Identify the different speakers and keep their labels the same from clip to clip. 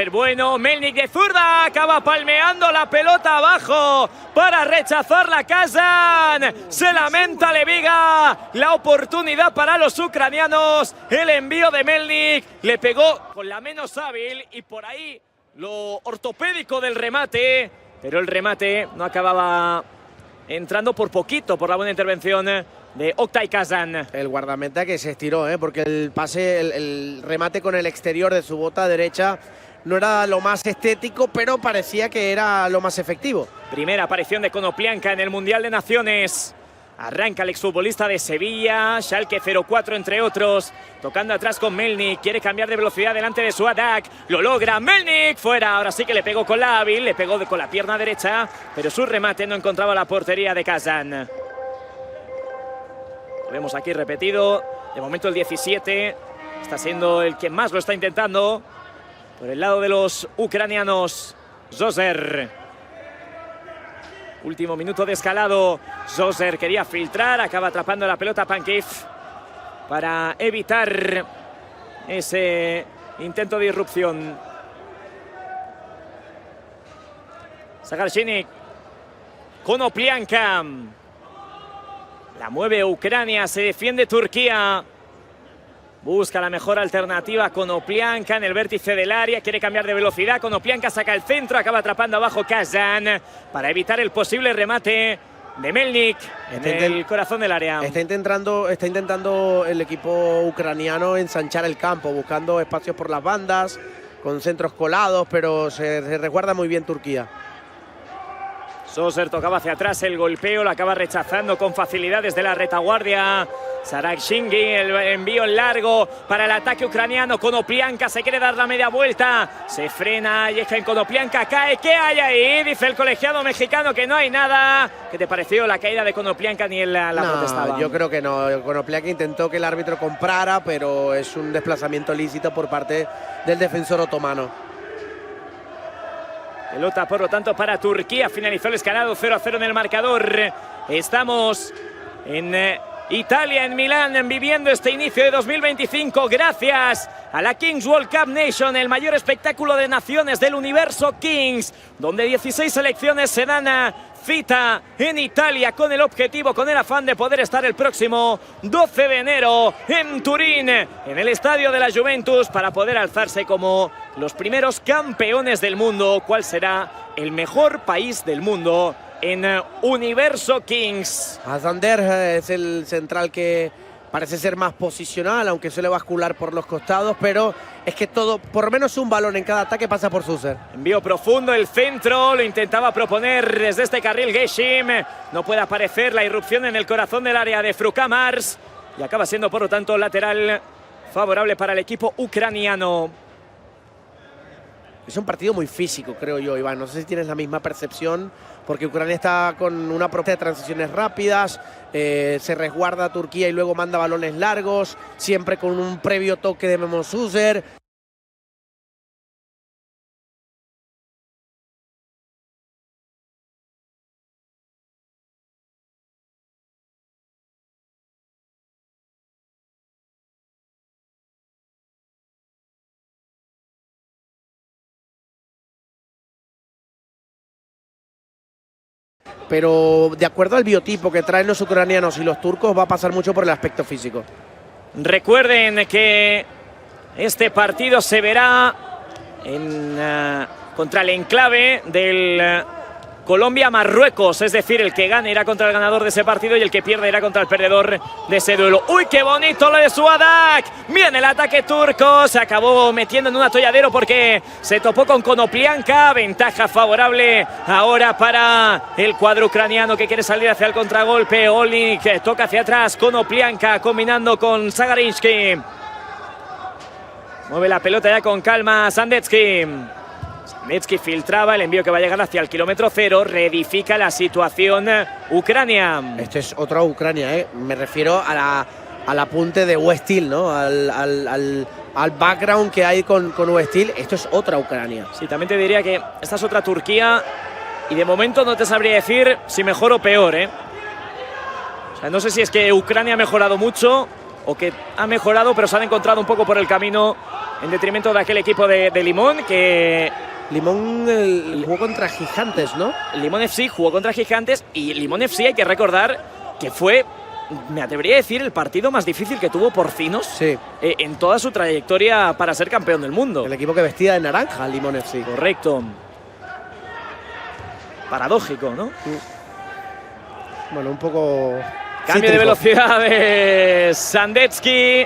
Speaker 1: Bueno, Melnik de zurda, acaba palmeando la pelota abajo para rechazarla Kazan. Se lamenta Leviga, la oportunidad para los ucranianos. El envío de Melnik le pegó con la menos hábil y por ahí lo ortopédico del remate. Pero el remate no acababa entrando por poquito por la buena intervención de Oktay Kazan.
Speaker 2: El guardameta que se estiró, porque el pase, el remate con el exterior de su bota derecha no era lo más estético, pero parecía que era lo más efectivo.
Speaker 1: Primera aparición de Konoplyanka en el Mundial de Naciones. Arranca el exfutbolista de Sevilla, Schalke 04 entre otros, tocando atrás con Melnik, quiere cambiar de velocidad delante de su ataque, lo logra, Melnik fuera, ahora sí que le pegó con la hábil, le pegó con la pierna derecha, pero su remate no encontraba la portería de Kazan. Lo vemos aquí repetido, de momento el 17 está siendo el que más lo está intentando. Por el lado de los ucranianos, Zoser. Último minuto de escalado. Zoser quería filtrar, acaba atrapando la pelota Pankiv para evitar ese intento de irrupción. Sagarchinik. Konoplyanka. La mueve Ucrania, se defiende Turquía. Busca la mejor alternativa Konoplyanka en el vértice del área, quiere cambiar de velocidad, Konoplyanka saca el centro, acaba atrapando abajo Kazan para evitar el posible remate de Melnik en el corazón del área. Está
Speaker 2: intentando el equipo ucraniano ensanchar el campo, buscando espacios por las bandas, con centros colados, pero se resguarda muy bien Turquía.
Speaker 1: Zoser tocaba hacia atrás el golpeo, lo acaba rechazando con facilidad desde la retaguardia. Sarakshingi, el envío largo para el ataque ucraniano. Konoplyanka se quiere dar la media vuelta. Se frena, llega en Konoplyanka, cae. ¿Qué hay ahí? Dice el colegiado mexicano que no hay nada. ¿Qué te pareció la caída de Konoplyanka? Ni él la protestaba.
Speaker 2: Yo creo que no. Konoplyanka intentó que el árbitro comprara, pero es un desplazamiento lícito por parte del defensor otomano.
Speaker 1: Pelota, por lo tanto, para Turquía. Finalizó el escalado 0-0 en el marcador. Estamos en Italia, en Milán, viviendo este inicio de 2025 gracias a la Kings World Cup Nation, el mayor espectáculo de naciones del universo Kings, donde 16 selecciones se dan cita en Italia con el objetivo, con el afán de poder estar el próximo 12 de enero en Turín, en el estadio de la Juventus, para poder alzarse como los primeros campeones del mundo. ¿Cuál será el mejor país del mundo en Universo Kings?
Speaker 2: Azander es el central que parece ser más posicional, aunque suele bascular por los costados, pero es que todo, por lo menos un balón en cada ataque pasa por Zoser.
Speaker 1: Envío profundo, el centro, lo intentaba proponer desde este carril Geshim. No puede aparecer la irrupción en el corazón del área de Frukamars y acaba siendo, por lo tanto, lateral favorable para el equipo ucraniano.
Speaker 2: Es un partido muy físico, creo yo, Iván. No sé si tienes la misma percepción, porque Ucrania está con una propuesta de transiciones rápidas, se resguarda a Turquía y luego manda balones largos, siempre con un previo toque de Memo Zoser. Pero de acuerdo al biotipo que traen los ucranianos y los turcos, va a pasar mucho por el aspecto físico.
Speaker 1: Recuerden que este partido se verá contra el enclave del Colombia-Marruecos, es decir, el que gane irá contra el ganador de ese partido y el que pierde irá contra el perdedor de ese duelo. ¡Uy, qué bonito lo de Suadak! Viene el ataque turco, se acabó metiendo en un atolladero porque se topó con Konoplyanka. Ventaja favorable ahora para el cuadro ucraniano que quiere salir hacia el contragolpe. Olnik toca hacia atrás, Konoplyanka combinando con Zagarinsky. Mueve la pelota ya con calma Sandetsky. Sandetsky filtraba el envío que va a llegar hacia el kilómetro cero. Reedifica la situación Ucrania.
Speaker 2: Esto es otra Ucrania, Me refiero al apunte de Westil, ¿no? Al background que hay con Westil. Esto es otra Ucrania.
Speaker 1: Sí, también te diría que esta es otra Turquía. Y de momento no te sabría decir si mejor o peor, O sea, no sé si es que Ucrania ha mejorado mucho o que ha mejorado, pero se han encontrado un poco por el camino en detrimento de aquel equipo de Limón que...
Speaker 2: Limón jugó contra Gigantes, ¿no?
Speaker 1: Limón FC jugó contra Gigantes y Limón FC hay que recordar que fue, me atrevería a decir, el partido más difícil que tuvo Porcinos en toda su trayectoria para ser campeón del mundo.
Speaker 2: El equipo que vestía de naranja, Limón FC.
Speaker 1: Correcto. Paradójico, ¿no?
Speaker 2: Bueno, un poco...
Speaker 1: Cambio de velocidad de Sandetsky.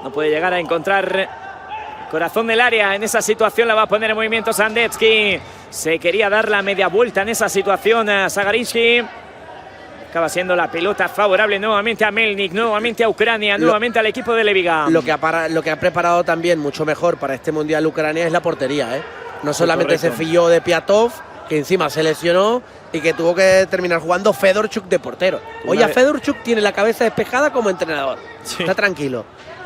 Speaker 1: No puede llegar a encontrar corazón del área. En esa situación la va a poner en movimiento Sandetsky. Se quería dar la media vuelta en esa situación a Zagarinsky. Acaba siendo la pelota favorable nuevamente a Melnik, nuevamente a Ucrania, nuevamente al equipo de Leviga.
Speaker 2: Lo que ha preparado también mucho mejor para este Mundial Ucrania es la portería, ¿eh? No solamente se fió de Piatov, que encima se lesionó y que tuvo que terminar jugando Fedorchuk de portero. Oye, Fedorchuk tiene la cabeza despejada como entrenador. Sí. Está tranquilo.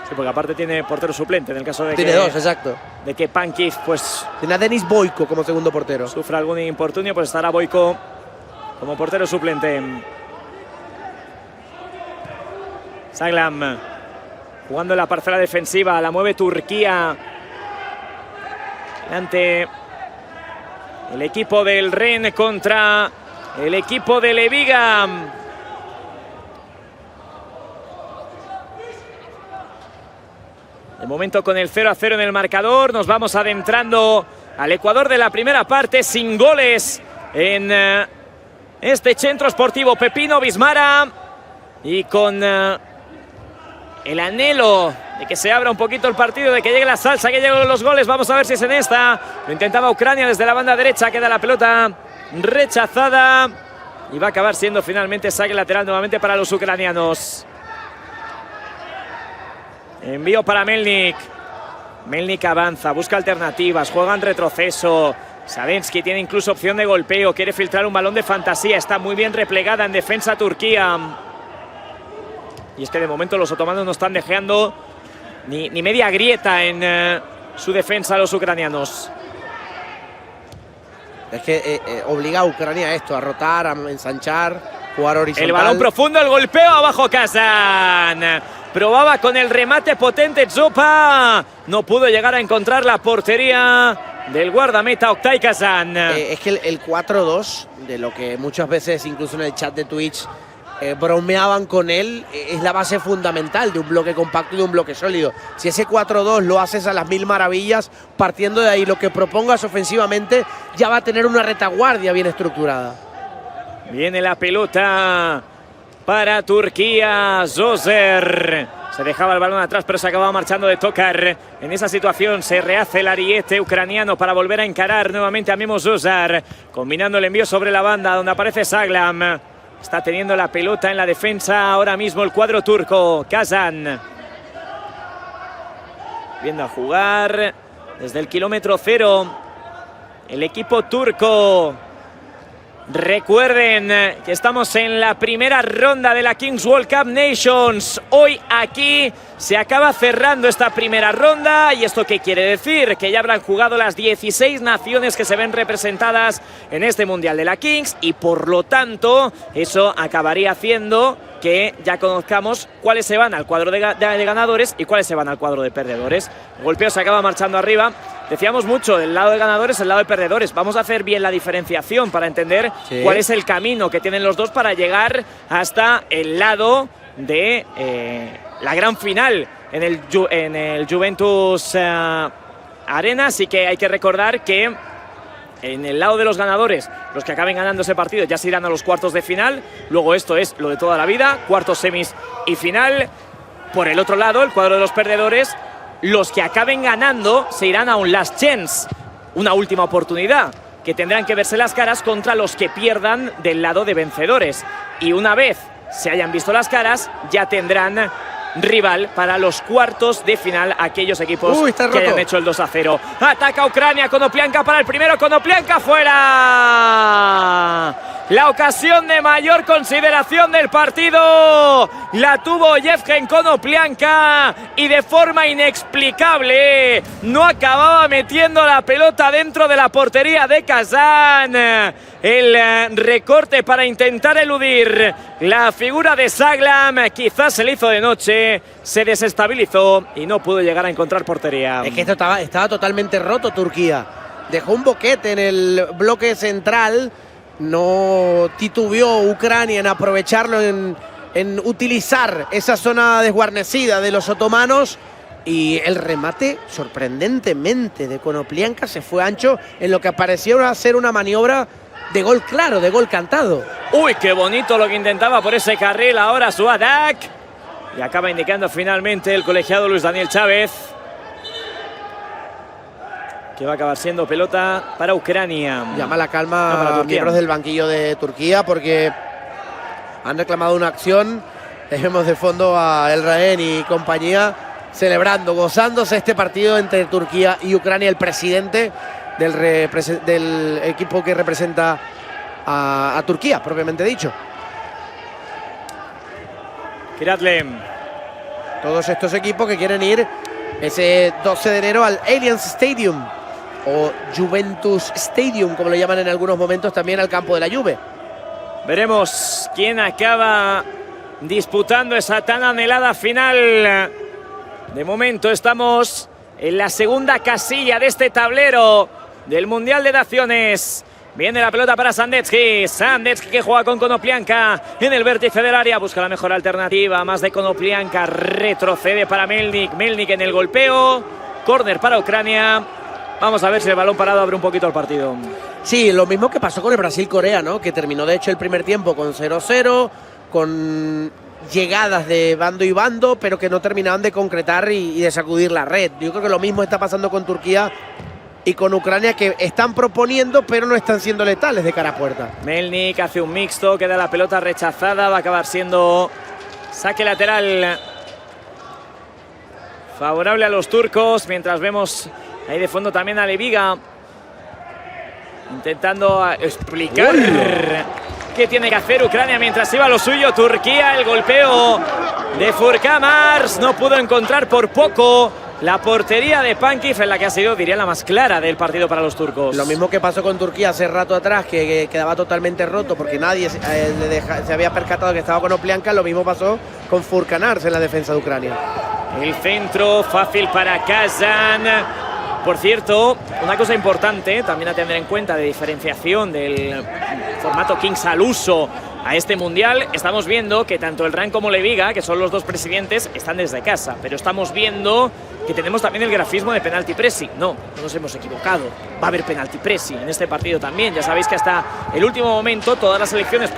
Speaker 1: Sí, porque aparte tiene portero suplente en el caso de
Speaker 2: tiene dos, exacto.
Speaker 1: De que Pankiv, pues...
Speaker 2: Tiene a Denis Boyko como segundo portero.
Speaker 1: Sufra algún infortunio, pues estará Boyko como portero suplente. Saglam jugando en la parcela defensiva, la mueve Turquía. Ante el equipo del Ren contra el equipo de Leviga. De momento con el 0-0 en el marcador, nos vamos adentrando al Ecuador de la primera parte, sin goles en este centro esportivo Pepino Bismara y con el anhelo de que se abra un poquito el partido, de que llegue la salsa, que lleguen los goles. Vamos a ver si es en esta. Lo intentaba Ucrania desde la banda derecha, queda la pelota rechazada y va a acabar siendo finalmente saque lateral nuevamente para los ucranianos. Envío para Melnik. Melnik avanza, busca alternativas, juega en retroceso. Sadensky tiene incluso opción de golpeo, quiere filtrar un balón de fantasía. Está muy bien replegada en defensa Turquía. Y es que de momento los otomanos no están dejando ni media grieta en su defensa los ucranianos.
Speaker 2: Es que obliga a Ucrania a esto, a rotar, a ensanchar, jugar horizontal.
Speaker 1: El balón profundo, el golpeo abajo Kazan. Probaba con el remate potente Zopa. No pudo llegar a encontrar la portería del guardameta Oktay Kazan.
Speaker 2: Es que el 4-2, de lo que muchas veces incluso en el chat de Twitch bromeaban con él, es la base fundamental de un bloque compacto y de un bloque sólido. Si ese 4-2 lo haces a las mil maravillas, partiendo de ahí lo que propongas ofensivamente, ya va a tener una retaguardia bien estructurada.
Speaker 1: Viene la pelota para Turquía, Zoser. Se dejaba el balón atrás, pero se acababa marchando de tocar. En esa situación se rehace el ariete ucraniano para volver a encarar nuevamente a Memo Zoser, combinando el envío sobre la banda, donde aparece Saglam. Está teniendo la pelota en la defensa ahora mismo el cuadro turco. Kazan. Viendo a jugar desde el kilómetro cero el equipo turco. Recuerden que estamos en la primera ronda de la Kings World Cup Nations. Hoy aquí se acaba cerrando esta primera ronda. ¿Y esto qué quiere decir? Que ya habrán jugado las 16 naciones que se ven representadas en este Mundial de la Kings. Y por lo tanto, eso acabaría haciendo que ya conozcamos cuáles se van al cuadro de ganadores y cuáles se van al cuadro de perdedores. El golpeo se acaba marchando arriba. Decíamos mucho del lado de ganadores, el lado de perdedores. Vamos a hacer bien la diferenciación para entender cuál es el camino que tienen los dos para llegar hasta el lado de la gran final en el Juventus Arena. Así que hay que recordar que en el lado de los ganadores, los que acaben ganando ese partido ya se irán a los cuartos de final. Luego esto es lo de toda la vida, cuartos, semis y final. Por el otro lado, el cuadro de los perdedores, los que acaben ganando se irán a un last chance, una última oportunidad, que tendrán que verse las caras contra los que pierdan del lado de vencedores. Y una vez se hayan visto las caras, ya tendrán rival para los cuartos de final aquellos equipos que hayan hecho el 2-0. Ataca Ucrania, Konoplyanka para el primero, Konoplyanka fuera. La ocasión de mayor consideración del partido la tuvo Yevgen Konoplyanka y de forma inexplicable no acababa metiendo la pelota dentro de la portería de Kazán. El recorte para intentar eludir la figura de Saglam quizás se le hizo de noche, se desestabilizó y no pudo llegar a encontrar portería.
Speaker 2: Es que esto estaba totalmente roto Turquía. Dejó un boquete en el bloque central. No titubeó Ucrania en aprovecharlo, en utilizar esa zona desguarnecida de los otomanos. Y el remate, sorprendentemente, de Konoplyanka se fue ancho en lo que parecía ser una maniobra de gol claro, de gol cantado.
Speaker 1: Uy, qué bonito lo que intentaba por ese carril ahora Suadak. Y acaba indicando finalmente el colegiado Luis Daniel Chávez que va a acabar siendo pelota para Ucrania.
Speaker 2: Llama la calma a miembros del banquillo de Turquía porque han reclamado una acción. Vemos de fondo a El Raen y compañía celebrando, gozándose este partido entre Turquía y Ucrania. El presidente del equipo que representa a Turquía, propiamente dicho.
Speaker 1: Kiradlem.
Speaker 2: Todos estos equipos que quieren ir ese 12 de enero al Allianz Stadium o Juventus Stadium, como lo llaman en algunos momentos, también al campo de la Juve.
Speaker 1: Veremos quién acaba disputando esa tan anhelada final. De momento estamos en la segunda casilla de este tablero del Mundial de Naciones. Viene la pelota para Sandetsky. Sandetsky que juega con Konoplyanka en el vértice del área. Busca la mejor alternativa. Más de Konoplyanka. Retrocede para Melnik. Melnik en el golpeo. Córner para Ucrania. Vamos a ver si el balón parado abre un poquito el partido.
Speaker 2: Sí, lo mismo que pasó con el Brasil-Corea, ¿no? Que terminó de hecho el primer tiempo con 0-0, con llegadas de bando y bando, pero que no terminaban de concretar y de sacudir la red. Yo creo que lo mismo está pasando con Turquía y con Ucrania, que están proponiendo, pero no están siendo letales de cara a puerta.
Speaker 1: Melnik hace un mixto, queda la pelota rechazada, va a acabar siendo saque lateral favorable a los turcos, mientras vemos ahí de fondo también a Leviga intentando explicar qué tiene que hacer Ucrania mientras iba lo suyo. Turquía, el golpeo de Furkamars, no pudo encontrar por poco la portería de Pankiv, en la que ha sido, diría, la más clara del partido para los turcos.
Speaker 2: Lo mismo que pasó con Turquía hace rato atrás, que quedaba totalmente roto porque nadie se había percatado que estaba con Konoplyanka. Lo mismo pasó con Furkamars en la defensa de Ucrania.
Speaker 1: El centro fácil para Kazán. Por cierto, una cosa importante también a tener en cuenta de diferenciación del formato Kings al uso a este mundial. Estamos viendo que tanto el RAN como Leviga, que son los dos presidentes, están desde casa. Pero estamos viendo que tenemos también el grafismo de penalti pressing. No nos hemos equivocado. Va a haber penalti pressing en este partido también. Ya sabéis que hasta el último momento todas las selecciones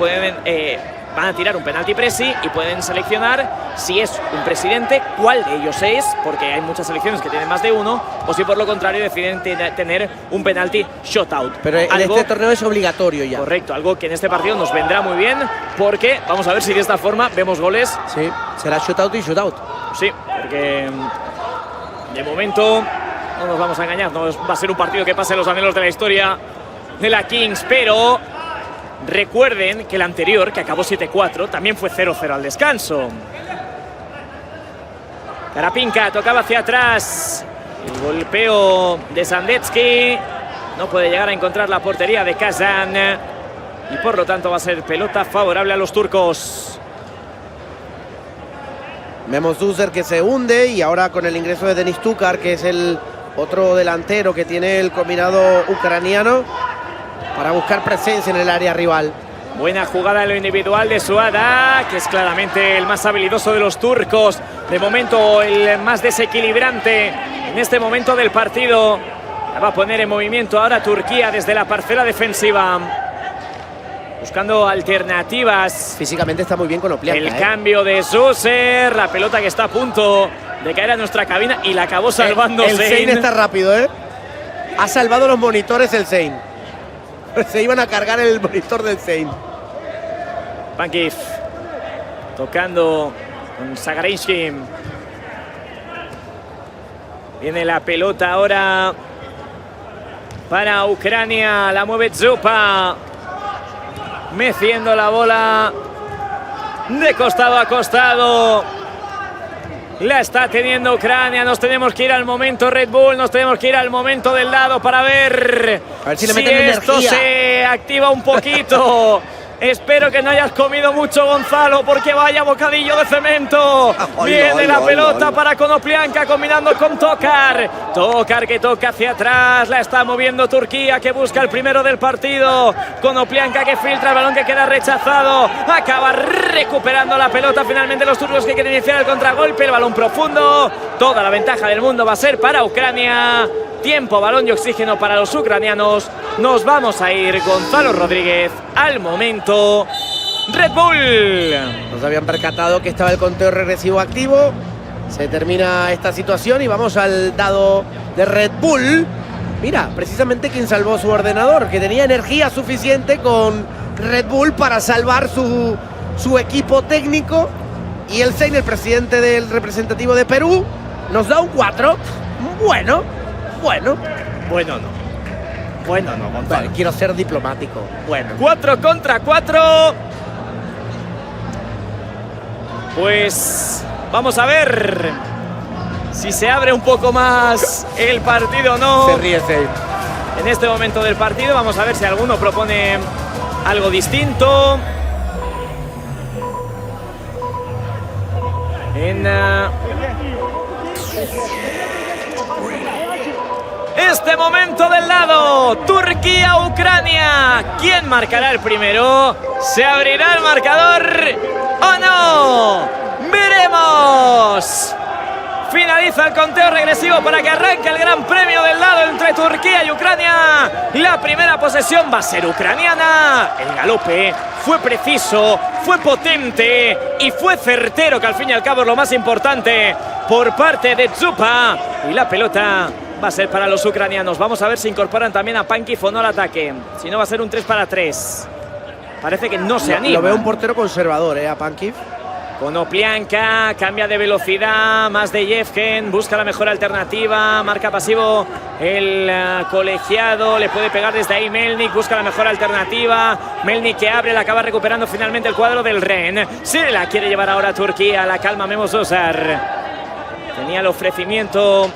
Speaker 1: van a tirar un penalti pressing y pueden seleccionar si es un presidente, cuál de ellos es, porque hay muchas selecciones que tienen más de uno, o si por lo contrario deciden tener un penalti shutout.
Speaker 2: Pero en este torneo es obligatorio ya.
Speaker 1: Correcto, algo que en este partido nos vendrá muy bien, porque vamos a ver si de esta forma vemos goles.
Speaker 2: Sí, será shutout y shootout.
Speaker 1: Sí, porque de momento no nos vamos a engañar, no va a ser un partido que pase los anhelos de la historia de la Kings, pero recuerden que el anterior, que acabó 7-4, también fue 0-0 al descanso. Karapinka tocaba hacia atrás. El golpeo de Sandetsky. No puede llegar a encontrar la portería de Kazán. Y por lo tanto va a ser pelota favorable a los turcos.
Speaker 2: Vemos Duzer que se hunde y ahora con el ingreso de Denis Tukar, que es el otro delantero que tiene el combinado ucraniano, para buscar presencia en el área rival.
Speaker 1: Buena jugada en lo individual de Suada, que es claramente el más habilidoso de los turcos. De momento el más desequilibrante en este momento del partido. La va a poner en movimiento ahora Turquía desde la parcela defensiva, buscando alternativas.
Speaker 2: Físicamente está muy bien Konoplyanka.
Speaker 1: El cambio de Zuser, la pelota que está a punto de caer a nuestra cabina y la acabó salvando
Speaker 2: el Sein está rápido, ¿eh? Ha salvado los monitores el Sein. Se iban a cargar el monitor del Sein.
Speaker 1: Pankiv tocando con Sagarinsky. Viene la pelota ahora para Ucrania. La mueve Zupa. meciendo la bola de costado a costado. La está teniendo Ucrania. Nos tenemos que ir al momento Red Bull, nos tenemos que ir al momento del lado para ver
Speaker 2: si le
Speaker 1: si
Speaker 2: meten
Speaker 1: esto
Speaker 2: energía.
Speaker 1: se activa un poquito. Espero que no hayas comido mucho, Gonzalo, porque vaya bocadillo de cemento. Viene la pelota para Konoplyanka combinando con Tokar. Tokar que toca hacia atrás. La está moviendo Turquía, que busca el primero del partido. Konoplyanka que filtra el balón, que queda rechazado. Acaba recuperando la pelota finalmente los turcos, que quieren iniciar el contragolpe. El balón profundo. Toda la ventaja del mundo va a ser para Ucrania. Tiempo, balón y oxígeno para los ucranianos. Nos vamos a ir, Gonzalo Rodríguez, al momento Red Bull.
Speaker 2: Nos habían percatado que estaba el conteo regresivo activo. Se termina esta situación y vamos al dado de Red Bull. Mira, precisamente quien salvó su ordenador, que tenía energía suficiente con Red Bull para salvar su equipo técnico. Y el Sein, el presidente del representativo de Perú, nos da un 4. Bueno, no, Gonzalo. Quiero ser diplomático. Bueno.
Speaker 1: 4 contra 4. Pues vamos a ver si se abre un poco más el partido o no.
Speaker 2: Se ríe Sein.
Speaker 1: En este momento del partido vamos a ver si alguno propone algo distinto. Este momento del lado, Turquía-Ucrania. ¿Quién marcará el primero? ¿Se abrirá el marcador o no? ¡Veremos! Finaliza el conteo regresivo para que arranque el gran premio del lado entre Turquía y Ucrania. La primera posesión va a ser ucraniana. El galope fue preciso, fue potente y fue certero, que al fin y al cabo es lo más importante, por parte de Zupa. Y la pelota va a ser para los ucranianos. Vamos a ver si incorporan también a Pankiv o no al ataque. Si no, va a ser un 3 para 3. Parece que no se anima.
Speaker 2: Lo veo un portero conservador, a Pankiv.
Speaker 1: Konoplyanka cambia de velocidad, más de Yevgen, busca la mejor alternativa, marca pasivo el colegiado, le puede pegar desde ahí Melnik, busca la mejor alternativa, Melnik que abre, la acaba recuperando finalmente el cuadro del Ren. Se la quiere llevar ahora Turquía, la calma Memo Sosar. Tenía el ofrecimiento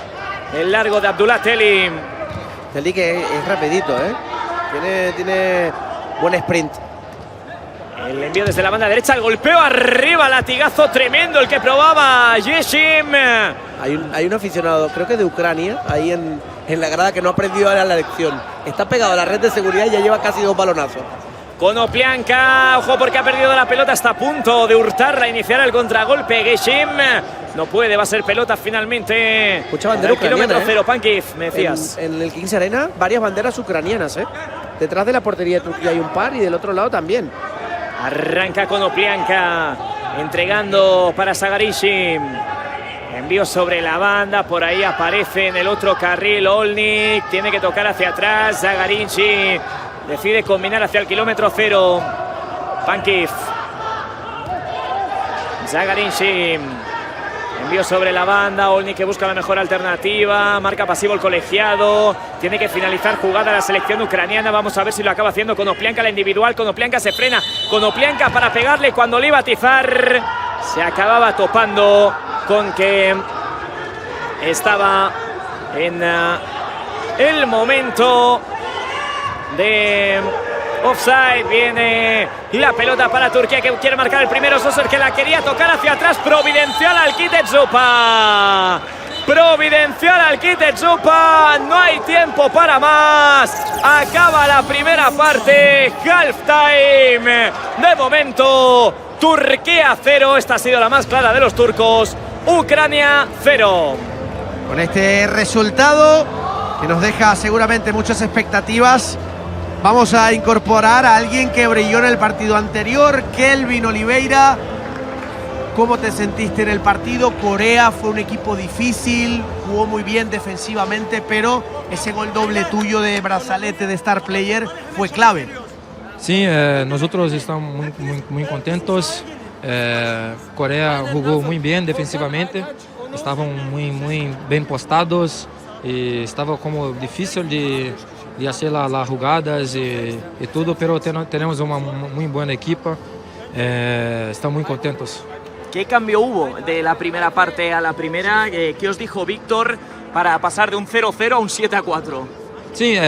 Speaker 1: el largo de Abdullah Teli.
Speaker 2: Teli que es rapidito, tiene buen sprint.
Speaker 1: El envío desde la banda derecha, el golpeo arriba, latigazo tremendo el que probaba Yeshim.
Speaker 2: Hay un aficionado, creo que de Ucrania, ahí en la grada, que no ha aprendido a la lección. Está pegado a la red de seguridad y ya lleva casi 2 balonazos.
Speaker 1: Konoplyanka, ojo porque ha perdido la pelota, está a punto de hurtarla, iniciar el contragolpe. Yeshim no puede, va a ser pelota finalmente.
Speaker 2: Escucha bandera ucraniana,
Speaker 1: kilómetro cero, Pankiv, me decías.
Speaker 2: En el Kings Arena, varias banderas ucranianas, Detrás de la portería de Turquía hay un par y del otro lado también.
Speaker 1: Arranca Konoplyanka, entregando para Zagarici. Envío sobre la banda, por ahí aparece en el otro carril Olnik. Tiene que tocar hacia atrás, Zagarici decide combinar hacia el kilómetro cero. Pankiv. Zagarici. Envío sobre la banda, Olnik que busca la mejor alternativa, marca pasivo el colegiado, tiene que finalizar jugada la selección ucraniana, vamos a ver si lo acaba haciendo Konoplyanka, la individual, Konoplyanka se frena, Konoplyanka para pegarle cuando le iba a atizar, se acababa topando con que estaba en el momento de offside. Viene la pelota para Turquía, que quiere marcar el primero. Soser que la quería tocar hacia atrás. Providencial al kit de Zupa. Providencial al kit de Zupa. No hay tiempo para más. Acaba la primera parte. Halftime. De momento, Turquía 0. Esta ha sido la más clara de los turcos. Ucrania 0.
Speaker 2: Con este resultado, que nos deja seguramente muchas expectativas, vamos a incorporar a alguien que brilló en el partido anterior, Kelvin Oliveira. ¿Cómo te sentiste en el partido? Corea fue un equipo difícil, jugó muy bien defensivamente, pero ese gol doble tuyo de brazalete de Star Player fue clave.
Speaker 3: Sí, nosotros estamos muy contentos. Corea jugó muy bien defensivamente, estaban muy bien postados y estaba como difícil de hacer las jugadas y todo, pero tenemos una muy buena equipa, estamos muy contentos.
Speaker 1: ¿Qué cambio hubo de la primera parte a la primera? ¿Qué os dijo Víctor para pasar de un 0-0 a un 7-4?
Speaker 3: Sí,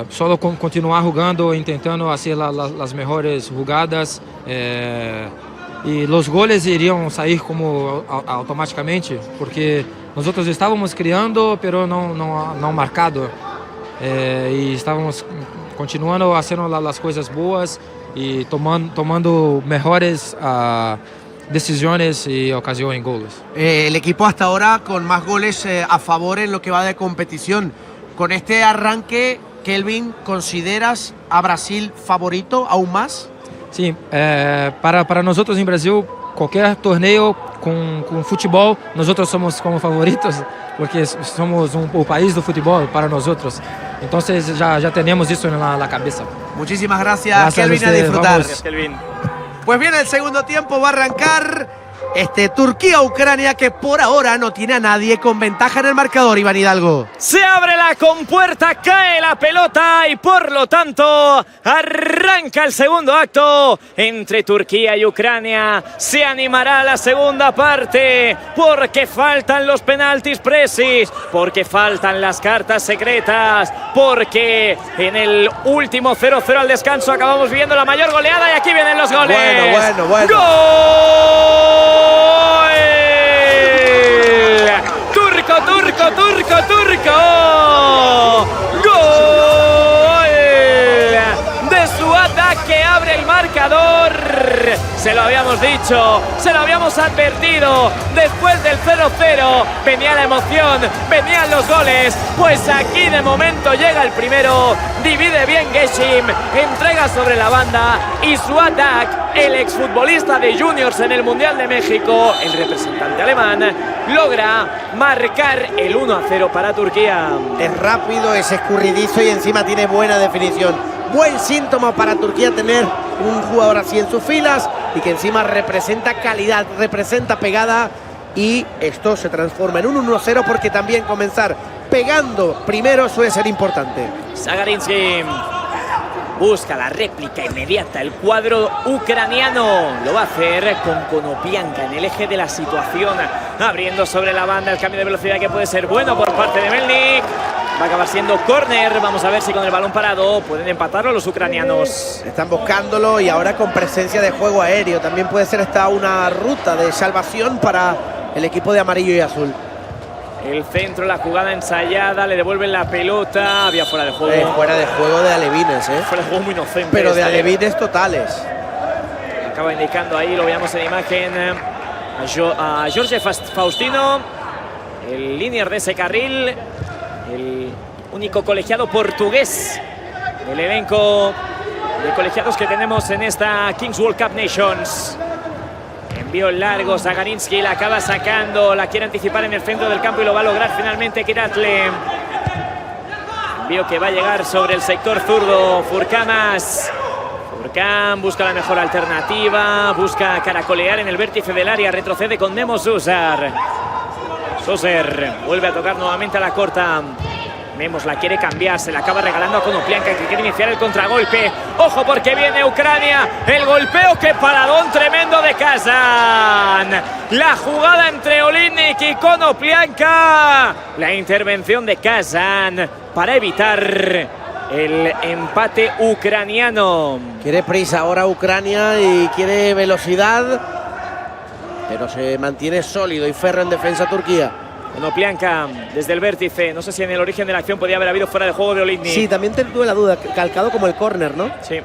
Speaker 3: solo continuar jugando, intentando hacer las mejores jugadas, y los goles irían salir como automáticamente, porque nosotros estábamos creando, pero no marcado, y estábamos continuando haciendo las cosas boas y tomando mejores decisiones y ocasiones en goles.
Speaker 2: El equipo hasta ahora con más goles a favor en lo que va de competición. Con este arranque, Kelvin, ¿consideras a Brasil favorito aún más?
Speaker 3: Sí, para nosotros en Brasil, cualquier torneo con fútbol, nosotros somos como favoritos, porque somos un país de fútbol para nosotros. Entonces ya tenemos eso en la cabeza.
Speaker 2: Muchísimas gracias Kelvin, a disfrutar.
Speaker 3: Vamos.
Speaker 1: Gracias, Kelvin.
Speaker 2: Pues bien, el segundo tiempo va a arrancar Turquía-Ucrania, que por ahora no tiene a nadie con ventaja en el marcador, Iván Hidalgo.
Speaker 1: Se abre la compuerta, cae la pelota y por lo tanto arranca el segundo acto entre Turquía y Ucrania. Se animará la segunda parte porque faltan los penaltis precis, porque faltan las cartas secretas, porque en el último 0-0 al descanso acabamos viendo la mayor goleada y aquí vienen los goles.
Speaker 2: Bueno.
Speaker 1: ¡Gol! ¡Turco! ¡Gol! De Suata, que abre el marcador. Se lo habíamos dicho, se lo habíamos advertido. Después del 0-0 venía la emoción, venían los goles. Pues aquí de momento llega el primero. Divide bien Geshim, entrega sobre la banda y Suatak, el exfutbolista de Juniors en el Mundial de México, el representante alemán, logra marcar el 1-0 para Turquía.
Speaker 2: Es rápido, es escurridizo y encima tiene buena definición. Buen síntoma para Turquía tener un jugador así en sus filas y que encima representa calidad, representa pegada, y esto se transforma en un 1-0 porque también comenzar pegando primero suele ser importante.
Speaker 1: Zagarinsky busca la réplica inmediata, el cuadro ucraniano lo va a hacer con Konoplyanka en el eje de la situación, abriendo sobre la banda, el cambio de velocidad que puede ser bueno por parte de Melnik. Va a acabar siendo córner. Vamos a ver si con el balón parado pueden empatarlo los ucranianos.
Speaker 2: Están buscándolo y ahora con presencia de juego aéreo. También puede ser esta una ruta de salvación para el equipo de amarillo y azul.
Speaker 1: El centro, la jugada ensayada, le devuelven la pelota. Había fuera de juego.
Speaker 2: Fuera de juego de alevines,
Speaker 1: Fuera de juego muy inocente.
Speaker 2: Pero de alevines totales.
Speaker 1: Acaba indicando ahí, lo veíamos en imagen, a Jorge Faustino, el líder de ese carril, el único colegiado portugués del elenco de colegiados que tenemos en esta Kings World Cup Nations. Envío largo, Zagarinsky la acaba sacando, la quiere anticipar en el centro del campo y lo va a lograr finalmente Kiratle. Envío que va a llegar sobre el sector zurdo, Furcamas. Furcam busca la mejor alternativa, busca caracolear en el vértice del área, retrocede con Memo Susar. Soser vuelve a tocar nuevamente a la corta. Memos la quiere cambiar, se la acaba regalando a Konoplyanka, que quiere iniciar el contragolpe. Ojo porque viene Ucrania, el golpeo, que paradón tremendo de Kazan. La jugada entre Olinik y Konoplyanka. La intervención de Kazan para evitar el empate ucraniano.
Speaker 2: Quiere prisa ahora Ucrania y quiere velocidad, pero se mantiene sólido y ferro en defensa Turquía.
Speaker 1: Konoplyanka desde el vértice, no sé si en el origen de la acción podía haber habido fuera de juego de Olinik.
Speaker 2: Sí, también tuve la duda, calcado como el córner, ¿no?
Speaker 1: Sí.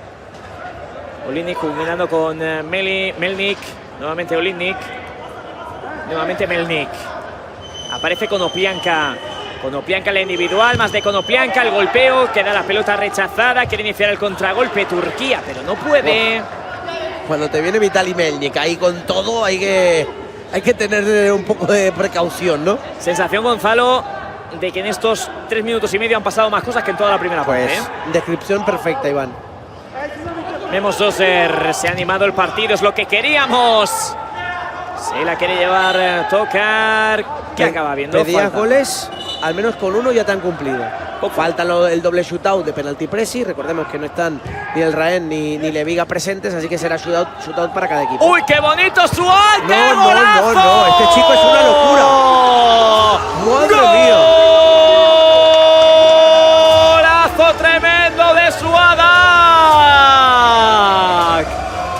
Speaker 1: Olinik culminando con Melnik, nuevamente Olinik, nuevamente Melnik. Aparece Konoplyanka. Konoplyanka la individual, más de Konoplyanka, el golpeo, queda la pelota rechazada, quiere iniciar el contragolpe Turquía, pero no puede.
Speaker 2: Cuando te viene Vitaly Melnik ahí con todo, hay que tener un poco de precaución, ¿no?
Speaker 1: Sensación, Gonzalo, de que en estos 3 minutos y medio han pasado más cosas que en toda la primera parte.
Speaker 2: Descripción perfecta, Iván.
Speaker 1: Memo Soser, se ha animado el partido, es lo que queríamos. Se la quiere llevar, tocar. ¿Qué acaba viendo?
Speaker 2: Pedías goles, al menos con uno ya te han cumplido. Falta el doble shootout de penalti presi. Recordemos que no están ni el Raén ni Leviga presentes, así que será shootout para cada equipo.
Speaker 1: ¡Uy, qué bonito Suárez!
Speaker 2: No, este chico es una locura. ¡Madre mía!
Speaker 1: ¡Golazo tremendo de Suárez!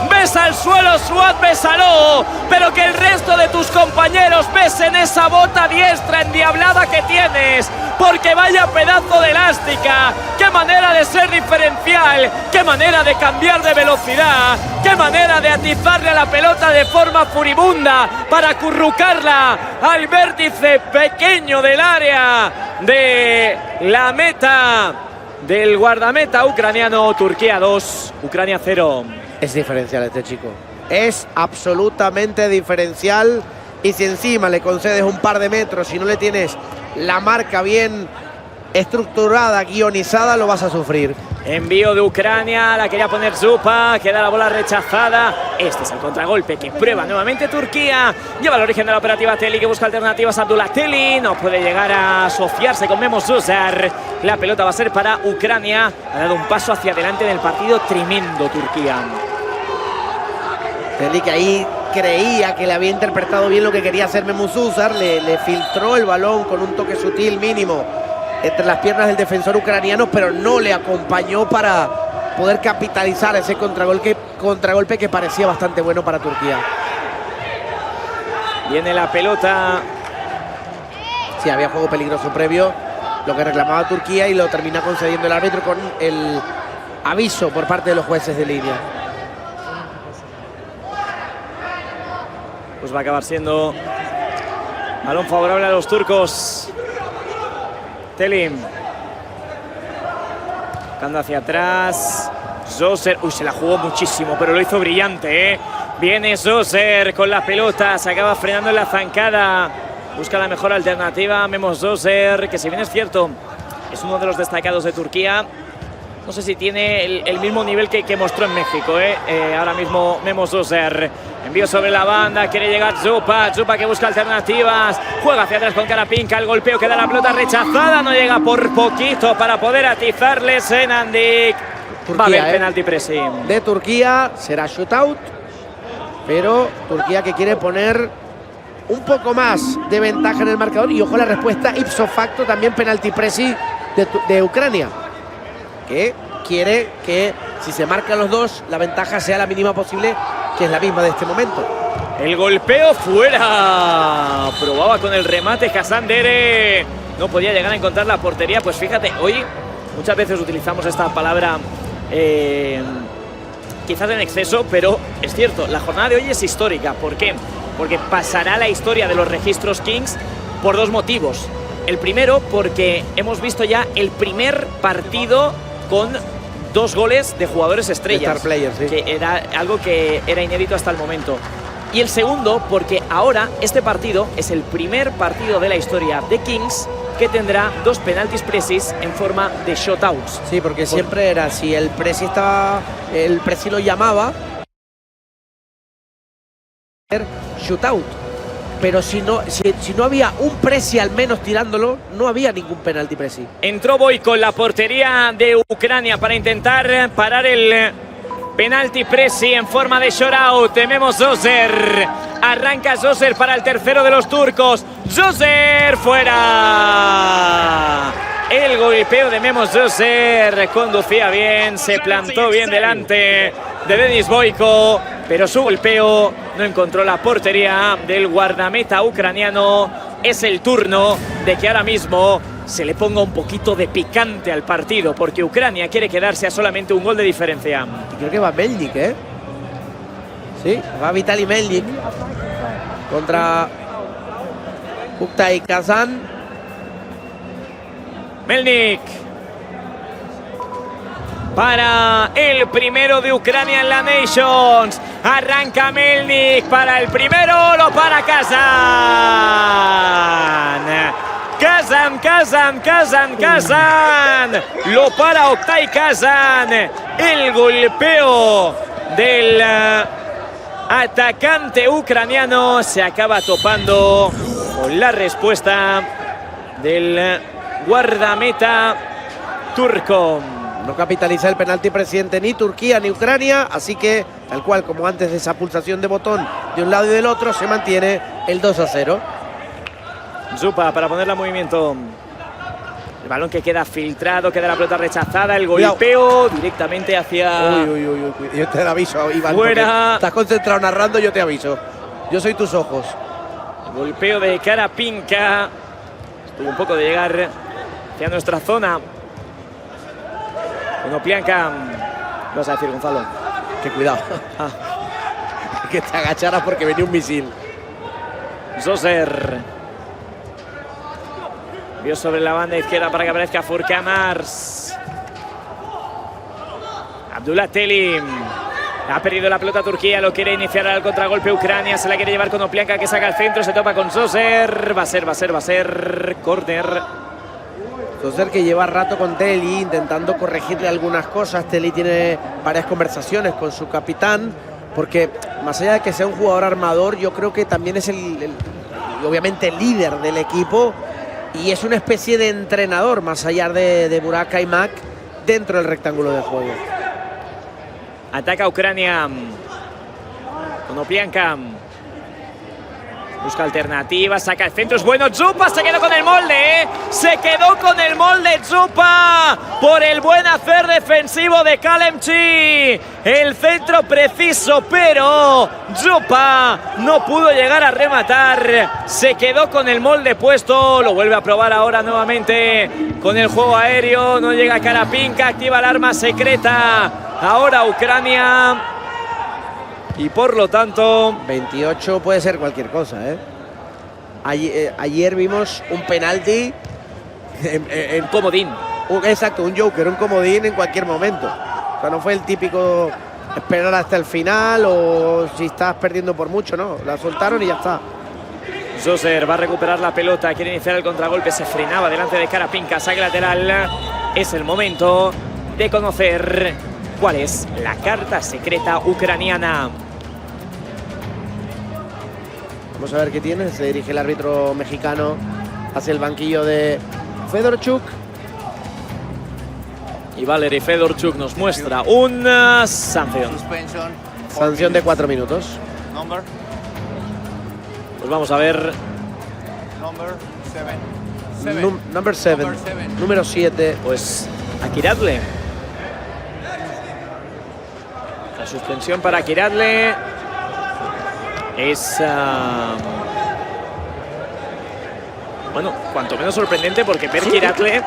Speaker 1: Besa al suelo, Suárez, bésalo, pero que el resto de tus compañeros besen esa bota diestra endiablada que tienes, porque vaya pedazo de elástica, qué manera de ser diferencial, qué manera de cambiar de velocidad, qué manera de atizarle a la pelota de forma furibunda para acurrucarla al vértice pequeño del área de la meta del guardameta ucraniano. Turquía 2, Ucrania 0.
Speaker 2: Es diferencial este chico, es absolutamente diferencial, y si encima le concedes un par de metros, si no le tienes la marca bien estructurada, guionizada, lo vas a sufrir.
Speaker 1: Envío de Ucrania, la quería poner Zupa, queda la bola rechazada. Este es el contragolpe que prueba nuevamente Turquía. Lleva el origen de la operativa Teli, que busca alternativas a Abdullah Teli. No puede llegar a asociarse con Memo Zuzar. La pelota va a ser para Ucrania. Ha dado un paso hacia adelante en el partido tremendo Turquía.
Speaker 2: Teli, que ahí creía que le había interpretado bien lo que quería hacer Memo Zuzar, le filtró el balón con un toque sutil mínimo entre las piernas del defensor ucraniano, pero no le acompañó para poder capitalizar ese contragolpe que parecía bastante bueno para Turquía.
Speaker 1: Viene la pelota.
Speaker 2: Sí, había juego peligroso previo, lo que reclamaba Turquía, y lo termina concediendo el árbitro con el aviso por parte de los jueces de línea.
Speaker 1: Pues va a acabar siendo balón favorable a los turcos. Telim. Buscando hacia atrás. Zoser. Uy, se la jugó muchísimo, pero lo hizo brillante, ¿eh? Viene Zoser con la pelota. Se acaba frenando en la zancada. Busca la mejor alternativa. Memo Zoser, que si bien es cierto, es uno de los destacados de Turquía. No sé si tiene el mismo nivel que mostró en México, ¿eh? Ahora mismo Memo Zoser. Envío sobre la banda, quiere llegar Zupa que busca alternativas, juega hacia atrás con Karapinka, el golpeo, queda la pelota rechazada, no llega por poquito para poder atizarle Senandik. Va a haber penalti pressing.
Speaker 2: De Turquía será shootout, pero Turquía que quiere poner un poco más de ventaja en el marcador, y ojo la respuesta ipso facto también penalti pressing de Ucrania, que quiere que si se marcan los dos la ventaja sea la mínima posible, que es la misma de este momento.
Speaker 1: El golpeo fuera. Probaba con el remate Hassan Dere. No podía llegar a encontrar la portería. Pues fíjate, hoy muchas veces utilizamos esta palabra quizás en exceso, pero es cierto, la jornada de hoy es histórica. ¿Por qué? Porque pasará la historia de los registros Kings por dos motivos. El primero, porque hemos visto ya el primer partido con dos goles de jugadores estrellas,
Speaker 2: Star players, sí,
Speaker 1: que era algo que era inédito hasta el momento. Y el segundo, porque ahora este partido es el primer partido de la historia de Kings que tendrá dos penaltis precis en forma de shootouts.
Speaker 2: Sí, porque siempre era, si el presi lo llamaba, shootout. Pero si no había un presi al menos tirándolo, no había ningún penalti presi.
Speaker 1: Entró Boy con la portería de Ucrania para intentar parar el penalti presi en forma de shootout. Tememos Zoser. Arranca Zoser para el tercero de los turcos. Zoser fuera. El golpeo de Memo Zoser conducía bien, se plantó bien delante de Denis Boyko, pero su golpeo no encontró la portería del guardameta ucraniano. Es el turno de que ahora mismo se le ponga un poquito de picante al partido, porque Ucrania quiere quedarse a solamente un gol de diferencia.
Speaker 2: Y creo que va Melnik, ¿eh? Sí, va Vitali Melnik contra Uktay Kazan.
Speaker 1: Melnik para el primero de Ucrania en la Nations. Arranca Melnik para el primero, lo para Kazan. Lo para Oktay Kazan. El golpeo del atacante ucraniano se acaba topando con la respuesta del guardameta turco.
Speaker 2: No capitaliza el penalti presidente ni Turquía ni Ucrania, así que, tal cual como antes de esa pulsación de botón de un lado y del otro, se mantiene el 2-0.
Speaker 1: Zupa para ponerla en movimiento. El balón que queda filtrado, queda la pelota rechazada, el golpeo directamente hacia...
Speaker 2: Uy. Yo te aviso, Iván.
Speaker 1: Fuera.
Speaker 2: Estás concentrado narrando, yo te aviso. Yo soy tus ojos.
Speaker 1: El golpeo de Karapinka. Estuvo un poco de llegar hacia nuestra zona. Konoplyanka. ¿Qué vas a decir, Gonzalo?
Speaker 2: Que cuidado. Que te agacharas porque venía un misil.
Speaker 1: Zoser. Vio sobre la banda izquierda para que aparezca Furkamars. Abdullah Telim. Ha perdido la pelota Turquía, lo quiere iniciar al contragolpe Ucrania. Se la quiere llevar Konoplyanka, que saca el centro, se topa con Zoser. Va a ser córner.
Speaker 2: Zoser, que lleva rato con Teli intentando corregirle algunas cosas. Teli tiene varias conversaciones con su capitán, porque más allá de que sea un jugador armador, yo creo que también es obviamente el líder del equipo y es una especie de entrenador más allá de Burak y Mac dentro del rectángulo de juego.
Speaker 1: Ataca Ucrania. Konoplyanka. Busca alternativas, saca el centro, es bueno. Zupa se quedó con el molde, ¿eh? Se quedó con el molde Zupa por el buen hacer defensivo de Kalemchi. El centro preciso, pero Zupa no pudo llegar a rematar. Se quedó con el molde puesto. Lo vuelve a probar ahora nuevamente con el juego aéreo. No llega Karapinka, activa el arma secreta. Ahora Ucrania. Y por lo tanto...
Speaker 2: 28 puede ser cualquier cosa, ¿eh? Ayer vimos un penalti
Speaker 1: en comodín.
Speaker 2: Exacto, un joker, un comodín en cualquier momento. O sea, no fue el típico esperar hasta el final o si estás perdiendo por mucho, no. La soltaron y ya está.
Speaker 1: Zoser va a recuperar la pelota, quiere iniciar el contragolpe, se frenaba delante de Karapinka, saque lateral. Es el momento de conocer cuál es la carta secreta ucraniana.
Speaker 2: Vamos a ver qué tiene. Se dirige el árbitro mexicano hacia el banquillo de Fedorchuk.
Speaker 1: Y Valery Fedorchuk nos muestra una sanción.
Speaker 2: Sanción de 4 minutos.
Speaker 1: Pues vamos a ver.
Speaker 2: Number 7. Número 7.
Speaker 1: Pues a Kiradle. La suspensión para Kiradle es... bueno, cuanto menos sorprendente porque Per Kiradle,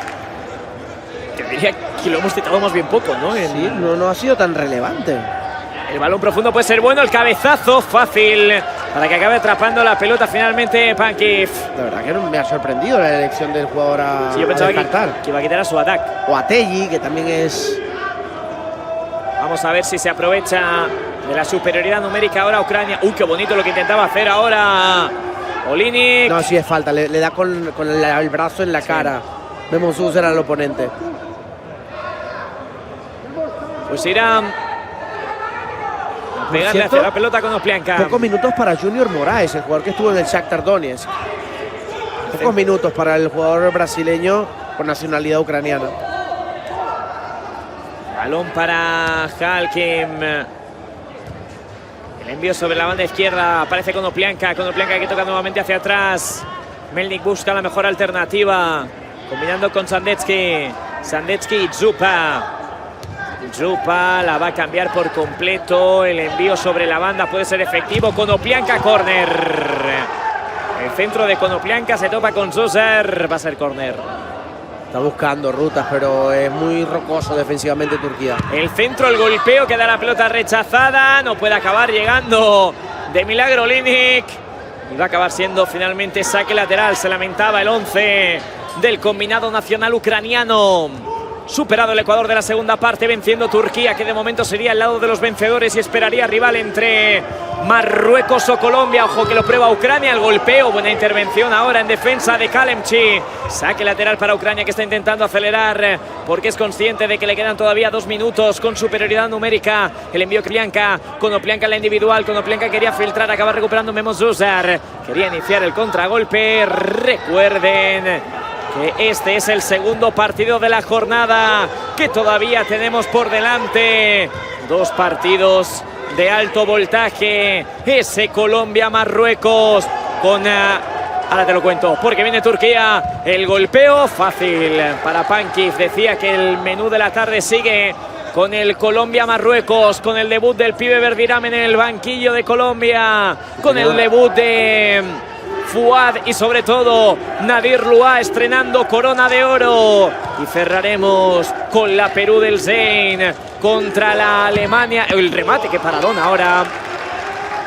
Speaker 1: te diría que lo hemos citado más bien poco, ¿no?
Speaker 2: Sí, no ha sido tan relevante.
Speaker 1: El balón profundo puede ser bueno, el cabezazo fácil para que acabe atrapando la pelota finalmente Pankiv.
Speaker 2: La verdad que me ha sorprendido la elección del jugador a
Speaker 1: sí, yo pensaba
Speaker 2: que
Speaker 1: iba a quitar a su ataque.
Speaker 2: O a Telli, que también es...
Speaker 1: Vamos a ver si se aprovecha de la superioridad numérica ahora Ucrania. Qué bonito lo que intentaba hacer ahora Olinik.
Speaker 2: No, sí es falta, le da con el brazo en la cara. Vemos usar al oponente.
Speaker 1: Pues irá a pegarle hacia la pelota con Konoplyanka.
Speaker 2: Pocos minutos para Junior Moraes, el jugador que estuvo en el Shakhtar Donetsk. Pocos minutos para el jugador brasileño con nacionalidad ucraniana.
Speaker 1: Balón para Halkim. El envío sobre la banda izquierda. Aparece Konoplyanka. Konoplyanka que toca nuevamente hacia atrás. Melnik busca la mejor alternativa. Combinando con Sandetsky. Sandetsky y Zupa. Zupa la va a cambiar por completo. El envío sobre la banda puede ser efectivo. Konoplyanka, córner. El centro de Konoplyanka se topa con Zoser. Va a ser córner.
Speaker 2: Está buscando rutas, pero es muy rocoso defensivamente Turquía.
Speaker 1: El centro, el golpeo, queda la pelota rechazada. No puede acabar llegando de milagro Olinik. Y va a acabar siendo finalmente saque lateral. Se lamentaba el 11 del combinado nacional ucraniano. Superado el Ecuador de la segunda parte, venciendo Turquía, que de momento sería el lado de los vencedores y esperaría rival entre Marruecos o Colombia. Ojo que lo prueba Ucrania, el golpeo, buena intervención ahora en defensa de Kalemchi. Saque lateral para Ucrania, que está intentando acelerar porque es consciente de que le quedan todavía 2 minutos con superioridad numérica. El envío Konoplyanka en la individual. Konoplyanka quería filtrar, acaba recuperando Memo Zuzar. Quería iniciar el contragolpe. Recuerden que este es el segundo partido de la jornada que todavía tenemos por delante. Dos partidos de alto voltaje. Ese Colombia-Marruecos con... ahora te lo cuento, porque viene Turquía. El golpeo fácil para Pankiv. Decía que el menú de la tarde sigue con el Colombia-Marruecos, con el debut del pibe Verdirame en el banquillo de Colombia, con el debut de Fuad y sobre todo Nadir Lua estrenando corona de oro. Y cerraremos con la Perú del Zain contra la Alemania. El remate, que paradón ahora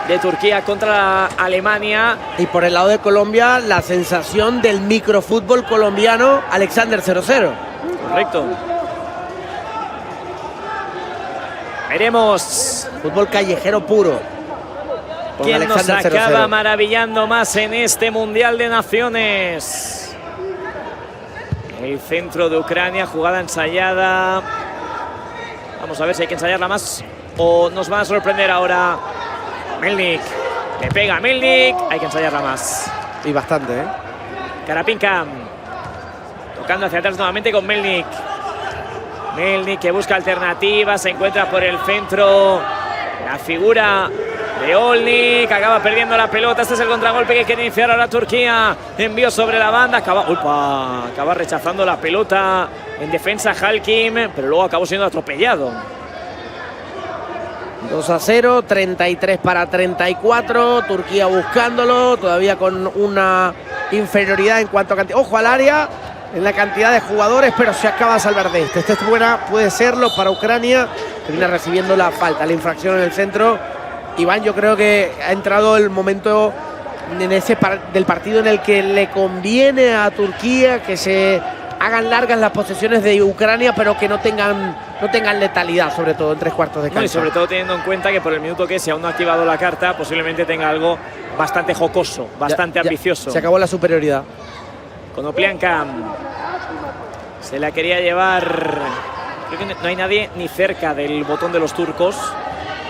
Speaker 1: de Turquía contra la Alemania.
Speaker 2: Y por el lado de Colombia, la sensación del microfútbol colombiano, Alexander 0-0.
Speaker 1: Correcto. Veremos.
Speaker 2: Fútbol callejero puro.
Speaker 1: ¿Quién nos acaba maravillando más en este Mundial de Naciones? El centro de Ucrania, jugada ensayada. Vamos a ver si hay que ensayarla más o nos van a sorprender ahora. Melnik, le pega a Melnik, hay que ensayarla más.
Speaker 2: Y bastante, ¿eh?
Speaker 1: Karapinka, tocando hacia atrás nuevamente con Melnik. Melnik que busca alternativas, se encuentra por el centro la figura de Olnik, acaba perdiendo la pelota. Este es el contragolpe que quiere iniciar ahora Turquía. Envío sobre la banda, acaba rechazando la pelota en defensa Halkim, pero luego acabó siendo atropellado.
Speaker 2: 2-0, 33 para 34. Turquía buscándolo, todavía con una inferioridad en cuanto a cantidad. Ojo al área en la cantidad de jugadores, pero se acaba de salvar de este. Esta es buena, puede serlo para Ucrania, que viene recibiendo la falta, la infracción en el centro. Iván, yo creo que ha entrado el momento en ese del partido en el que le conviene a Turquía que se hagan largas las posesiones de Ucrania, pero que no tengan letalidad, sobre todo en tres cuartos de cancha.
Speaker 1: No, y sobre todo teniendo en cuenta que por el minuto que se aún no ha activado la carta, posiblemente tenga algo bastante jocoso, bastante ambicioso.
Speaker 2: Se acabó la superioridad.
Speaker 1: Konoplyanka se la quería llevar. Creo que no hay nadie ni cerca del botón de los turcos.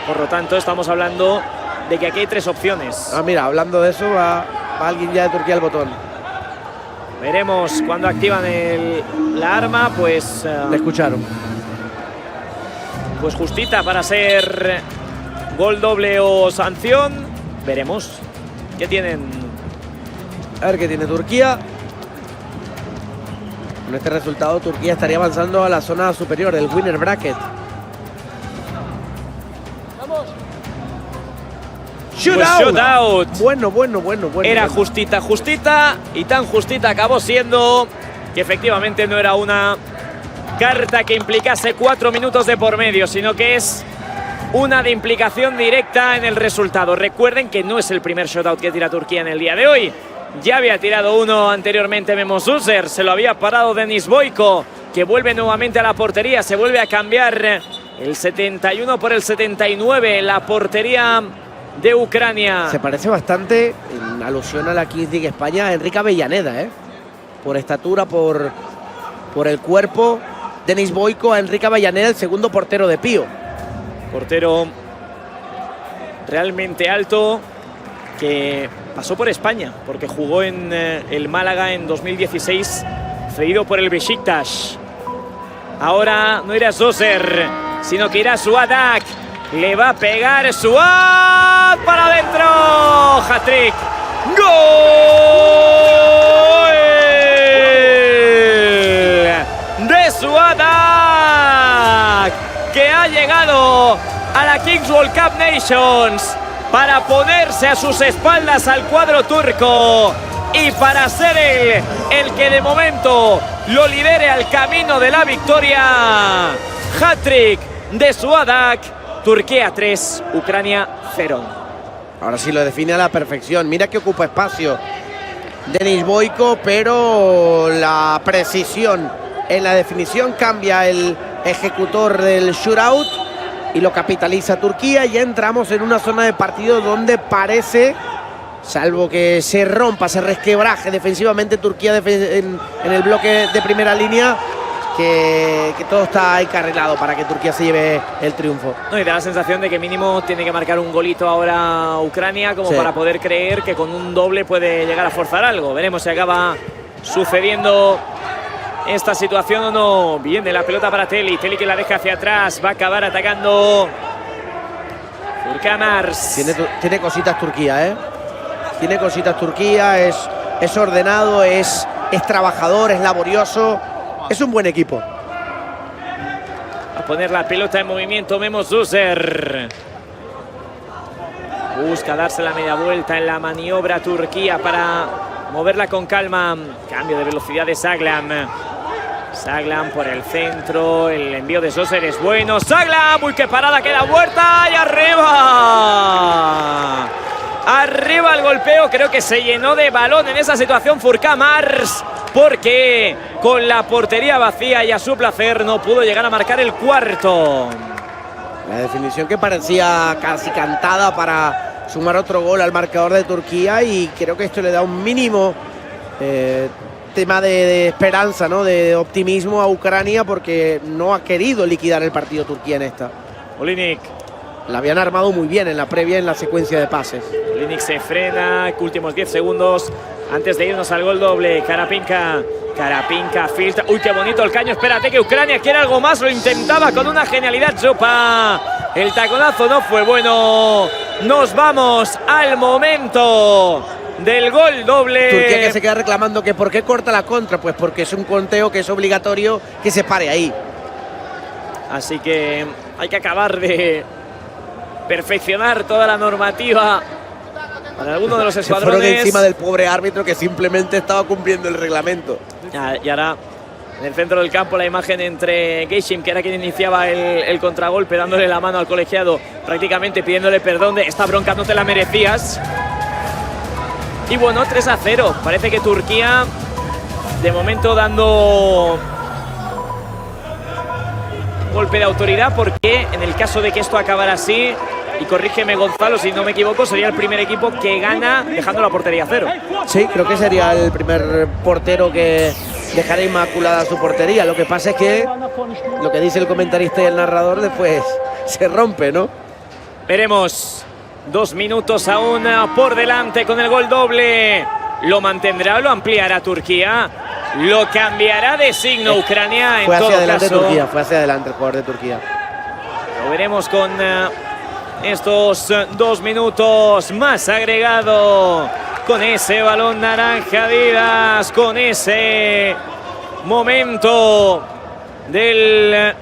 Speaker 1: Por lo tanto, estamos hablando de que aquí hay tres opciones.
Speaker 2: Ah, mira, hablando de eso, va alguien ya de Turquía al botón.
Speaker 1: Veremos cuando activan la arma, pues...
Speaker 2: Le escucharon.
Speaker 1: Pues justita para ser gol doble o sanción. Veremos. ¿Qué tienen?
Speaker 2: A ver qué tiene Turquía. Con este resultado, Turquía estaría avanzando a la zona superior del winner bracket.
Speaker 1: Shootout.
Speaker 2: Bueno.
Speaker 1: Era justita y tan justita acabó siendo que efectivamente no era una carta que implicase 4 minutos de por medio, sino que es una de implicación directa en el resultado. Recuerden que no es el primer shootout que tira Turquía en el día de hoy. Ya había tirado uno anteriormente Memo Suser, se lo había parado Denis Boyko, que vuelve nuevamente a la portería, se vuelve a cambiar el 71 por el 79, la portería de Ucrania.
Speaker 2: Se parece bastante, en alusión a la Kings League España, a Enrique Avellaneda, por estatura, por el cuerpo. Denis Boyko a Enrique Avellaneda, el segundo portero de Pío.
Speaker 1: Portero realmente alto, que pasó por España, porque jugó en el Málaga en 2016, cedido por el Besiktas. Ahora no irá Zoser, sino que irá Suadak. Le va a pegar Suad para adentro. Hat-trick. ¡Gol! De Suadak, que ha llegado a la Kings World Cup Nations para ponerse a sus espaldas al cuadro turco y para ser él el que de momento lo lidere al camino de la victoria. Hat-trick de Suadak. Turquía 3, Ucrania 0.
Speaker 2: Ahora sí lo define a la perfección. Mira que ocupa espacio Denis Boyko, pero la precisión en la definición cambia el ejecutor del shootout y lo capitaliza Turquía. Ya entramos en una zona de partido donde parece, salvo que se rompa, se resquebraje defensivamente Turquía en el bloque de primera línea, que todo está encarrilado para que Turquía se lleve el triunfo.
Speaker 1: No, y da la sensación de que mínimo tiene que marcar un golito ahora Ucrania como para poder creer que con un doble puede llegar a forzar algo. Veremos si acaba sucediendo esta situación o no. Viene la pelota para Teli, Teli que la deja hacia atrás, va a acabar atacando Furkamars.
Speaker 2: Tiene cositas Turquía, ¿eh? Tiene cositas Turquía, es ordenado, es trabajador, es laborioso, es un buen equipo.
Speaker 1: A poner la pelota en movimiento Memo Zuser. Busca darse la media vuelta en la maniobra Turquía para moverla con calma. Cambio de velocidad de Saglam. Saglam por el centro. El envío de Zuser es bueno. Saglam, uy, qué parada, queda muerta. Y arriba. Arriba el golpeo. Creo que se llenó de balón en esa situación Furkamars, porque con la portería vacía y a su placer no pudo llegar a marcar el cuarto.
Speaker 2: La definición que parecía casi cantada para sumar otro gol al marcador de Turquía, y creo que esto le da un mínimo tema de esperanza, ¿no? De optimismo a Ucrania, porque no ha querido liquidar el partido Turquía en esta.
Speaker 1: Olinik.
Speaker 2: La habían armado muy bien en la previa, en la secuencia de pases.
Speaker 1: Olinik se frena, últimos 10 segundos antes de irnos al gol doble. Karapinka filtra. Uy, qué bonito el caño. Espérate que Ucrania quiere algo más. Lo intentaba con una genialidad Chopa. El taconazo no fue bueno. Nos vamos al momento del gol doble.
Speaker 2: Turquía que se queda reclamando que por qué corta la contra. Pues porque es un conteo que es obligatorio que se pare ahí.
Speaker 1: Así que hay que acabar de perfeccionar toda la normativa para alguno de los escuadrones.
Speaker 2: Se fueron encima del pobre árbitro que simplemente estaba cumpliendo el reglamento.
Speaker 1: Y ahora en el centro del campo la imagen entre Geishim, que era quien iniciaba el contragolpe, dándole la mano al colegiado, prácticamente pidiéndole perdón de esta bronca no te la merecías. Y bueno, 3-0. Parece que Turquía de momento dando un golpe de autoridad, porque en el caso de que esto acabara así, y corrígeme Gonzalo si no me equivoco, sería el primer equipo que gana dejando la portería a cero.
Speaker 2: Sí, creo que sería el primer portero que dejara inmaculada su portería. Lo que pasa es que lo que dice el comentarista y el narrador después se rompe, ¿no?
Speaker 1: Veremos. 2 minutos aún por delante con el gol doble. ¿Lo mantendrá o lo ampliará Turquía? ¿Lo cambiará de signo Ucrania?
Speaker 2: Fue
Speaker 1: en
Speaker 2: hacia
Speaker 1: todo
Speaker 2: adelante
Speaker 1: caso,
Speaker 2: Turquía, fue hacia adelante el jugador de Turquía.
Speaker 1: Lo veremos con estos 2 minutos más agregado. Con ese balón naranja Adidas, con ese momento del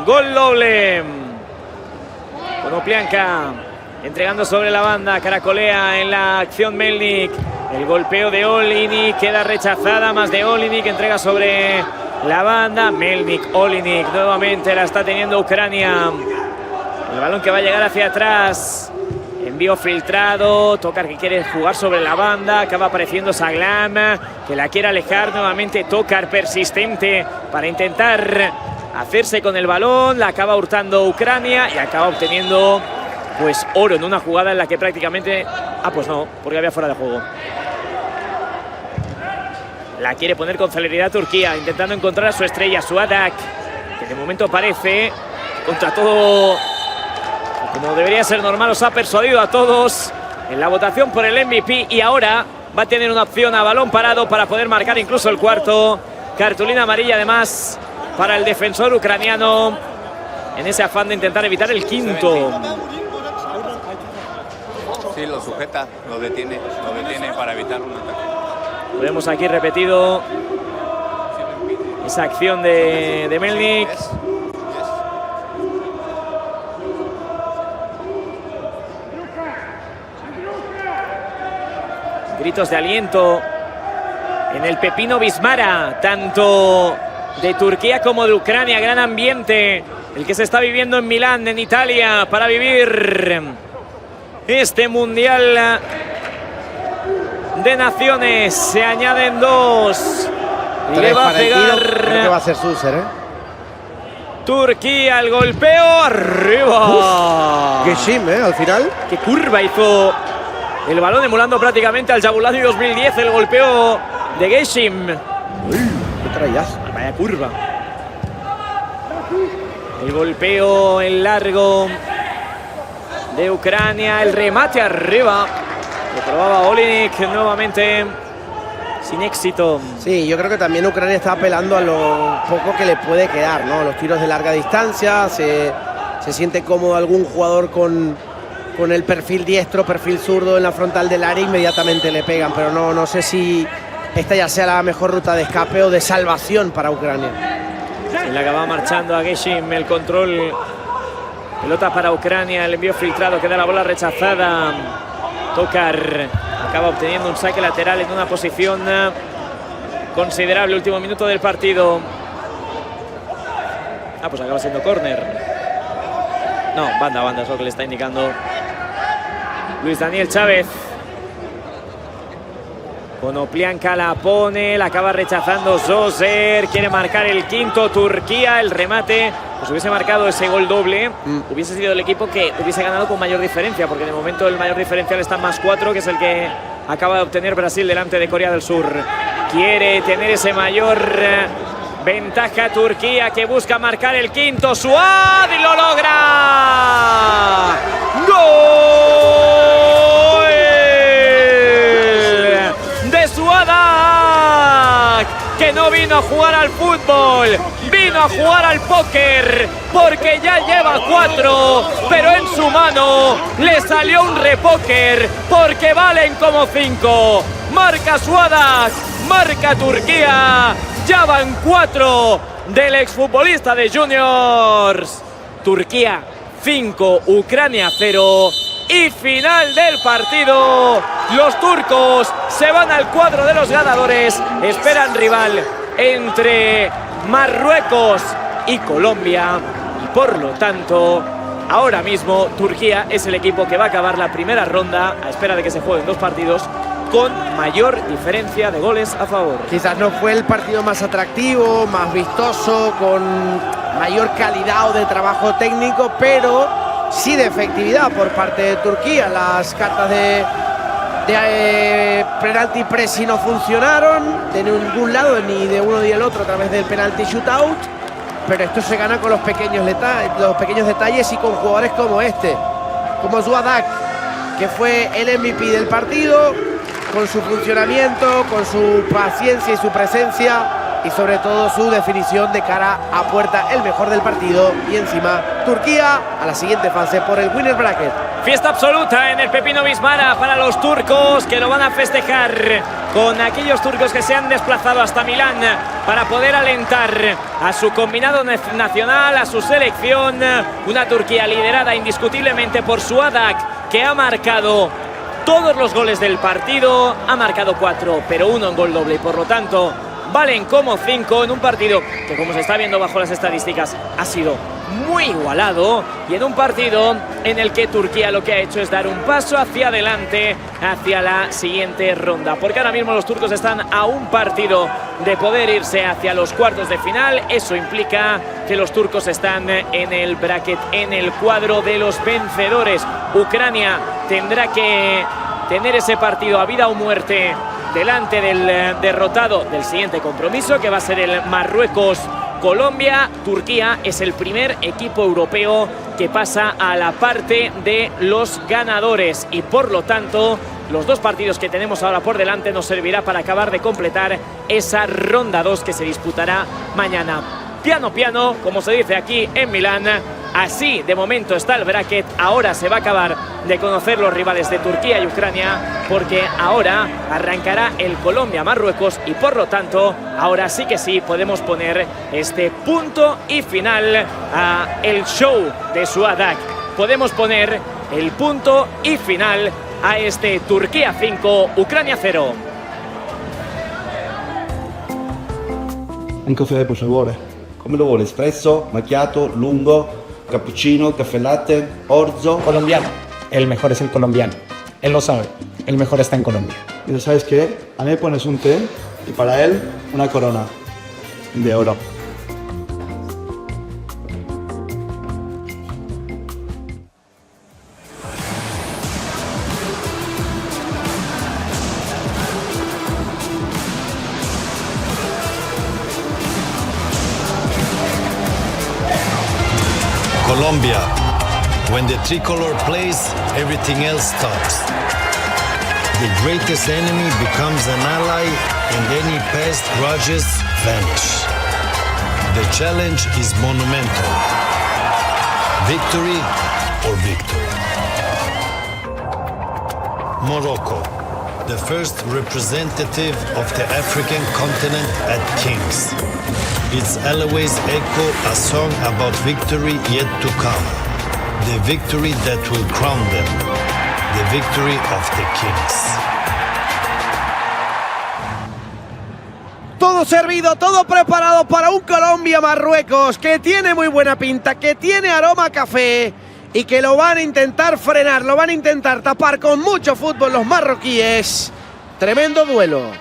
Speaker 1: gol doble. Konoplyanka entregando sobre la banda, caracolea en la acción Melnik. El golpeo de Olinik queda rechazada, más de Olinik, entrega sobre la banda. Melnik, Olinik, nuevamente la está teniendo Ucrania. El balón que va a llegar hacia atrás. Envío filtrado, Tokar que quiere jugar sobre la banda, acaba apareciendo Saglam, que la quiere alejar nuevamente. Tokar persistente para intentar hacerse con el balón, la acaba hurtando Ucrania y acaba obteniendo pues oro en una jugada en la que prácticamente... pues no, porque había fuera de juego. La quiere poner con celeridad Turquía, intentando encontrar a su estrella, su Adak, que de momento parece, contra todo, como debería ser normal, os ha persuadido a todos en la votación por el MVP, y ahora va a tener una opción a balón parado para poder marcar incluso el cuarto. Cartulina amarilla además para el defensor ucraniano en ese afán de intentar evitar el quinto.
Speaker 4: Sí, lo sujeta, lo detiene para evitar un ataque.
Speaker 1: Lo vemos aquí repetido, esa acción de Melnik. Gritos de aliento en el Pepino Bismara, tanto de Turquía como de Ucrania. Gran ambiente el que se está viviendo en Milán, en Italia, para vivir este Mundial de Naciones. Se añaden 2. Le va a pegar.
Speaker 2: Creo que va a ser Zuser, ¿eh?
Speaker 1: Turquía, el golpeo arriba.
Speaker 2: Geishim, al final.
Speaker 1: Qué curva hizo el balón, emulando prácticamente al Jabulani 2010. El golpeo de Geishim.
Speaker 2: ¿Qué traías?
Speaker 1: Vaya curva. El golpeo en largo de Ucrania. El remate arriba. Lo probaba Olinik nuevamente, sin éxito.
Speaker 2: Sí, yo creo que también Ucrania está apelando a lo poco que le puede quedar, ¿no? Los tiros de larga distancia, se siente cómodo algún jugador con el perfil diestro, perfil zurdo en la frontal del área, inmediatamente le pegan, pero no sé si esta ya sea la mejor ruta de escape o de salvación para Ucrania.
Speaker 1: Se le acaba marchando a Geshim el control. Pelota para Ucrania, el envío filtrado, queda la bola rechazada. Tokar acaba obteniendo un saque lateral en una posición considerable. Último minuto del partido. Pues acaba siendo córner. No, banda, es lo que le está indicando Luis Daniel Chávez. Konoplyanka la pone, la acaba rechazando Zoser, quiere marcar el quinto Turquía, el remate, pues hubiese marcado ese gol doble, hubiese sido el equipo que hubiese ganado con mayor diferencia, porque de momento el mayor diferencial está en +4, que es el que acaba de obtener Brasil delante de Corea del Sur. Quiere tener ese mayor ventaja Turquía, que busca marcar el quinto, Suad, y lo logra. ¡Gol de Suadak, que no vino a jugar al fútbol, vino a jugar al póker, porque ya lleva 4, pero en su mano le salió un repóker, porque valen como 5. Marca Suadak, marca Turquía, ya van 4 del exfutbolista de Juniors. Turquía 5, Ucrania 0. Y final del partido. Los turcos se van al cuadro de los ganadores. Esperan rival entre Marruecos y Colombia. Y por lo tanto, ahora mismo Turquía es el equipo que va a acabar la primera ronda, a espera de que se jueguen 2 partidos, con mayor diferencia de goles a favor.
Speaker 2: Quizás no fue el partido más atractivo, más vistoso, con mayor calidad o de trabajo técnico, pero sí de efectividad por parte de Turquía. Las cartas de penalti presi no funcionaron de ningún lado, ni de uno ni del otro, a través del penalti shootout, pero esto se gana con los pequeños detalles y con jugadores como este, como Suadak, que fue el MVP del partido, con su funcionamiento, con su paciencia y su presencia, y sobre todo su definición de cara a puerta, el mejor del partido. Y encima Turquía a la siguiente fase por el winner bracket.
Speaker 1: Fiesta absoluta en el Pepino Bismara para los turcos, que lo van a festejar con aquellos turcos que se han desplazado hasta Milán para poder alentar a su combinado nacional, a su selección. Una Turquía liderada indiscutiblemente por Suadak, que ha marcado todos los goles del partido, ha marcado 4, pero 1 en gol doble, y por lo tanto valen como 5 en un partido que, como se está viendo bajo las estadísticas, ha sido muy igualado, y en un partido en el que Turquía lo que ha hecho es dar un paso hacia adelante, hacia la siguiente ronda, porque ahora mismo los turcos están a un partido de poder irse hacia los cuartos de final. Eso implica que los turcos están en el bracket, en el cuadro de los vencedores. Ucrania tendrá que tener ese partido a vida o muerte delante del derrotado del siguiente compromiso, que va a ser el Marruecos-Colombia. Turquía es el primer equipo europeo que pasa a la parte de los ganadores, y por lo tanto los 2 partidos que tenemos ahora por delante nos servirá para acabar de completar esa ronda 2 que se disputará mañana. Piano piano, como se dice aquí en Milán. Así de momento está el bracket. Ahora se va a acabar de conocer los rivales de Turquía y Ucrania, porque ahora arrancará el Colombia-Marruecos, y por lo tanto ahora sí que sí podemos poner este punto y final a el show de Suadak. Podemos poner el punto y final a este Turquía 5, Ucrania 0.
Speaker 5: Un caffè, per favore. Come lo vuole? Espresso, macchiato, lungo, cappuccino, café latte, orzo.
Speaker 6: Colombiano. El mejor es el colombiano. Él lo sabe. El mejor está en Colombia.
Speaker 5: Y ¿sabes qué? A mí me pones un té y para él una corona de oro.
Speaker 7: Colombia. When the tricolor plays, everything else stops. the greatest enemy becomes an ally and any past grudges vanish. The challenge is monumental. Victory or victory. Morocco, the first representative of the African continent at Kings. Its always echo a song about victory yet to come. The victory that will crown them. The victory of the Kings.
Speaker 2: Todo servido, todo preparado para un Colombia-Marruecos que tiene muy buena pinta, que tiene aroma a café y que lo van a intentar frenar, lo van a intentar tapar con mucho fútbol los marroquíes. Tremendo duelo.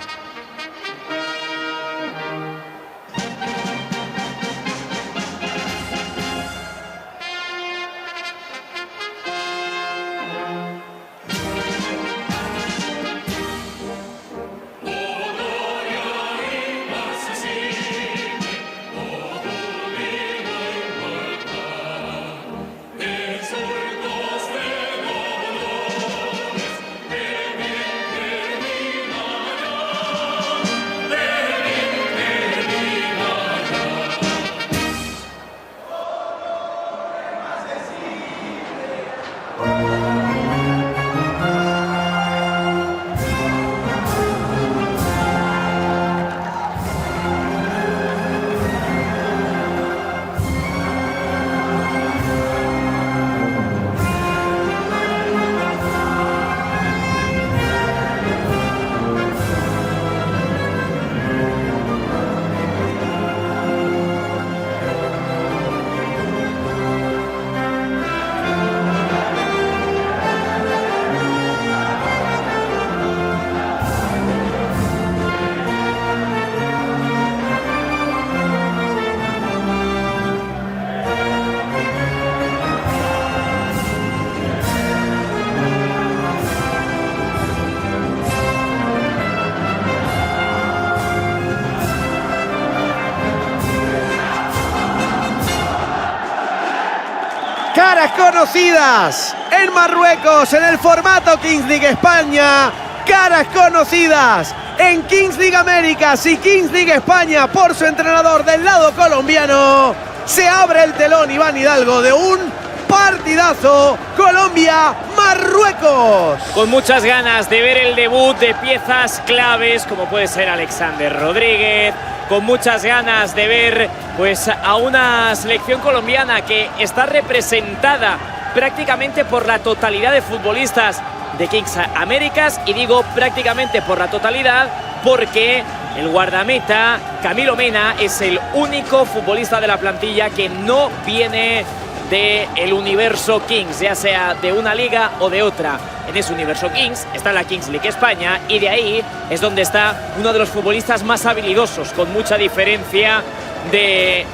Speaker 2: Caras conocidas en Marruecos, en el formato Kings League España. Caras conocidas en Kings League Américas y Kings League España por su entrenador del lado colombiano. Se abre el telón Iván Hidalgo de un partidazo Colombia-Marruecos.
Speaker 1: Con muchas ganas de ver el debut de piezas claves como puede ser Alexander Rodríguez, con muchas ganas de ver pues a una selección colombiana que está representada prácticamente por la totalidad de futbolistas de Kings Américas, y digo prácticamente por la totalidad porque el guardameta Camilo Mena es el único futbolista de la plantilla que no viene del universo Kings, ya sea de una liga o de otra. En ese universo Kings está la Kings League España, y de ahí es donde está uno de los futbolistas más habilidosos, con mucha diferencia de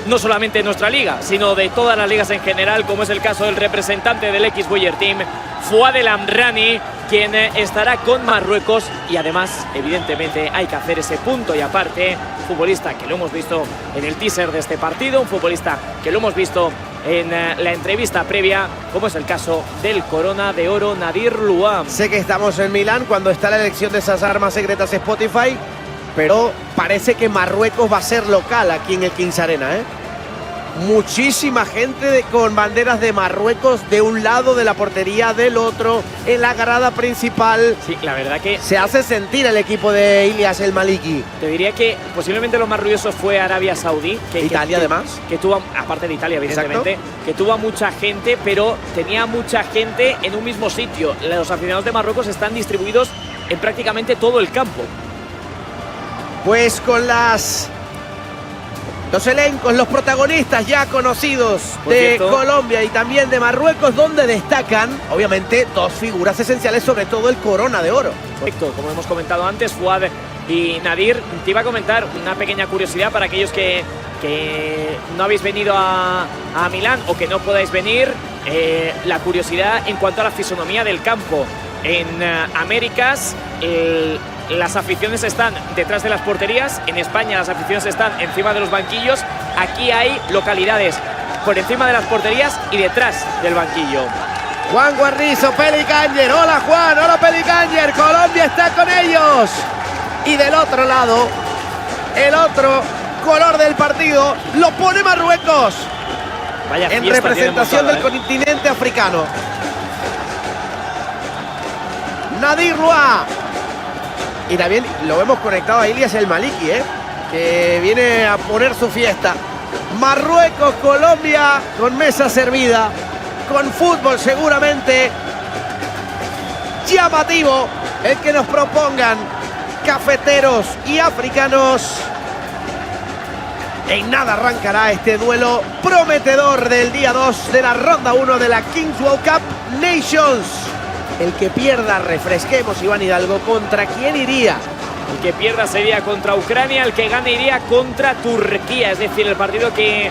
Speaker 1: no solamente de nuestra liga, sino de todas las ligas en general, como es el caso del representante del X-Boyer Team, Fouad El Amrani, quien estará con Marruecos. Y además, evidentemente, hay que hacer ese punto y aparte, futbolista que lo hemos visto en el teaser de este partido, un futbolista que lo hemos visto en la entrevista previa, como es el caso del Corona de Oro Nadir Luam.
Speaker 2: Sé que estamos en Milán cuando está la elección de esas armas secretas Spotify, pero parece que Marruecos va a ser local aquí en el Kings Arena, ¿eh? Muchísima gente con banderas de Marruecos de un lado de la portería, del otro, en la grada principal.
Speaker 1: Sí, la verdad que
Speaker 2: se hace sentir el equipo de Ilias, el Maliki.
Speaker 1: Te diría que posiblemente lo más ruidoso fue Arabia Saudí.
Speaker 2: Italia además.
Speaker 1: Que tuvo, aparte de Italia evidentemente, que tuvo a mucha gente, pero tenía mucha gente en un mismo sitio. Los aficionados de Marruecos están distribuidos en prácticamente todo el campo.
Speaker 2: Pues con los elencos, los protagonistas ya conocidos de Colombia y también de Marruecos, donde destacan, obviamente, dos figuras esenciales, sobre todo el Corona de Oro.
Speaker 1: Correcto, como hemos comentado antes, Fouad y Nadir. Te iba a comentar una pequeña curiosidad para aquellos que no habéis venido a Milán o que no podáis venir. La curiosidad en cuanto a la fisonomía del campo. En Américas, las aficiones están detrás de las porterías. En España las aficiones están encima de los banquillos. Aquí hay localidades por encima de las porterías y detrás del banquillo.
Speaker 2: Juan Guarrizo, Pelicanger. Hola Juan, hola Pelicanger. Colombia está con ellos. Y del otro lado, el otro color del partido lo pone Marruecos.
Speaker 1: Vaya
Speaker 2: en
Speaker 1: fiesta
Speaker 2: representación
Speaker 1: tiene montada,
Speaker 2: del continente africano. Nadir Loa. Y también lo vemos conectado a Ilias el Maliki, que viene a poner su fiesta. Marruecos, Colombia, con mesa servida, con fútbol seguramente llamativo, el que nos propongan cafeteros y africanos. En nada arrancará este duelo prometedor del día 2 de la ronda 1 de la Kings World Cup Nations. El que pierda, refresquemos, Iván Hidalgo, ¿contra quién iría?
Speaker 1: El que pierda sería contra Ucrania, el que gane iría contra Turquía. Es decir, el partido que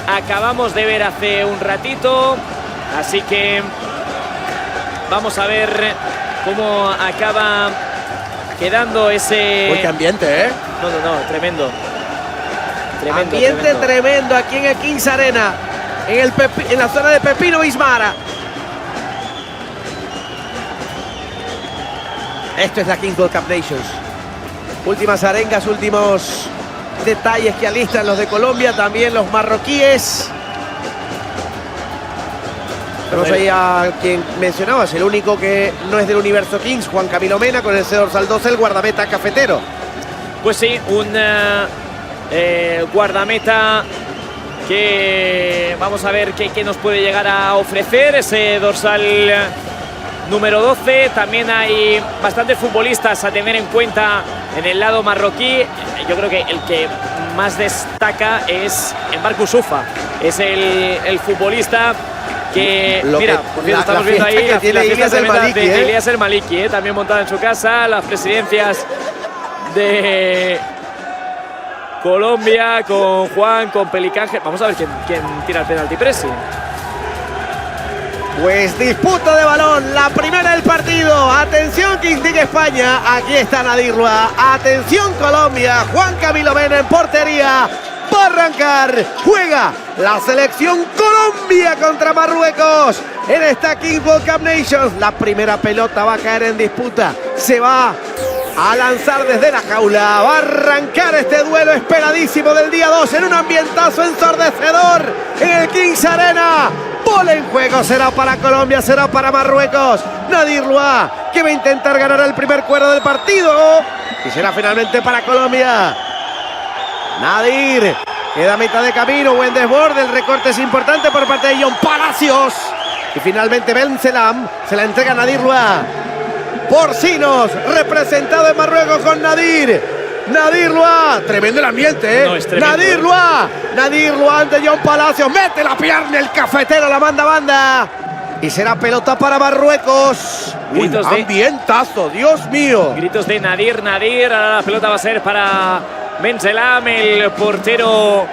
Speaker 1: acabamos de ver hace un ratito. Así que vamos a ver cómo acaba quedando ese...
Speaker 2: Uy, qué ambiente,
Speaker 1: No, tremendo.
Speaker 2: Ambiente tremendo aquí en el Kings Arena, en la zona de Pepino Bismara. Esto es la Kings World Cup Nations. Últimas arengas, últimos detalles que alistan los de Colombia, también los marroquíes. Tenemos ahí a quien mencionabas, el único que no es del universo Kings, Juan Camilo Mena, con el dorsal 12, el guardameta cafetero.
Speaker 1: Pues sí, un guardameta que vamos a ver qué nos puede llegar a ofrecer, ese dorsal número 12. También hay bastantes futbolistas a tener en cuenta en el lado marroquí. Yo creo que el que más destaca es Marcus Ufa. Es el futbolista que, mira, por cierto, estamos viendo ahí
Speaker 2: que tiene Ilías el Maliki,
Speaker 1: de Ilías el Maliki, también montada en su casa. Las presidencias de Colombia con Juan, con Pelicángel. Vamos a ver quién tira el penalti presi.
Speaker 2: Pues disputa de balón, la primera del partido. Atención Kings League España, aquí está Nadir Loa. Atención Colombia, Juan Camilo Mena en portería. Va a arrancar, juega la selección Colombia contra Marruecos en esta Kings World Cup Nations. La primera pelota va a caer en disputa, se va a lanzar desde la jaula. Va a arrancar este duelo esperadísimo del día 2 en un ambientazo ensordecedor en el Kings Arena. Bola en juego, será para Colombia, será para Marruecos. Nadir Loa, que va a intentar ganar el primer cuerdo del partido. Y será finalmente para Colombia. Nadir, queda a mitad de camino, buen desborde, el recorte es importante por parte de John Palacios. Y finalmente Ben Selam se la entrega a Nadir Loa. Porcinos, representado en Marruecos con Nadir Loa, tremendo el ambiente,
Speaker 1: No, es tremendo,
Speaker 2: Nadir Loa ante John Palacios, mete la pierna el cafetero, la manda banda. Y será pelota para Marruecos.
Speaker 1: Gritos
Speaker 2: de ambientazo, Dios mío.
Speaker 1: Gritos de Nadir. Ahora la pelota va a ser para Ben Selam, el portero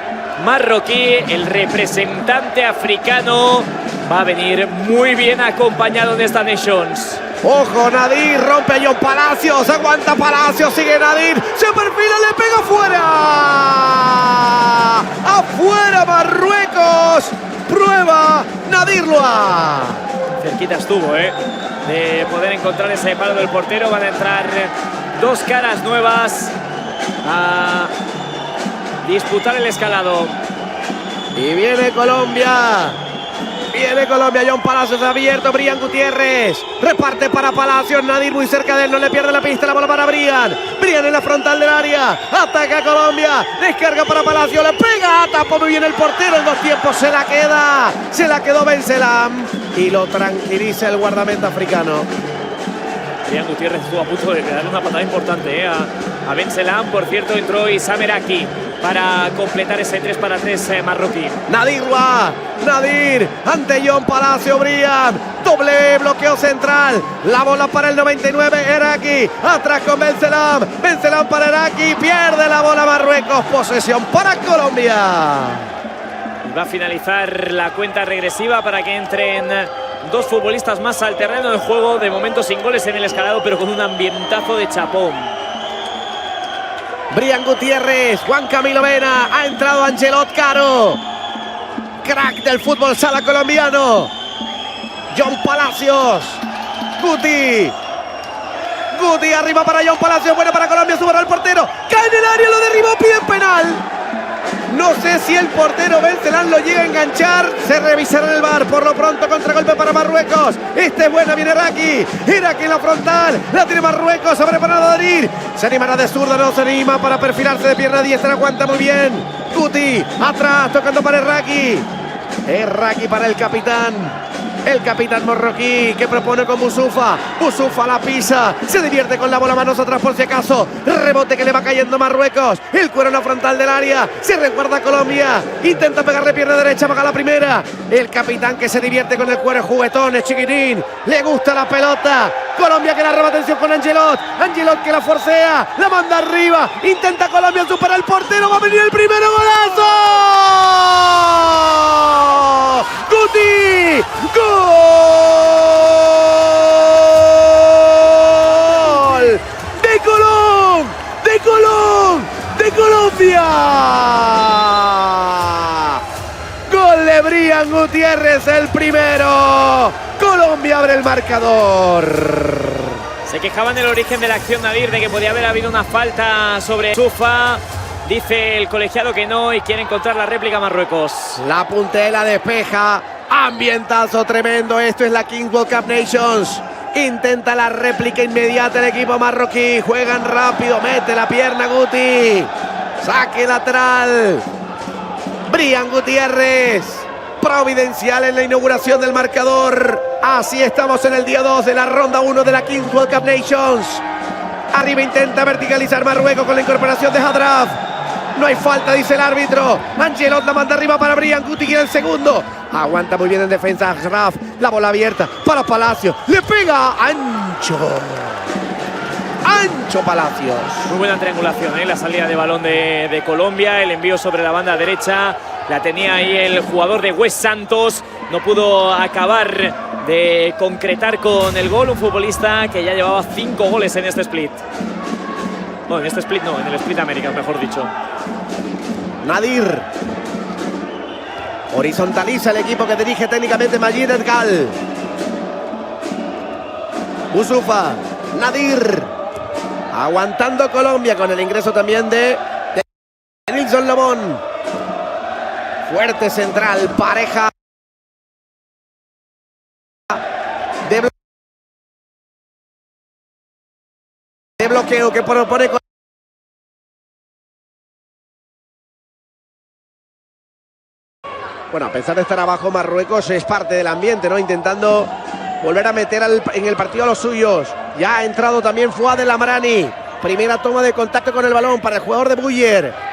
Speaker 1: marroquí, el representante africano. Va a venir muy bien acompañado en esta Nations.
Speaker 2: Ojo, Nadir rompe a John Palacios, aguanta Palacios, sigue Nadir, se perfila, le pega afuera. Afuera Marruecos, prueba Nadir Loa.
Speaker 1: Cerquita estuvo, de poder encontrar ese palo del portero. Van a entrar dos caras nuevas a disputar el escalado.
Speaker 2: Y viene Colombia. John Palacios abierto, Brian Gutiérrez. Reparte para Palacios, Nadir muy cerca de él, no le pierde la pista, la bola para Brian en la frontal del área. Ataca Colombia, descarga para Palacios, le pega, tapó muy bien el portero en dos tiempos, se la quedó Ben Selam. Y lo tranquiliza el guardameta africano.
Speaker 1: Brian Gutiérrez estuvo a punto de darle una patada importante a Ben Selam. Por cierto, entró Isamer aquí para completar ese 3-3 marroquí.
Speaker 2: Nadir Loa, ante John Palacio, Brian, doble bloqueo central, la bola para el 99, Eraki, atrás con Ben Selam para Eraki, pierde la bola Marruecos, posesión para Colombia.
Speaker 1: Va a finalizar la cuenta regresiva para que entren dos futbolistas más al terreno de juego. De momento sin goles en el escalado, pero con un ambientazo de chapón.
Speaker 2: Brian Gutiérrez, Juan Camilo Mena, ha entrado Angelot Caro, crack del fútbol sala colombiano. John Palacios. Guti arriba para John Palacios. Buena para Colombia. Sube al portero. Cae en el área. Lo derribó. Pide penal. No sé si el portero Bencelán lo llega a enganchar. Se revisará en el VAR. Por lo pronto, contragolpe para Marruecos. Esta es buena, viene Raki en la frontal. La tiene Marruecos. Se ha preparado a adherir. Se animará de zurda, no se anima para perfilarse de pierna diestra. Aguanta muy bien. Guti atrás, tocando para Raki. Es Raki para el capitán. El capitán marroquí que propone con Boussoufa. Boussoufa la pisa. Se divierte con la bola, manos atrás por si acaso. Rebote que le va cayendo a Marruecos. El cuero en la frontal del área. Se resguarda Colombia. Intenta pegarle pierna derecha. Baja la primera. El capitán que se divierte con el cuero juguetón. Es chiquitín. Le gusta la pelota. Colombia que la roba atención con Angelot. Angelot que la forcea. La manda arriba. Intenta Colombia superar el portero. Va a venir el primero. ¡Golazo! ¡Guti! ¡Gol! ¡De Colombia! Gol de Brian Gutiérrez, el primero. Colombia abre el marcador.
Speaker 1: Se quejaban del origen de la acción, Nadir, de que podía haber habido una falta sobre Sufa. Dice el colegiado que no y quiere encontrar la réplica Marruecos.
Speaker 2: La puntera despeja. Ambientazo tremendo. Esto es la Kings World Cup Nations. Intenta la réplica inmediata el equipo marroquí. Juegan rápido. Mete la pierna Guti. Saque lateral. Brian Gutiérrez. Providencial en la inauguración del marcador. Así estamos en el día 2 de la ronda 1 de la Kings World Cup Nations. Arriba intenta verticalizar Marruecos con la incorporación de Hadraf. No hay falta, dice el árbitro. Angelot la manda arriba para Brian Guti, quiere el segundo. Aguanta muy bien en defensa Hadraf. La bola abierta para Palacios. Le pega ancho. Ancho Palacios.
Speaker 1: Muy buena triangulación, la salida de balón de Colombia. El envío sobre la banda derecha. La tenía ahí el jugador de West Santos. No pudo acabar de concretar con el gol. Un futbolista que ya llevaba 5 goles en este split. No, en este split no, en el split América, mejor dicho.
Speaker 2: Nadir. Horizontaliza el equipo que dirige técnicamente Majid Edgal. Boussoufa. Nadir. Aguantando Colombia con el ingreso también de Nilson Lomón. Fuerte central, pareja de bloqueo que propone. Bueno, a pesar de estar abajo, Marruecos es parte del ambiente, ¿no? Intentando volver a meter en el partido a los suyos. Ya ha entrado también Fouad El Amrani. Primera toma de contacto con el balón para el jugador de Buller.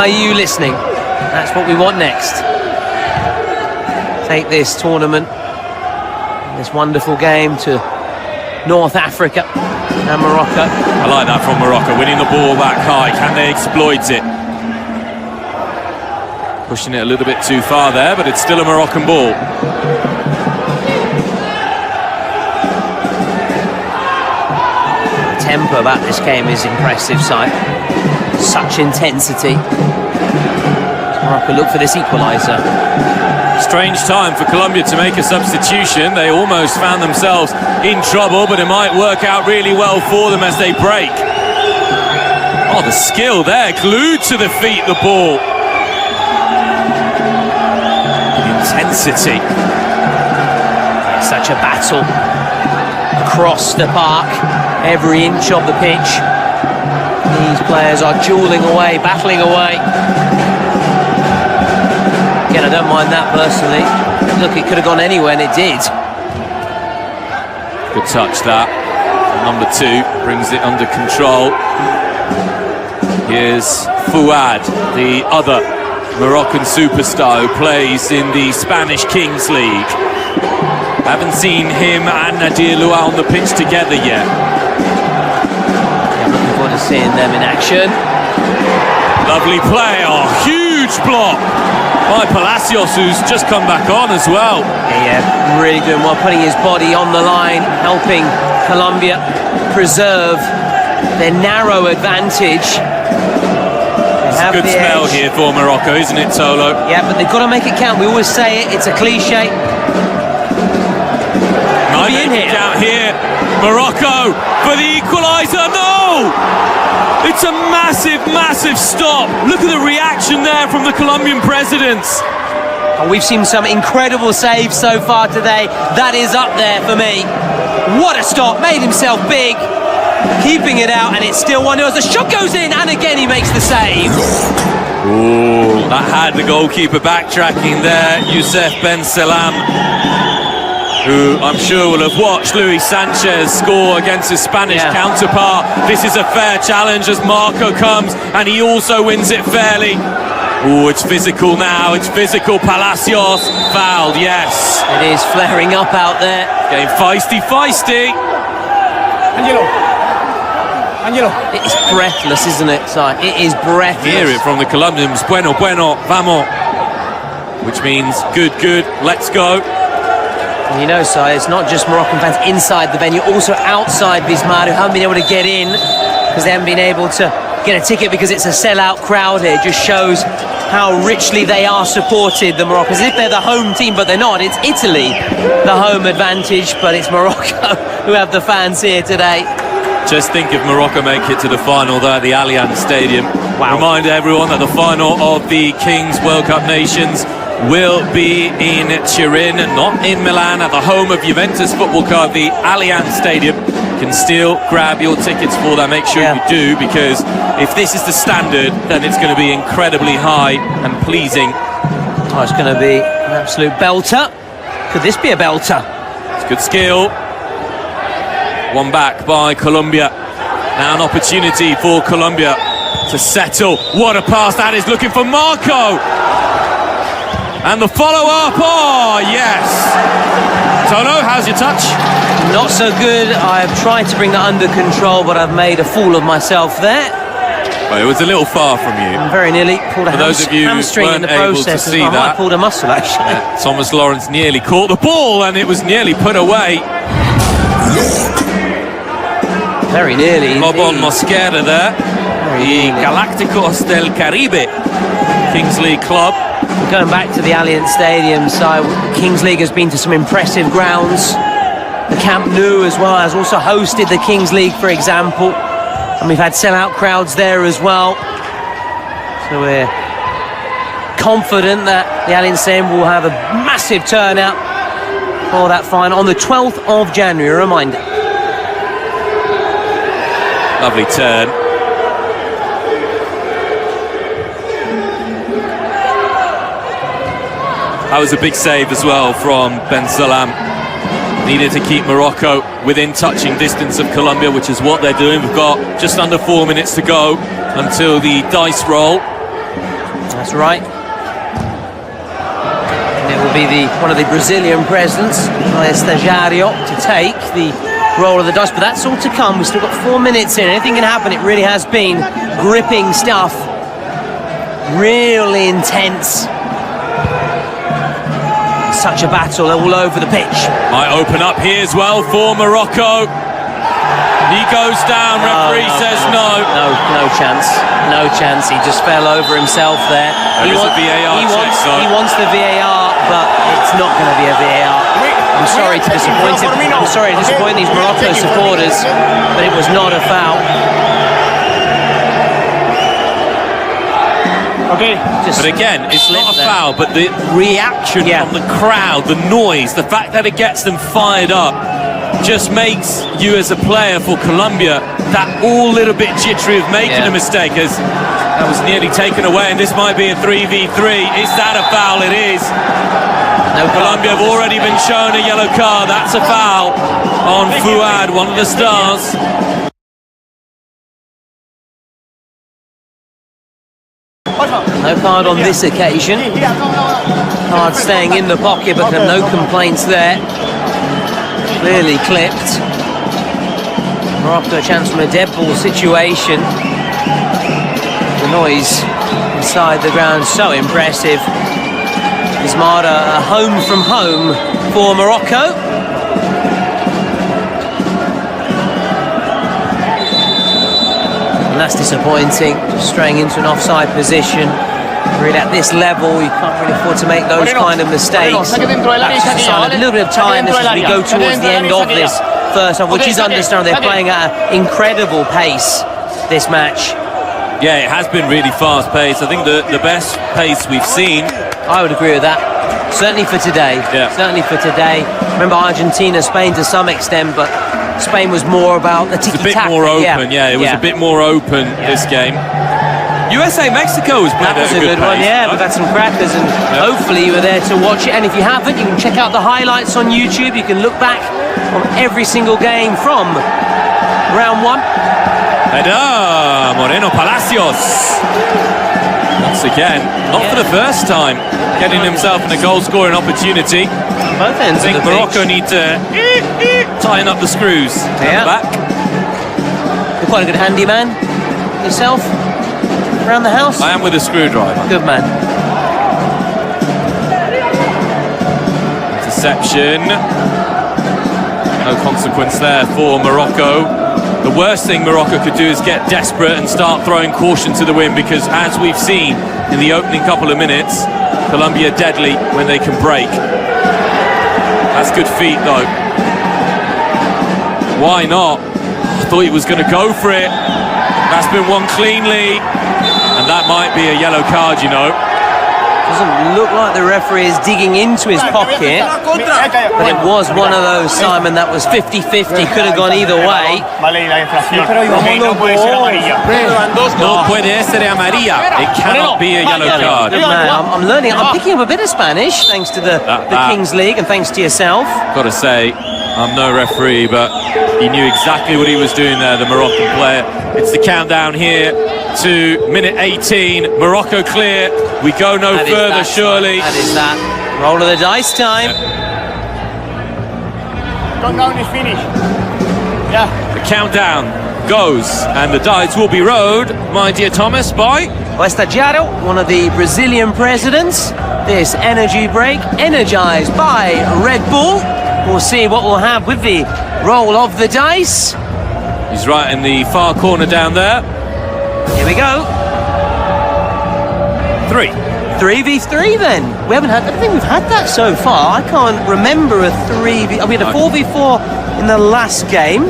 Speaker 8: Are you listening? That's what we want next. Take this tournament, this wonderful game to North Africa and Morocco.
Speaker 9: I like that from Morocco, winning the ball back high. Can they exploit it? Pushing it a little bit too far there, but it's still a Moroccan ball.
Speaker 8: The tempo about this game is impressive, Si. Such intensity. Morocco look for this equaliser.
Speaker 9: Strange time for Colombia to make a substitution. They almost found themselves in trouble, but it might work out really well for them as they break. Oh, the skill there, glued to the feet, the ball. Intensity.
Speaker 8: Such a battle across the park, every inch of the pitch. These players are dueling away, battling away. Again, I don't mind that personally. Look, it could have gone anywhere, and it did.
Speaker 9: Good touch, that. Number 2 brings it under control. Here's Fouad, the other Moroccan superstar who plays in the Spanish Kings League. Haven't seen him and Nadir Lua on the pitch together yet.
Speaker 8: Yeah, I'm looking forward to seeing them in action.
Speaker 9: Lovely play, oh, huge block by Palacios, who's just come back on as well.
Speaker 8: Yeah, really doing well, putting his body on the line, helping Colombia preserve their narrow advantage.
Speaker 9: It's a good spell here for Morocco, isn't it, Tolo?
Speaker 8: Yeah, but they've got to make it count. We always say it, it's a cliche.
Speaker 9: Might make it count here. Morocco for the equaliser, no! It's a massive, massive stop. Look at the reaction there from the Colombian presidents.
Speaker 8: Oh, we've seen some incredible saves so far today. That is up there for me. What a stop, made himself big. Keeping it out, and it's still 1-0 as the shot goes in, and again he makes the save.
Speaker 9: Ooh, that had the goalkeeper backtracking there, Youssef Ben Salam, who I'm sure will have watched Luis Sanchez score against his Spanish counterpart. This is a fair challenge as Marco comes, and he also wins it fairly. Oh, it's physical now, it's physical. Palacios fouled, yes.
Speaker 8: It is flaring up out there.
Speaker 9: Getting feisty.
Speaker 8: Angelo. It is breathless, isn't it, Si? It is breathless.
Speaker 9: Hear it from the Colombians. Bueno, vamos. Which means good, let's go.
Speaker 8: And you know, Si, it's not just Moroccan fans inside the venue, also outside Bismarck, who haven't been able to get in because they haven't been able to get a ticket because it's a sellout crowd here. It just shows how richly they are supported, the Moroccans. As if they're the home team, but they're not. It's Italy, the home advantage, but it's Morocco who have the fans here today.
Speaker 9: Just think if Morocco make it to the final there at the Allianz Stadium.
Speaker 8: Wow.
Speaker 9: Remind everyone that the final of the Kings World Cup Nations will be in Turin, not in Milan, at the home of Juventus Football Club, the Allianz Stadium. You can still grab your tickets for that. Make sure you do, because if this is the standard, then it's going to be incredibly high and pleasing.
Speaker 8: Oh, it's going to be an absolute belter. Could this be a belter?
Speaker 9: It's good skill. One back by Colombia. Now an opportunity for Colombia to settle. What a pass that is, looking for Marco. And the follow-up, oh yes. Tono, how's your touch?
Speaker 8: Not so good. I've tried to bring that under control, but I've made a fool of myself there.
Speaker 9: Well, it was a little far from you.
Speaker 8: And very nearly pulled a hamstring in the process. I might pulled a muscle, actually.
Speaker 9: Thomas Lawrence nearly caught the ball, and it was nearly put away.
Speaker 8: Very nearly.
Speaker 9: Bobon Mosquera there. The Galácticos del Caribe Kings League club.
Speaker 8: Going back to the Allianz Stadium, so Kings League has been to some impressive grounds. The Camp Nou as well has also hosted the Kings League, for example. And we've had sellout crowds there as well. So we're confident that the Allianz Stadium will have a massive turnout for that final on the 12th of January, a reminder.
Speaker 9: Lovely turn. That was a big save as well from Ben Salam. Needed to keep Morocco within touching distance of Colombia, which is what they're doing. We've got just under 4 minutes to go until the dice roll.
Speaker 8: That's right. And it will be one of the Brazilian presidents, Estagiario, to take the roll of the dice. But that's all to come. We've still got 4 minutes in. Anything can happen. It really has been gripping stuff. Really intense. Such a battle all over the pitch.
Speaker 9: Might open up here as well for Morocco. He goes down, referee says no.
Speaker 8: No chance. No chance. He just fell over himself there.
Speaker 9: There is a VAR check, so.
Speaker 8: He wants the VAR, but it's not going to be a VAR. I'm sorry to disappoint him. I'm sorry to disappoint these Morocco supporters, but it was not a foul.
Speaker 9: Okay. But again, it's not a foul, but the reaction from the crowd, the noise, the fact that it gets them fired up, just makes you as a player for Colombia that all little bit jittery of making a mistake, as that was nearly taken away, and this might be a 3v3. Is that a foul? It is.
Speaker 8: No,
Speaker 9: Colombia have already been shown a yellow card. That's a foul on Fuad, one of the stars.
Speaker 8: No card on this occasion. Card staying in the pocket, but no complaints there. Clearly clipped. Morocco a chance from a dead ball situation. The noise inside the ground so impressive. Is Mara a home from home for Morocco? And that's disappointing, just straying into an offside position. Really at this level, you can't really afford to make those kind of mistakes. That's just a sign of a little bit of tiredness as we go towards the end of this first half, which is understandable. They're playing at an incredible pace, this match.
Speaker 9: Yeah, it has been really fast-paced. I think the best pace we've seen.
Speaker 8: I would agree with that. Certainly for today.
Speaker 9: Yeah.
Speaker 8: Certainly for today. Remember Argentina, Spain to some extent, but Spain was more about the tiki-taka.
Speaker 9: It's a bit more open, it was a bit more open this game. USA Mexico was playing
Speaker 8: at a good one, we've had some crackers, and hopefully you were there to watch it. And if you haven't, you can check out the highlights on YouTube. You can look back on every single game from round one.
Speaker 9: Header, Moreno Palacios. Once again, not for the first time, getting himself in a goal-scoring opportunity.
Speaker 8: Both ends
Speaker 9: I think Morocco need to tighten up the screws. Back.
Speaker 8: You're quite a good handyman yourself around the house.
Speaker 9: I am with a screwdriver.
Speaker 8: Good man.
Speaker 9: Interception. No consequence there for Morocco. The worst thing Morocco could do is get desperate and start throwing caution to the wind, because as we've seen in the opening couple of minutes, Colombia deadly when they can break. That's good feet though. Why not? I thought he was going to go for it. That's been won cleanly, and that might be a yellow card, you know.
Speaker 8: Doesn't look like the referee is digging into his pocket, but it was one of those, Simon, that was 50-50, could have gone either way.
Speaker 9: No puede ser amarilla. It cannot be a yellow card.
Speaker 8: Good man. I'm learning, I'm picking up a bit of Spanish, thanks to the Kings League and thanks to yourself.
Speaker 9: Got to say, I'm no referee, but he knew exactly what he was doing there, the Moroccan player. It's the countdown here to minute 18. Morocco clear. We go no further, surely.
Speaker 8: That is that. Roll of the dice time.
Speaker 10: Countdown is finished.
Speaker 9: The countdown goes, and the dice will be rolled, my dear Thomas, by
Speaker 8: Estagiario, one of the Brazilian presidents. This energy break, energized by Red Bull. We'll see what we'll have with the roll of the dice.
Speaker 9: He's right in the far corner down there.
Speaker 8: Here we go. 3v3 then. We haven't had, I don't think we've had that so far. I can't remember a 3v. We had a 4v4 in the last game.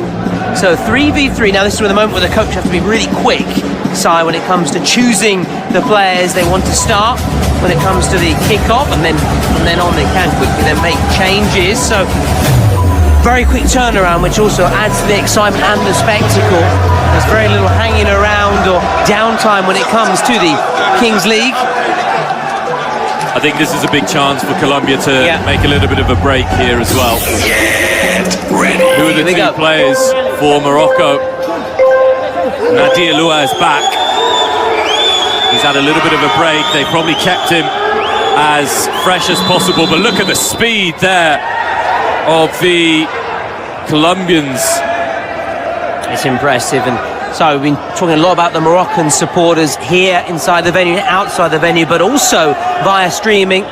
Speaker 8: So 3v3. Now this is where the moment where the coach has to be really quick, when it comes to choosing the players they want to start, when it comes to the kick-off, and then from then on they can quickly then make changes. So very quick turnaround, which also adds to the excitement and the spectacle. There's very little hanging around or downtime when it comes to the Kings League.
Speaker 9: I think this is a big chance for Colombia to make a little bit of a break here as well. Who are the two players for Morocco? Nadir Lua is back. He's had a little bit of a break. They probably kept him as fresh as possible, but look at the speed there of the Colombians.
Speaker 8: It's impressive. And so we've been talking a lot about the Moroccan supporters here inside the venue, outside the venue, but also via streaming.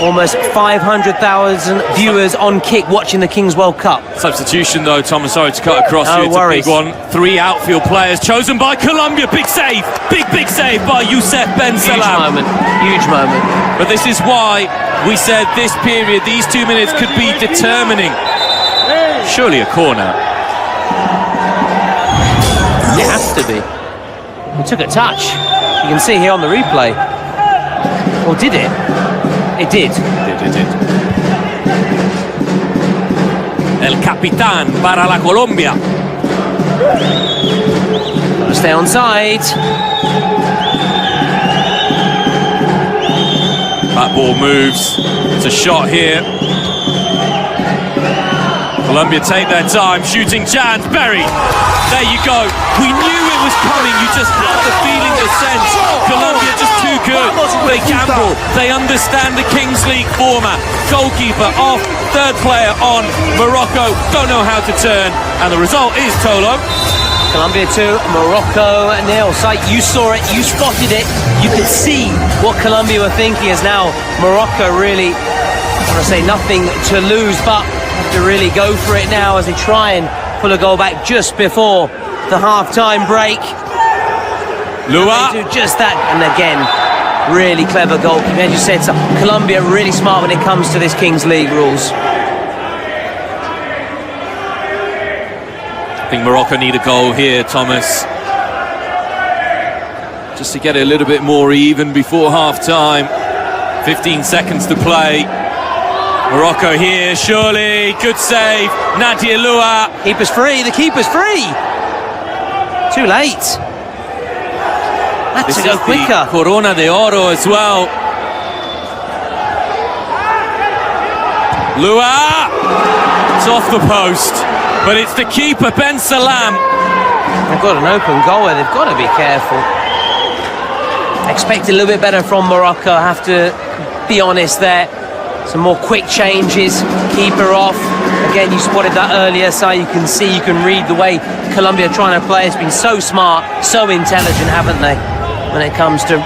Speaker 8: Almost 500,000 viewers on Kick watching the Kings World Cup.
Speaker 9: Substitution though, Thomas, sorry to cut across you. It's
Speaker 8: worries.
Speaker 9: a big one. 3 outfield players chosen by Colombia. Big save, big save by Youssef Ben Salam.
Speaker 8: Huge moment.
Speaker 9: But this is why we said this period, these 2 minutes could be determining. Surely a corner.
Speaker 8: It has to be. He took a touch. You can see here on the replay. Or did it? It did.
Speaker 9: It did. El capitán para la Colombia.
Speaker 8: Gotta stay on side.
Speaker 9: That ball moves. It's a shot here. Colombia take their time, shooting chance, buried. There you go. We knew it was coming. You just had the feeling, the sense. Colombia just too good. They gamble. They understand the Kings League format. Goalkeeper off, third player on. Morocco don't know how to turn, and the result is Tolo.
Speaker 8: Colombia 2, Morocco 0. So you saw it, you spotted it. You could see what Colombia were thinking as now Morocco really, I want to say nothing to lose, but have to really go for it now as they try and pull a goal back just before the half-time break.
Speaker 9: Lua.
Speaker 8: They do just that, and again, really clever goalkeeping. As you said, so Colombia really smart when it comes to this Kings League rules.
Speaker 9: I think Morocco need a goal here, Thomas. Just to get it a little bit more even before half-time. 15 seconds to play. Morocco here, surely, good save, Nadia Lua.
Speaker 8: Keeper's free, the keeper's free. Too late. Had
Speaker 9: This
Speaker 8: to go
Speaker 9: is
Speaker 8: quicker.
Speaker 9: The Corona de Oro as well. Lua! It's off the post, but it's the keeper, Ben Salam.
Speaker 8: They've got an open goal where they've got to be careful. Expect a little bit better from Morocco, I have to be honest there. Some more quick changes, keeper off. Again, you spotted that earlier, so you can see, you can read the way Colombia are trying to play. It's been so smart, so intelligent, haven't they? When it comes to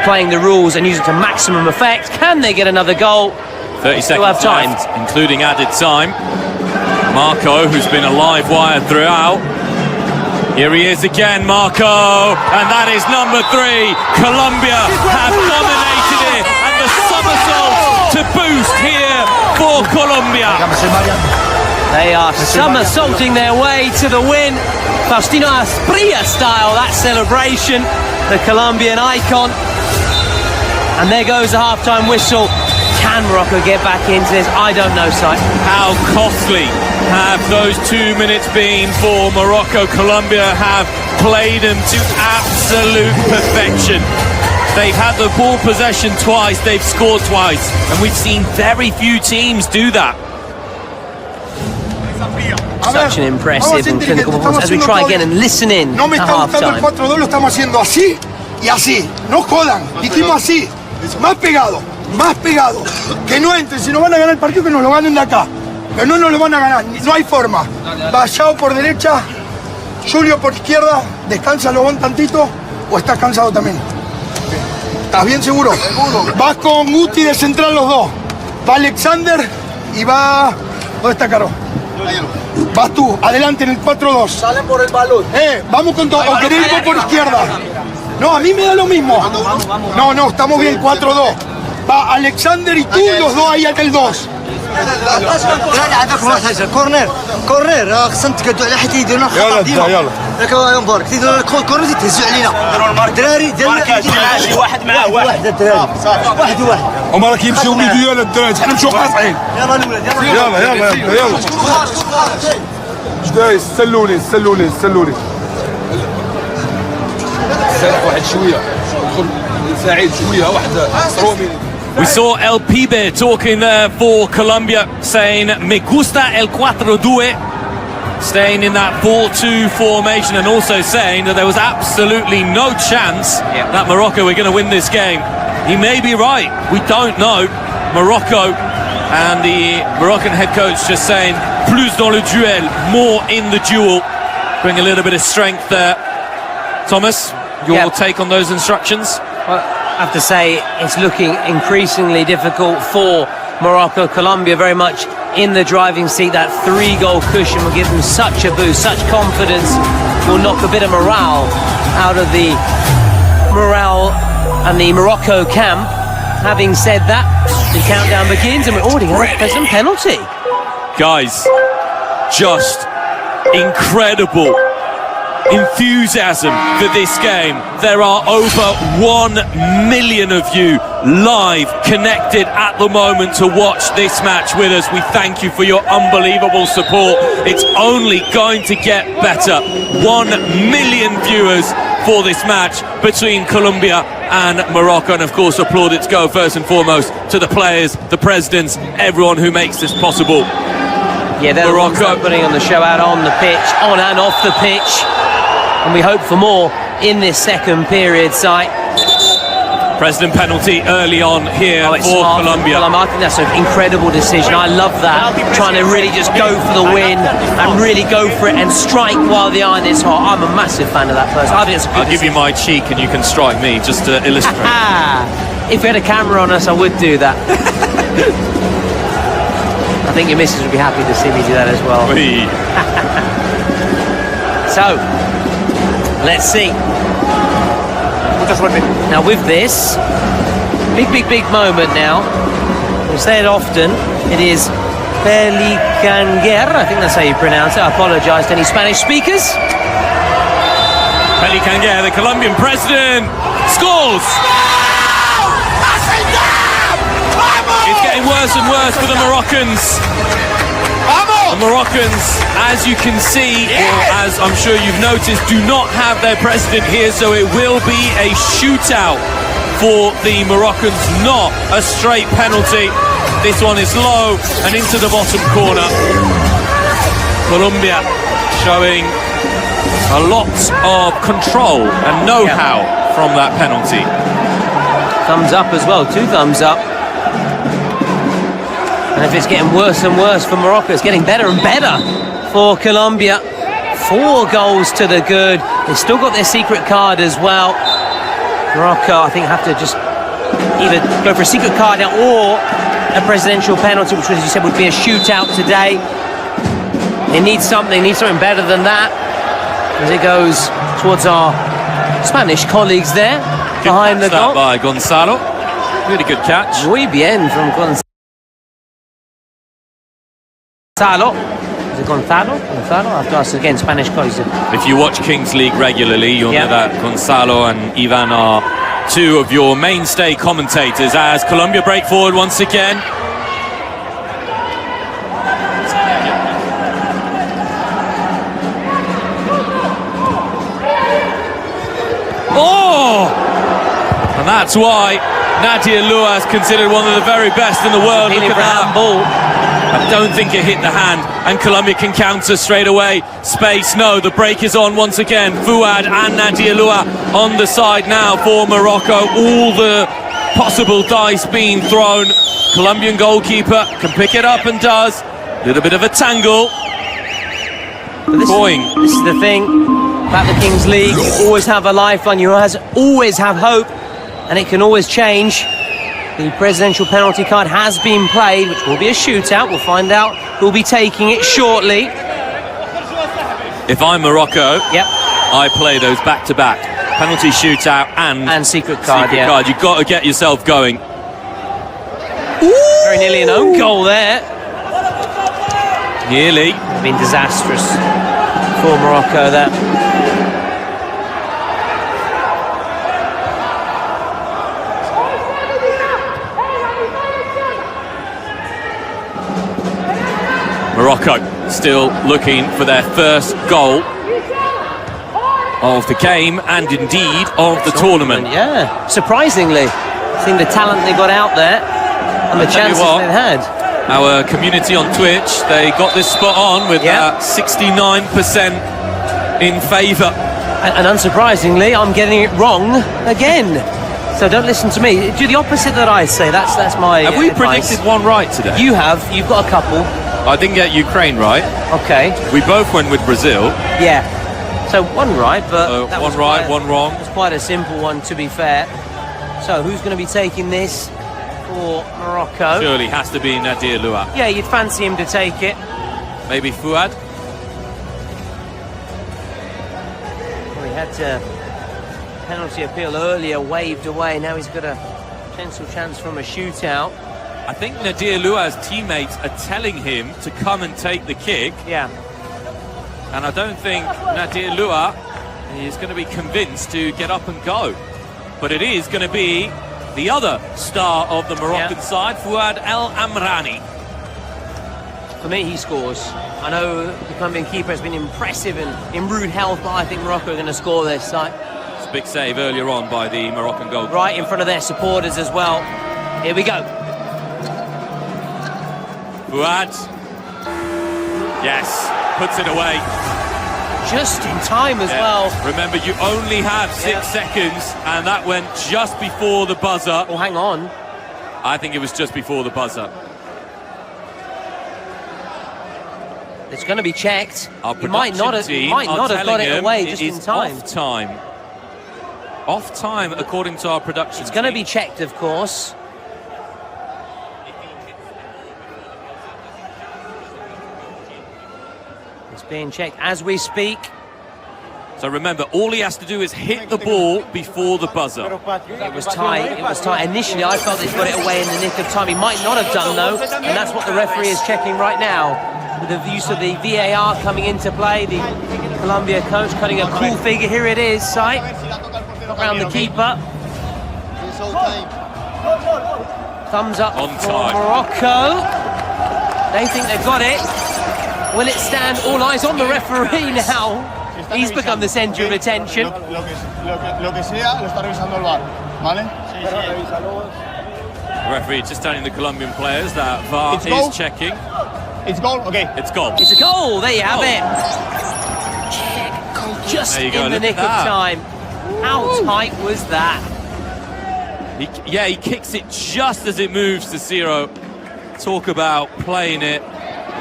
Speaker 8: playing the rules and using it to maximum effect. Can they get another goal?
Speaker 9: 30
Speaker 8: Still have
Speaker 9: seconds
Speaker 8: time.
Speaker 9: left, including added time. Marco, who's been a live wire throughout. Here he is again, Marco, and that is number 3. Colombia have dominated it, and the somersault to boost here for Colombia.
Speaker 8: They are somersaulting their way to the win. Faustino Asprilla style, that celebration, the Colombian icon. And there goes the half-time whistle. Can Morocco get back into this? I don't know, Si.
Speaker 9: How costly have those 2 minutes been for Morocco? Colombia have played them to absolute perfection. They've had the ball possession twice, they've scored twice, and we've seen very few teams do that.
Speaker 8: Such an impressive and clinical performance as we try again and listen in
Speaker 10: No me
Speaker 8: at
Speaker 10: está gustando el
Speaker 8: half-time.
Speaker 10: 4-2, lo estamos haciendo así y así. No jodan, dijimos así. Más pegado, que no entren, si nos van a ganar el partido que nos lo ganen de acá, pero no nos lo van a ganar, no hay forma. Vallado por derecha, Julio por izquierda, descánsalo un tantito o estás cansado también. ¿Estás bien seguro? Vas con Guti de central los dos, va Alexander y va... ¿Dónde está Caro? Vas tú, adelante en el 4-2.
Speaker 2: Salen por el balón.
Speaker 10: Vamos con todo, o querés ir por izquierda. No, a mí me da lo mismo. No, estamos bien, 4-2. Va Alexander y tú, los dos ahí en el 2.
Speaker 11: كورنر خصنا نتقادوا على حيت يديرونا خطا ديما ياك مبارك تيديروا الكورنر تيهزوا علينا الدراري ديال واحد معاه واحد الدراري واحد
Speaker 10: هما راه كيمشيو وليدو ديال الدراري حنا نمشيو قاطعين
Speaker 11: يلا الاولاد
Speaker 10: يلا اش داير سلوني واحد شويه نساعد شويه واحد صرومي.
Speaker 9: We saw El Pibe talking there for Colombia, saying, me gusta el 4-2. staying in that 4-2 formation and also saying that there was absolutely no chance that Morocco were going to win this game. He may be right, we don't know. Morocco and the Moroccan head coach just saying plus dans le duel, more in the duel. Bring a little bit of strength there. Thomas, your take on those instructions?
Speaker 8: Well, I have to say it's looking increasingly difficult for Morocco. Colombia very much in the driving seat. That 3-goal cushion will give them such a boost, such confidence, will knock a bit of morale out of the and the Morocco camp. Having said that, the countdown begins and we're already at a penalty.
Speaker 9: Guys, just incredible enthusiasm for this game. There are over 1 million of you live connected at the moment to watch this match with us. We thank you for your unbelievable support. It's only going to get better. 1 million viewers for this match between Colombia and Morocco, and of course applaudits go first and foremost to the players, the presidents, everyone who makes this possible.
Speaker 8: Yeah, they're Morocco putting on the show out on the pitch, on and off the pitch, and we hope for more in this second period.
Speaker 9: President penalty early on here for Colombia.
Speaker 8: I think that's an incredible decision. I love that, trying to really just go for the win and really go for it and strike while the iron is hot. I'm a massive fan of that person. I think it's a good
Speaker 9: I'll give you my cheek and you can strike me, just to illustrate.
Speaker 8: If we had a camera on us, I would do that. I think your missus would be happy to see me do that as well. So, let's see. Now with this, big moment now. We say it often. It is Pelicanger. I think that's how you pronounce it. I apologise to any Spanish speakers.
Speaker 9: Pelicanger, the Colombian president, scores! It's getting worse and worse for the Moroccans. The Moroccans, as you can see, or as I'm sure you've noticed, do not have their president here, so it will be a shootout for the Moroccans, not a straight penalty. This one is low and into the bottom corner. Colombia showing a lot of control and know-how from that penalty.
Speaker 8: Thumbs up as well, 2 thumbs up. And if it's getting worse and worse for Morocco, it's getting better and better for Colombia. 4 goals to the good. They've still got their secret card as well. Morocco, I think, have to just either go for a secret card now or a presidential penalty, which, as you said, would be a shootout today. They need something better than that. As it goes towards our Spanish colleagues there, behind the goal.
Speaker 9: By Gonzalo. Really good catch.
Speaker 8: Muy bien from Gonzalo. Is it Gonzalo? Gonzalo? I have to ask again, Spanish colleagues.
Speaker 9: If you watch Kings League regularly, you'll know that Gonzalo and Ivan are 2 of your mainstay commentators as Colombia break forward once again. Oh! And that's why Nadia Lua is considered one of the very best in the world. Look at that ball. I don't think it hit the hand, and Colombia can counter straight away. Space, no, the break is on once again. Fouad and Nadia Lua on the side now for Morocco. All the possible dice being thrown. Colombian goalkeeper can pick it up and does. A little bit of a tangle.
Speaker 8: This is the thing about the Kings League. You always have a lifeline, you always have hope, and it can always change. The presidential penalty card has been played, which will be a shootout. We'll find out who'll be taking it shortly.
Speaker 9: If I'm Morocco, I play those back-to-back. Penalty shootout and
Speaker 8: secret card.
Speaker 9: You've got to get yourself going.
Speaker 8: Very nearly an own goal there.
Speaker 9: Nearly.
Speaker 8: It's been disastrous for Morocco there.
Speaker 9: Morocco still looking for their first goal of the game and indeed of the tournament.
Speaker 8: Yeah, surprisingly, seeing the talent they got out there and the chances they've had.
Speaker 9: our community on Twitch, they got this spot on with 69% in favour.
Speaker 8: And unsurprisingly, I'm getting it wrong again. So don't listen to me. Do the opposite that I say. That's my
Speaker 9: Have we
Speaker 8: advice.
Speaker 9: predicted one right today?
Speaker 8: You have. You've got a couple.
Speaker 9: I didn't get Ukraine right.
Speaker 8: Okay.
Speaker 9: We both went with Brazil.
Speaker 8: Yeah. So one right, but that
Speaker 9: one
Speaker 8: was
Speaker 9: right, one wrong.
Speaker 8: It's quite a simple one, to be fair. So who's going to be taking this for Morocco?
Speaker 9: Surely has to be Nadir Lua.
Speaker 8: Yeah, you'd fancy him to take it.
Speaker 9: Maybe Fuad.
Speaker 8: Well, he had to penalty appeal earlier, waved away. Now he's got a potential chance from a shootout.
Speaker 9: I think Nadir Lua's teammates are telling him to come and take the kick.
Speaker 8: Yeah.
Speaker 9: And I don't think Nadir Lua is going to be convinced to get up and go. But it is going to be the other star of the Moroccan side, Fuad El Amrani.
Speaker 8: For me, he scores. I know the Colombian keeper has been impressive and in rude health, but I think Morocco are going to score this side.
Speaker 9: It's a big save earlier on by the Moroccan goalkeeper.
Speaker 8: Right in front of their supporters as well. Here we go.
Speaker 9: Fuad. Yes, puts it away.
Speaker 8: Just in time as well.
Speaker 9: Remember, you only have 6 seconds, and that went just before the buzzer.
Speaker 8: Oh, hang on.
Speaker 9: I think it was just before the buzzer.
Speaker 8: It's going to be checked.
Speaker 9: Our
Speaker 8: He might not have got it away just in time.
Speaker 9: Off time. Off time, according to our production.
Speaker 8: It's going to be checked, of course. It's being checked as we speak.
Speaker 9: So remember, all he has to do is hit the ball before the buzzer.
Speaker 8: It was tight. It was tight. Initially, I felt he's got it away in the nick of time. He might not have done, though, and that's what the referee is checking right now. With the use of the VAR coming into play, the Colombia coach cutting a cool figure. Here it is, sight around the keeper. Thumbs up
Speaker 9: on
Speaker 8: for
Speaker 9: time.
Speaker 8: Morocco. They think they've got it. Will it stand? All eyes on the referee now. He's become the centre of attention.
Speaker 9: The referee just telling the Colombian players that VAR is checking.
Speaker 10: It's goal, okay.
Speaker 9: It's goal.
Speaker 8: It's a goal, there you have it. Just in the nick of time. How tight was that?
Speaker 9: He kicks it just as it moves to zero. Talk about playing it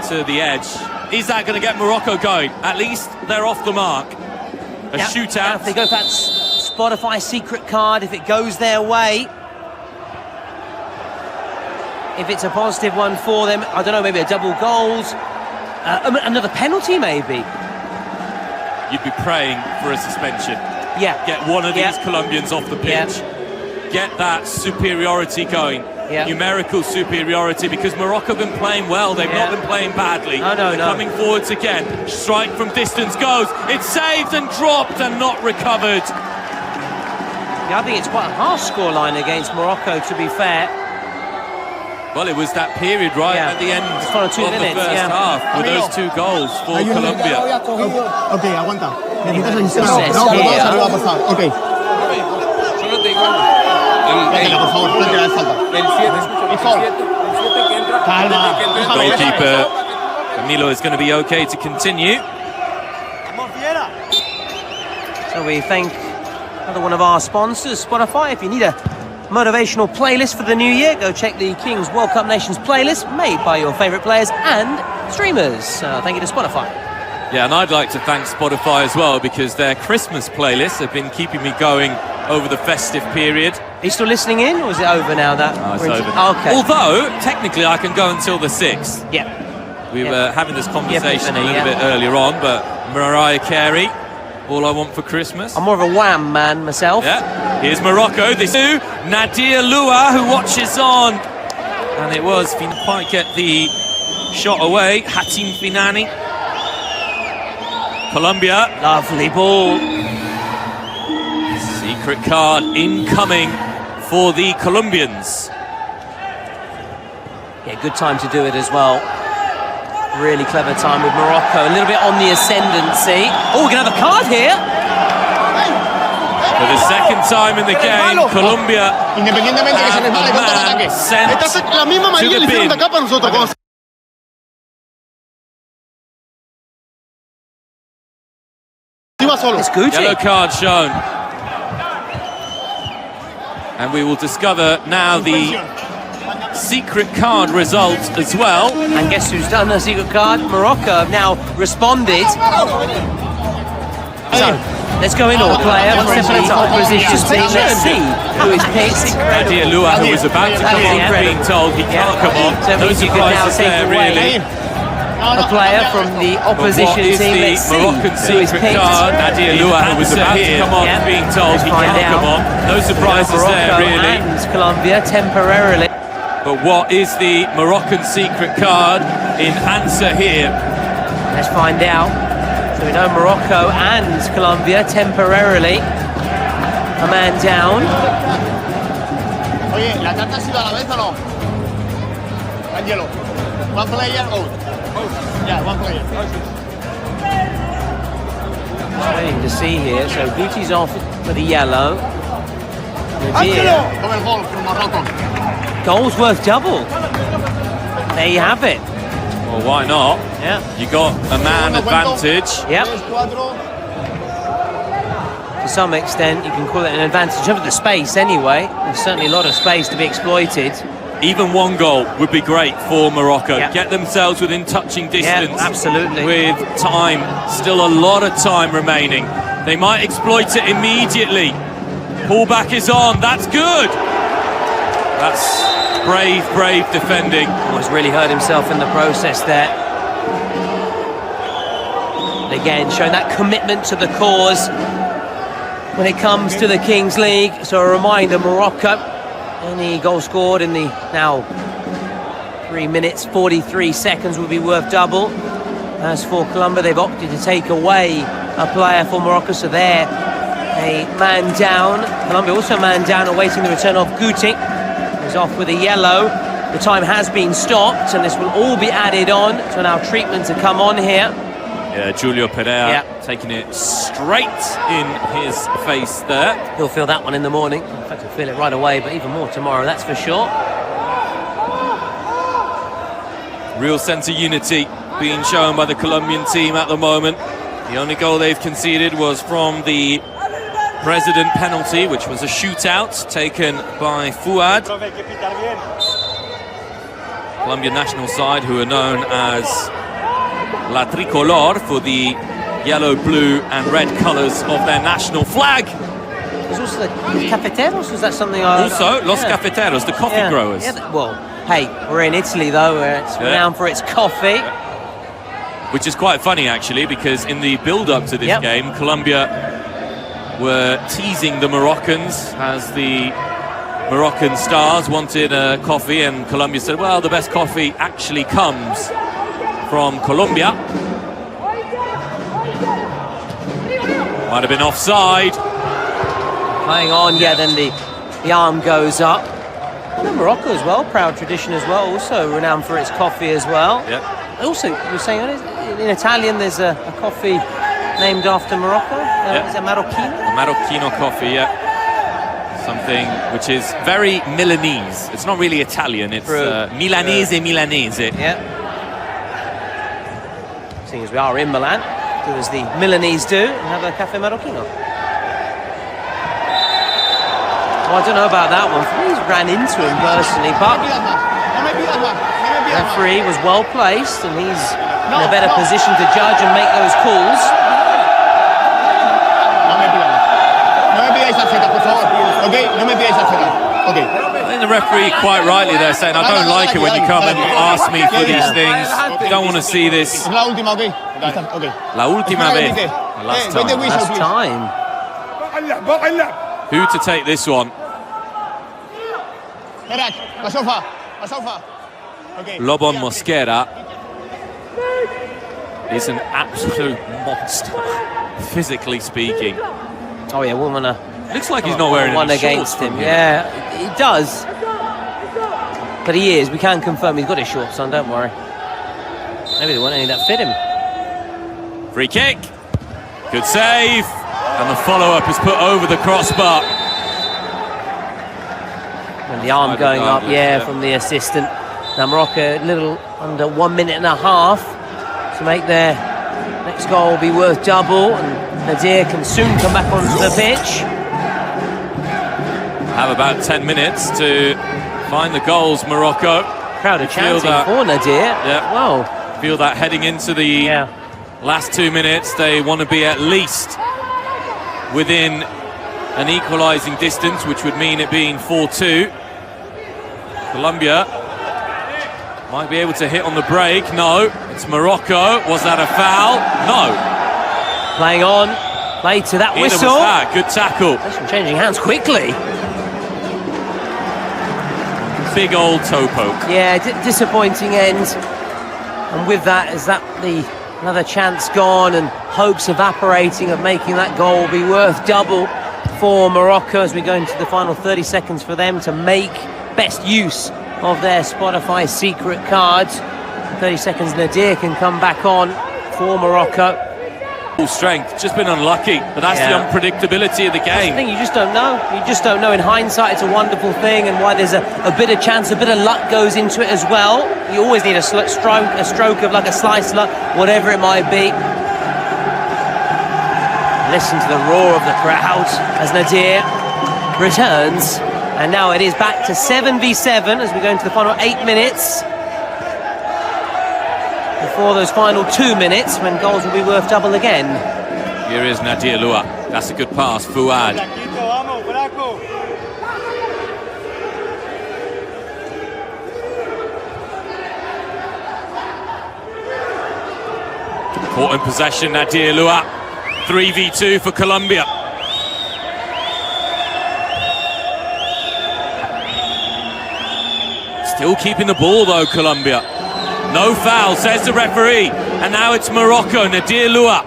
Speaker 9: to the edge. Is that going to get Morocco going? At least they're off the mark. A shootout.
Speaker 8: If they go for that Spotify secret card, if it goes their way, if it's a positive one for them, I don't know, maybe a double goals, another penalty maybe.
Speaker 9: You'd be praying for a suspension.
Speaker 8: Yeah.
Speaker 9: Get one of these Colombians off the pitch. Get that superiority going. Numerical superiority, because Morocco have been playing well. They've not been playing badly. They're coming forwards again. Strike from distance goes. It's saved and dropped and not recovered.
Speaker 8: Yeah, I think it's quite a harsh scoreline against Morocco, to be fair.
Speaker 9: Well, it was that period at the end of the first half with those 2 goals for Colombia.
Speaker 10: Okay, aguanta.
Speaker 8: Okay.
Speaker 9: Goalkeeper Camilo is going to be okay to continue.
Speaker 8: So we thank another one of our sponsors, Spotify. If you need a motivational playlist for the new year, go check the Kings World Cup Nations playlist made by your favourite players and streamers. Thank you to Spotify.
Speaker 9: Yeah, and I'd like to thank Spotify as well, because their Christmas playlists have been keeping me going over the festive period.
Speaker 8: Are you still listening in, or is it over now?
Speaker 9: No, it's over.
Speaker 8: Okay.
Speaker 9: Although, technically, I can go until the 6th.
Speaker 8: Yeah.
Speaker 9: We were having this conversation a little bit earlier on, but Mariah Carey, All I Want for Christmas.
Speaker 8: I'm more of a Wham man myself.
Speaker 9: Yeah. Here's Morocco. This is Nadir Lua, who watches on. And it was, he didn't quite get the shot away. Hatim Finani. Colombia.
Speaker 8: Lovely ball.
Speaker 9: Secret card incoming for the Colombians.
Speaker 8: Yeah, good time to do it as well. Really clever time with Morocco. A little bit on the ascendancy. Oh, we're going to have a card here.
Speaker 9: For the second time in the game, Colombia.
Speaker 10: Independientemente que se resbale con todo el ataque. Esta es la misma manera que le hicieron de acá para nosotros.
Speaker 8: It's Gucci.
Speaker 9: Yellow card shown. And we will discover now the secret card result as well.
Speaker 8: And guess who's done the secret card? Morocco have now responded. So, let's go in all player from the opposition team. Let's see who is picked.
Speaker 9: Lua, who was about to come on, being told he can't come on.
Speaker 8: So
Speaker 9: No surprises there, really.
Speaker 8: A player from the opposition team. Let's see
Speaker 9: Moroccan
Speaker 8: who is
Speaker 9: secret
Speaker 8: picked.
Speaker 9: card? Lua, who was about to come on, being told he can't come on. No surprises there, really.
Speaker 8: And Colombia temporarily.
Speaker 9: But what is the Moroccan secret card in answer here?
Speaker 8: Let's find out. So we know Morocco and Colombia temporarily. A man down.
Speaker 11: Oye, ¿la carta ha sido a la vez o no? Angelo. One player out. Yeah, one player.
Speaker 8: Interesting to see here. So Gucci's off for the yellow.
Speaker 11: Angelo. Come el gol from Morocco.
Speaker 8: Goals worth double. There you have it.
Speaker 9: Well, why not?
Speaker 8: Yeah.
Speaker 9: You got a man advantage.
Speaker 8: Yep. To some extent, you can call it an advantage over the space anyway. There's certainly a lot of space to be exploited.
Speaker 9: Even one goal would be great for Morocco. Yep. Get themselves within touching distance.
Speaker 8: Yep, absolutely.
Speaker 9: With time, still a lot of time remaining. They might exploit it immediately. Pullback is on. That's good. That's brave defending.
Speaker 8: He's really hurt himself in the process there. And again, showing that commitment to the cause when it comes to the Kings League. So a reminder, Morocco, any goal scored in the now 3 minutes 43 seconds will be worth double. As for Colombia, they've opted to take away a player for Morocco, so they're a man down. Colombia also a man down, awaiting the return of Guti. He's off with a yellow. The time has been stopped, and this will all be added on to allow treatment to come on here.
Speaker 9: Yeah, Julio Pereira taking it straight in his face there.
Speaker 8: He'll feel that one in the morning. In fact, he'll feel it right away, but even more tomorrow, that's for sure.
Speaker 9: Real sense of unity being shown by the Colombian team at the moment. The only goal they've conceded was from the President penalty, which was a shootout taken by Fuad. Colombian national side, who are known as La Tricolor for the yellow, blue and red colours of their national flag.
Speaker 8: There's also the cafeteros, was that something
Speaker 9: Also, Los Cafeteros, the coffee growers.
Speaker 8: Yeah, well, hey, we're in Italy though, where it's renowned for its coffee.
Speaker 9: Which is quite funny actually, because in the build-up to this game, Colombia were teasing the Moroccans as the Moroccan stars wanted a coffee, and Colombia said, well, the best coffee actually comes from Colombia. Might have been offside.
Speaker 8: Playing on, then the arm goes up. And Morocco as well, proud tradition as well, also renowned for its coffee as well. Also, you were saying in Italian there's a coffee named after Morocco. Is it Marocchino?
Speaker 9: A Marocchino coffee, something which is very Milanese. It's not really Italian, it's Milanese.
Speaker 8: Seeing as we are in Milan, do as the Milanese do and have a Cafe Marocchino. Well, I don't know about that one. He's ran into him personally, but the referee was well placed and he's in a better position to judge and make those calls.
Speaker 9: I think the referee quite rightly there saying, I don't like it when you come and ask me for these things. Don't want to see this. La última vez. Last time. Who to take this one? Lobon Mosquera is an absolute monster, physically speaking.
Speaker 8: Oh yeah, we'll wanna.
Speaker 9: Looks like he's not wearing
Speaker 8: one
Speaker 9: any
Speaker 8: against
Speaker 9: shorts
Speaker 8: him. Yeah, he does. But he is. We can confirm he's got his shorts on. Don't worry. Maybe there weren't any that fit him.
Speaker 9: Free kick. Good save. And the follow-up is put over the crossbar.
Speaker 8: And the arm going up, from the assistant. Now Morocco a little under 1 minute and a half to make their Next goal will be worth double, and Nadir can soon come back onto the pitch.
Speaker 9: Have about 10 minutes to find the goals, Morocco.
Speaker 8: Crowd are chanting for Nadir.
Speaker 9: Yeah.
Speaker 8: Wow.
Speaker 9: Feel that heading into the last 2 minutes, they want to be at least within an equalising distance, which would mean it being 4-2. Colombia might be able to hit on the break. No, it's Morocco. Was that a foul? No.
Speaker 8: Playing on, play to that whistle.
Speaker 9: Was that. Good tackle.
Speaker 8: Changing hands quickly.
Speaker 9: Big old toe poke.
Speaker 8: Yeah, disappointing end. And with that, is that another chance gone and hopes evaporating of making that goal be worth double for Morocco as we go into the final 30 seconds for them to make best use of their Spotify secret cards. 30 seconds, Nadir can come back on for Morocco.
Speaker 9: Full strength, just been unlucky, but that's the unpredictability of the game.
Speaker 8: That's the thing, you just don't know. You just don't know. In hindsight, it's a wonderful thing, and why there's a bit of chance, a bit of luck goes into it as well. You always need a stroke of like a slice luck, whatever it might be. Listen to the roar of the crowd as Nadir returns. And now it is back to 7v7 as we go into the final 8 minutes. Before those final 2 minutes when goals will be worth double again.
Speaker 9: Here is Nadir Lua. That's a good pass. Fuad. Caught in possession, Nadir Lua. 3v2 for Colombia. Still keeping the ball though, Colombia. No foul, says the referee. And now it's Morocco, Nadir Lua.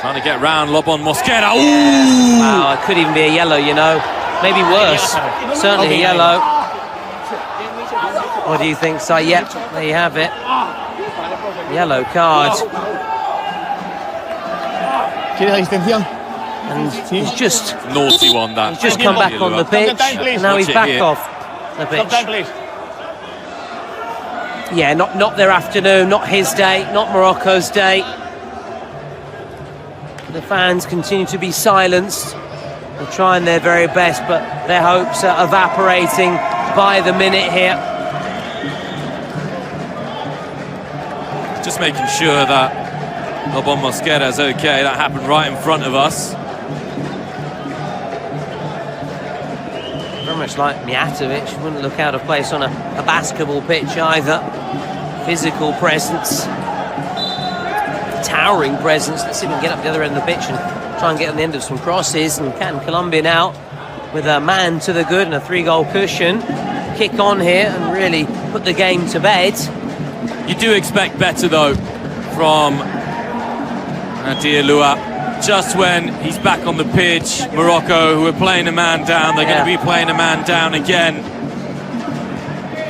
Speaker 9: Trying to get round, lob on Mosquera. Ooh!
Speaker 8: Wow, it could even be a yellow, you know. Maybe worse. Certainly a yellow. What do you think, Si? Yep, there you have it. Yellow card. And he's just
Speaker 9: naughty one, that.
Speaker 8: He's just come back on the pitch, and now he's back off the pitch. Yeah, not their afternoon, not his day, not Morocco's day. The fans continue to be silenced. They're trying their very best, but their hopes are evaporating by the minute here.
Speaker 9: Just making sure that Lobon Mosquera is okay. That happened right in front of us.
Speaker 8: Very much like Mijatovic, wouldn't look out of place on a basketball pitch either. Physical presence, towering presence. Let's see if we can get up the other end of the pitch and try and get on the end of some crosses. And can Colombia now, with a man to the good and a 3-goal cushion, kick on here and really put the game to bed.
Speaker 9: You do expect better though from Nadir Lua. Just when he's back on the pitch, Morocco, who are playing a man down, they're going to be playing a man down again.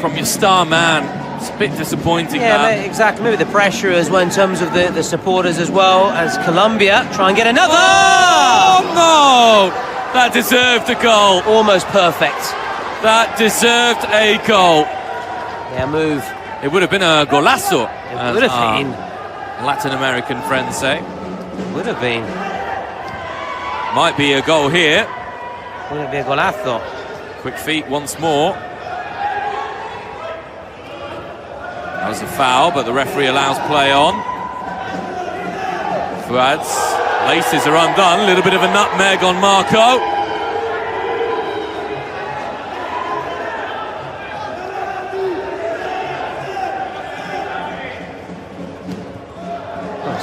Speaker 9: From your star man, it's a bit disappointing.
Speaker 8: Yeah, exactly. Maybe the pressure as well in terms of the supporters as well as Colombia try and get another.
Speaker 9: Oh no! That deserved a goal.
Speaker 8: Almost perfect.
Speaker 9: That deserved a goal.
Speaker 8: Yeah, move.
Speaker 9: It would have been a golazo.
Speaker 8: It would have been.
Speaker 9: Latin American friends say.
Speaker 8: Would have been.
Speaker 9: Might be a goal here.
Speaker 8: Would it be a golazo?
Speaker 9: Quick feet once more. That was a foul, but the referee allows play on. Fuad's laces are undone. A little bit of a nutmeg on Marco.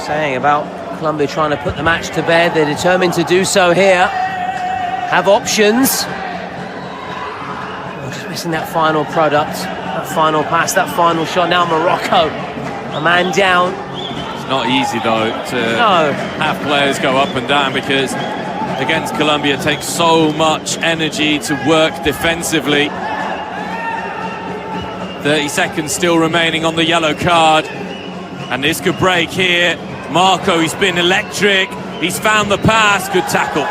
Speaker 8: Saying about Colombia trying to put the match to bed. They're determined to do so here. Have options. Just missing that final product, that final pass, that final shot. Now Morocco, a man down.
Speaker 9: It's not easy though to have players go up and down, because against Colombia it takes so much energy to work defensively. 30 seconds still remaining on the yellow card, and this could break here. Marco, he's been electric. He's found the pass. Good tackle.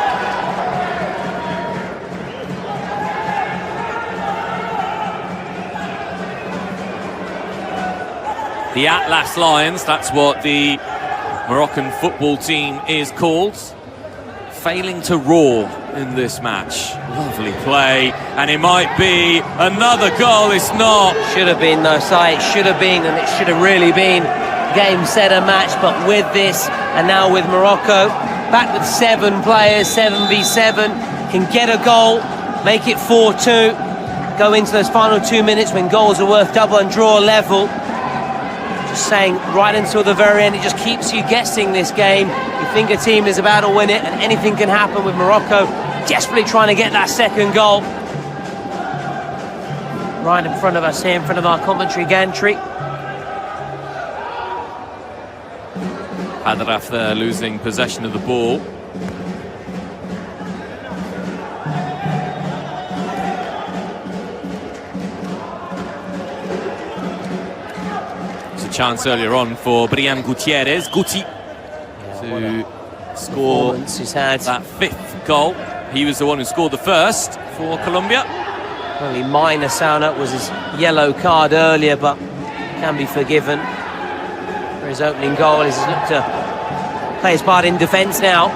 Speaker 9: The Atlas Lions, that's what the Moroccan football team is called. Failing to roar in this match. Lovely play, and it might be another goal. It's not.
Speaker 8: Should have been though, Si. It should have been, and it should have really been game, set, and match. But with this, and now with Morocco, back with 7 players, 7v7, can get a goal, make it 4-2, go into those final 2 minutes when goals are worth double and draw level. Just saying, right until the very end, it just keeps you guessing this game. You think a team is about to win it, and anything can happen with Morocco desperately trying to get that second goal. Right in front of us here, in front of our commentary gantry.
Speaker 9: Hadraf there losing possession of the ball. Chance earlier on for Brian Gutierrez, Guti, to score that 5th goal. He was the one who scored the first for Colombia.
Speaker 8: Only minor sound-up was his yellow card earlier, but can be forgiven for his opening goal. He's looked to play his part in defence now.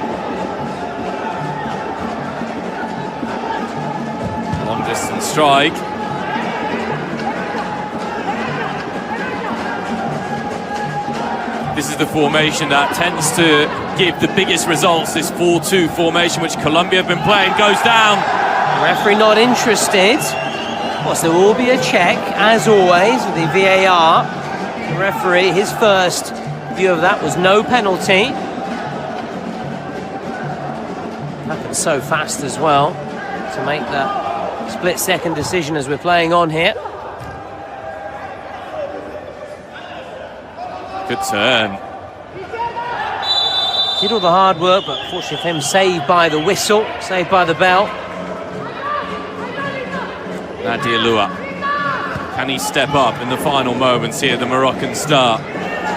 Speaker 9: Long distance strike. This is the formation that tends to give the biggest results, this 4-2 formation, which Colombia have been playing, goes down.
Speaker 8: The referee not interested. Of course, there will be a check, as always, with the VAR. The referee, his first view of that was no penalty. Happened so fast as well to make that split-second decision as we're playing on here.
Speaker 9: Good turn.
Speaker 8: Did all the hard work, but fortunately for him, saved by the whistle, saved by the bell.
Speaker 9: Nadia Lua. Can he step up in the final moments here, the Moroccan star?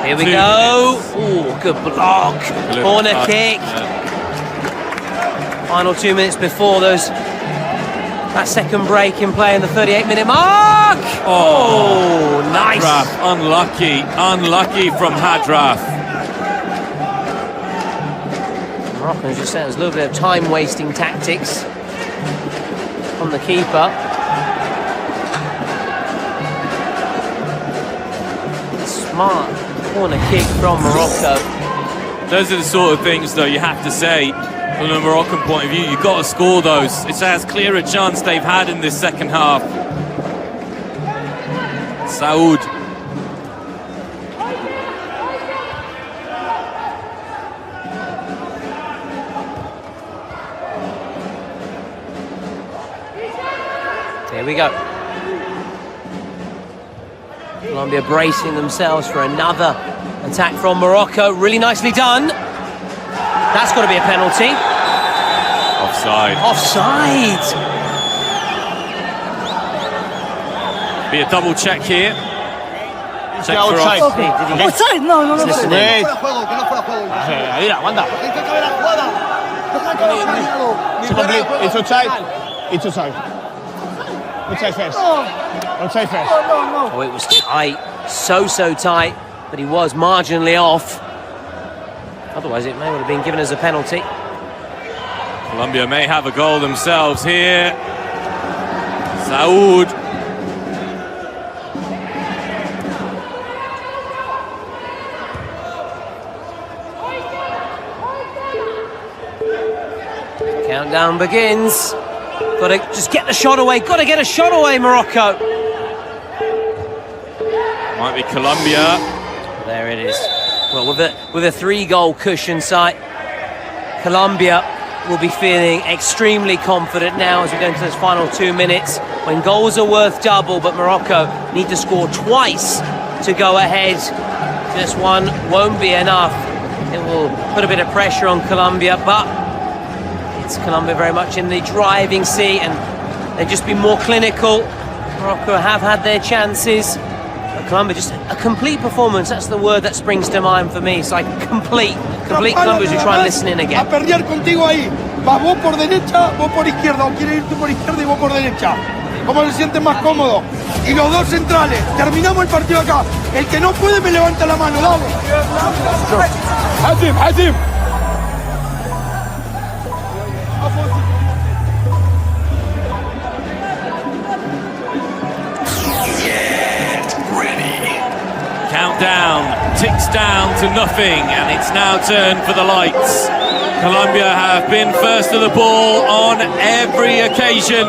Speaker 8: Here we go. Oh, good block. Corner kick. Final 2 minutes before that second break in play in the 38-minute mark. Oh, nice.
Speaker 9: Hadraf, unlucky from Hadraf.
Speaker 8: Moroccans just saying there's a little bit of time-wasting tactics from the keeper. Smart corner kick from Morocco.
Speaker 9: Those are the sort of things, though, you have to say, from a Moroccan point of view, you've got to score those. It's as clear a chance they've had in this second half. Saoud.
Speaker 8: Here we go. Colombia bracing themselves for another attack from Morocco. Really nicely done. That's got to be a penalty.
Speaker 9: Offside.
Speaker 8: Offside.
Speaker 9: Be a double check here. Check for
Speaker 11: offside.
Speaker 8: Offside?
Speaker 11: No.
Speaker 8: Wait.
Speaker 11: Ahí, aguanta. It's outside. It's outside. Outside first. Outside first.
Speaker 8: Oh, it was tight. So tight. But he was marginally off. Otherwise, it may well have been given as a penalty.
Speaker 9: Colombia may have a goal themselves here. Saoud.
Speaker 8: Countdown begins. Got to just get the shot away. Got to get a shot away, Morocco.
Speaker 9: Might be Colombia.
Speaker 8: There it is. Well, with a 3-goal cushion site, Colombia will be feeling extremely confident now as we go into those final 2 minutes when goals are worth double, but Morocco need to score twice to go ahead. Just one won't be enough. It will put a bit of pressure on Colombia, but it's Colombia very much in the driving seat and they've just been more clinical. Morocco have had their chances. Colombia, just a complete performance. That's the word that springs to mind for me. It's like complete Colombia as we try and listen in again.
Speaker 10: A perder contigo ahí. Vas vos por derecha, vos por izquierda. O quieres ir tú por izquierda y vos por derecha. como se sienten más cómodos. Y los dos centrales, terminamos el partido acá. El que no puede me levanta la mano, dale. Hazim, Hazim.
Speaker 9: Countdown ticks down to nothing, and it's now turned for the lights. Colombia have been first to the ball on every occasion.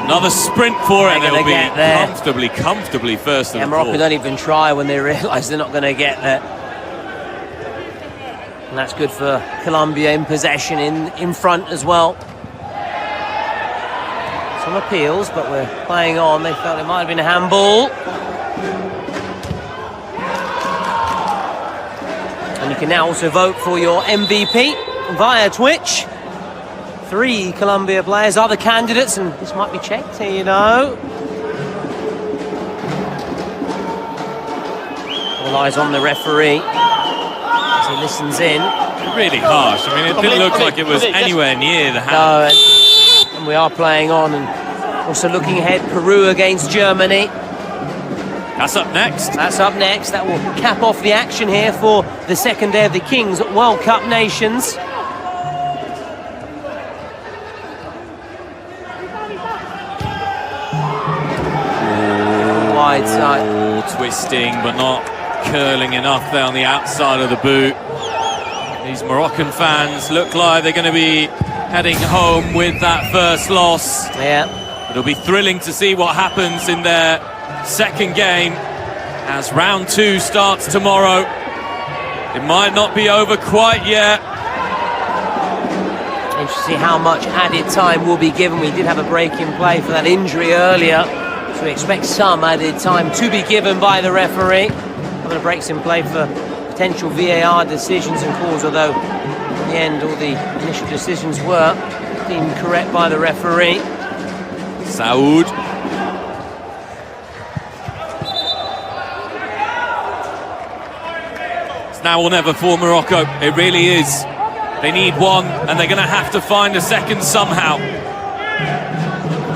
Speaker 9: Another sprint for it, and they'll be comfortably first to the ball.
Speaker 8: Morocco don't even try when they realise they're not going to get there. And that's good for Colombia in possession, in front as well. Some appeals, but we're playing on. They felt it might have been a handball. And you can now also vote for your MVP via Twitch. 3 Colombia players are the candidates, and this might be checked here, you know. All eyes on the referee as he listens in.
Speaker 9: Really harsh. I mean, it didn't look like it was anywhere near the hand.
Speaker 8: No, and we are playing on, and also looking ahead, Peru against Germany.
Speaker 9: That's up next.
Speaker 8: That's up next. That will cap off the action here for the second day of the Kings World Cup Nations. Wide side.
Speaker 9: Twisting, but not curling enough there on the outside of the boot. These Moroccan fans look like they're going to be heading home with that first loss.
Speaker 8: Yeah.
Speaker 9: It'll be thrilling to see what happens in their second game as round 2 starts tomorrow. It might not be over quite yet.
Speaker 8: Interesting to see how much added time will be given. We did have a break in play for that injury earlier, so we expect some added time to be given by the referee. A couple of breaks in play for potential VAR decisions and calls, although in the end all the initial decisions were deemed correct by the referee.
Speaker 9: Saud. It's now or never for Morocco. It really is. They need one, and they're going to have to find a second somehow.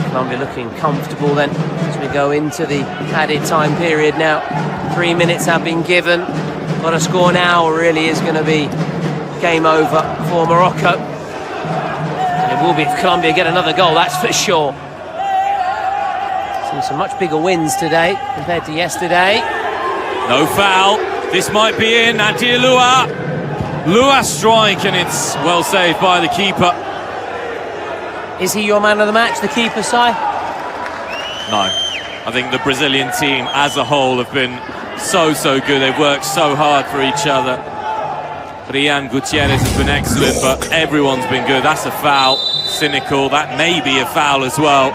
Speaker 8: Colombia looking comfortable then as we go into the added time period now. 3 minutes have been given. Got a score now, or really is going to be game over for Morocco. And it will be if Colombia get another goal, that's for sure. Seen some much bigger wins today compared to yesterday.
Speaker 9: No foul. This might be in. Nadir Lua. Lua strike, and it's well saved by the keeper.
Speaker 8: Is he your man of the match, the keeper, Si?
Speaker 9: No. I think the Brazilian team as a whole have been so good. They've worked so hard for each other. Rian Gutierrez has been excellent, but everyone's been good. That's a foul. Cynical. That may be a foul as well.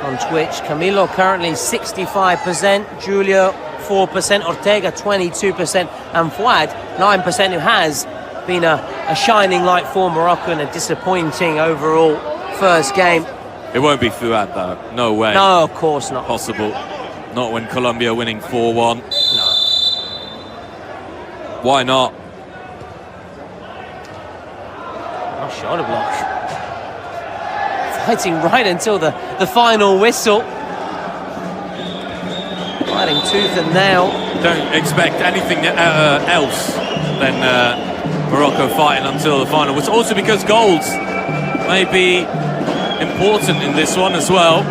Speaker 8: On Twitch, Camilo currently 65%, Julia 4%, Ortega 22%, and Fuad 9%, who has been a shining light for Morocco and a disappointing overall first game.
Speaker 9: It won't be Fuad though. No way.
Speaker 8: No, of course not.
Speaker 9: Possible. Not when Colombia are winning 4-1.
Speaker 8: No.
Speaker 9: Why not?
Speaker 8: Oh, shoulder block. Fighting right until the final whistle. Fighting tooth and nail.
Speaker 9: Don't expect anything else than Morocco fighting until the final. It's also because goals may be important in this one as well.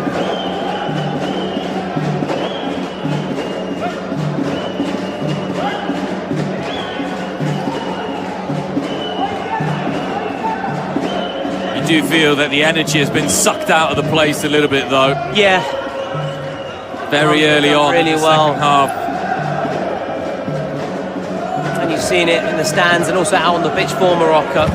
Speaker 9: You do feel that the energy has been sucked out of the place a little bit though.
Speaker 8: Yeah.
Speaker 9: Very early on
Speaker 8: really
Speaker 9: in the
Speaker 8: well.
Speaker 9: second half.
Speaker 8: And you've seen it in the stands and also out on the pitch for Morocco.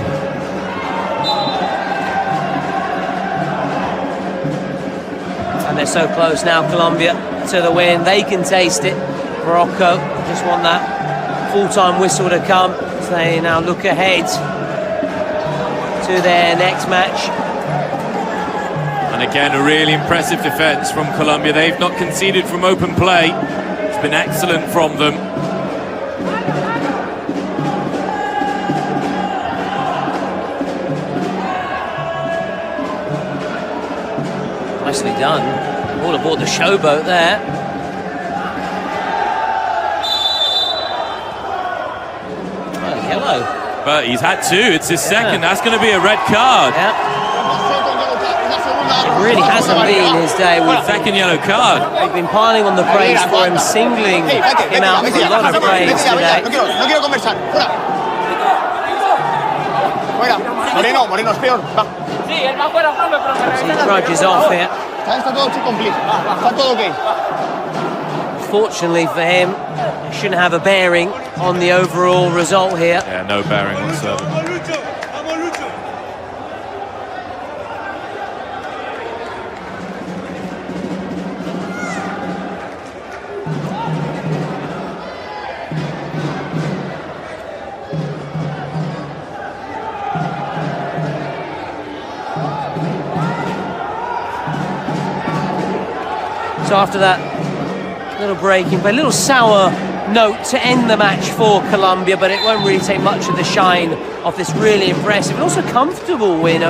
Speaker 8: And they're so close now, Colombia, to the win. They can taste it. Morocco just want that full-time whistle to come. So they now look ahead to their next match.
Speaker 9: And again, a really impressive defence from Colombia. They've not conceded from open play. It's been excellent from them.
Speaker 8: Nicely done. All aboard the showboat there. Oh, yellow.
Speaker 9: But he's had two. It's his second. That's going to be a red card.
Speaker 8: Yeah. It really hasn't been his day. With
Speaker 9: second yellow card.
Speaker 8: They've been piling on the praise for him, singling him out for a lot of praise today.
Speaker 10: No quiero conversar. Fuera. Moreno, Moreno es peor. Va.
Speaker 8: He trudges off here.
Speaker 10: Está todo complete. Está todo okay.
Speaker 8: Fortunately for him, it shouldn't have a bearing on the overall result here.
Speaker 9: Yeah, no bearing whatsoever.
Speaker 8: So after that little breaking, but a little sour note to end the match for Colombia, but it won't really take much of the shine of this really impressive and also comfortable win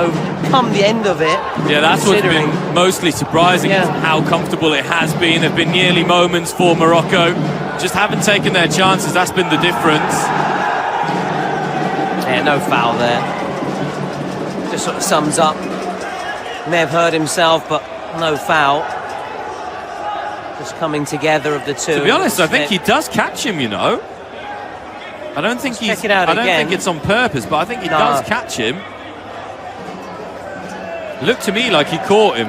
Speaker 8: come the end of it.
Speaker 9: Yeah, that's what's been mostly surprising, is how comfortable it has been. There have been nearly moments for Morocco, just haven't taken their chances. That's been the difference.
Speaker 8: Yeah, no foul there. Just sort of sums up. May have hurt himself, but no foul. Just coming together of the two.
Speaker 9: To be honest, I think he does catch him, you know. I don't think he's. I don't think it's on purpose, but I think he does catch him. Looked to me like he caught him.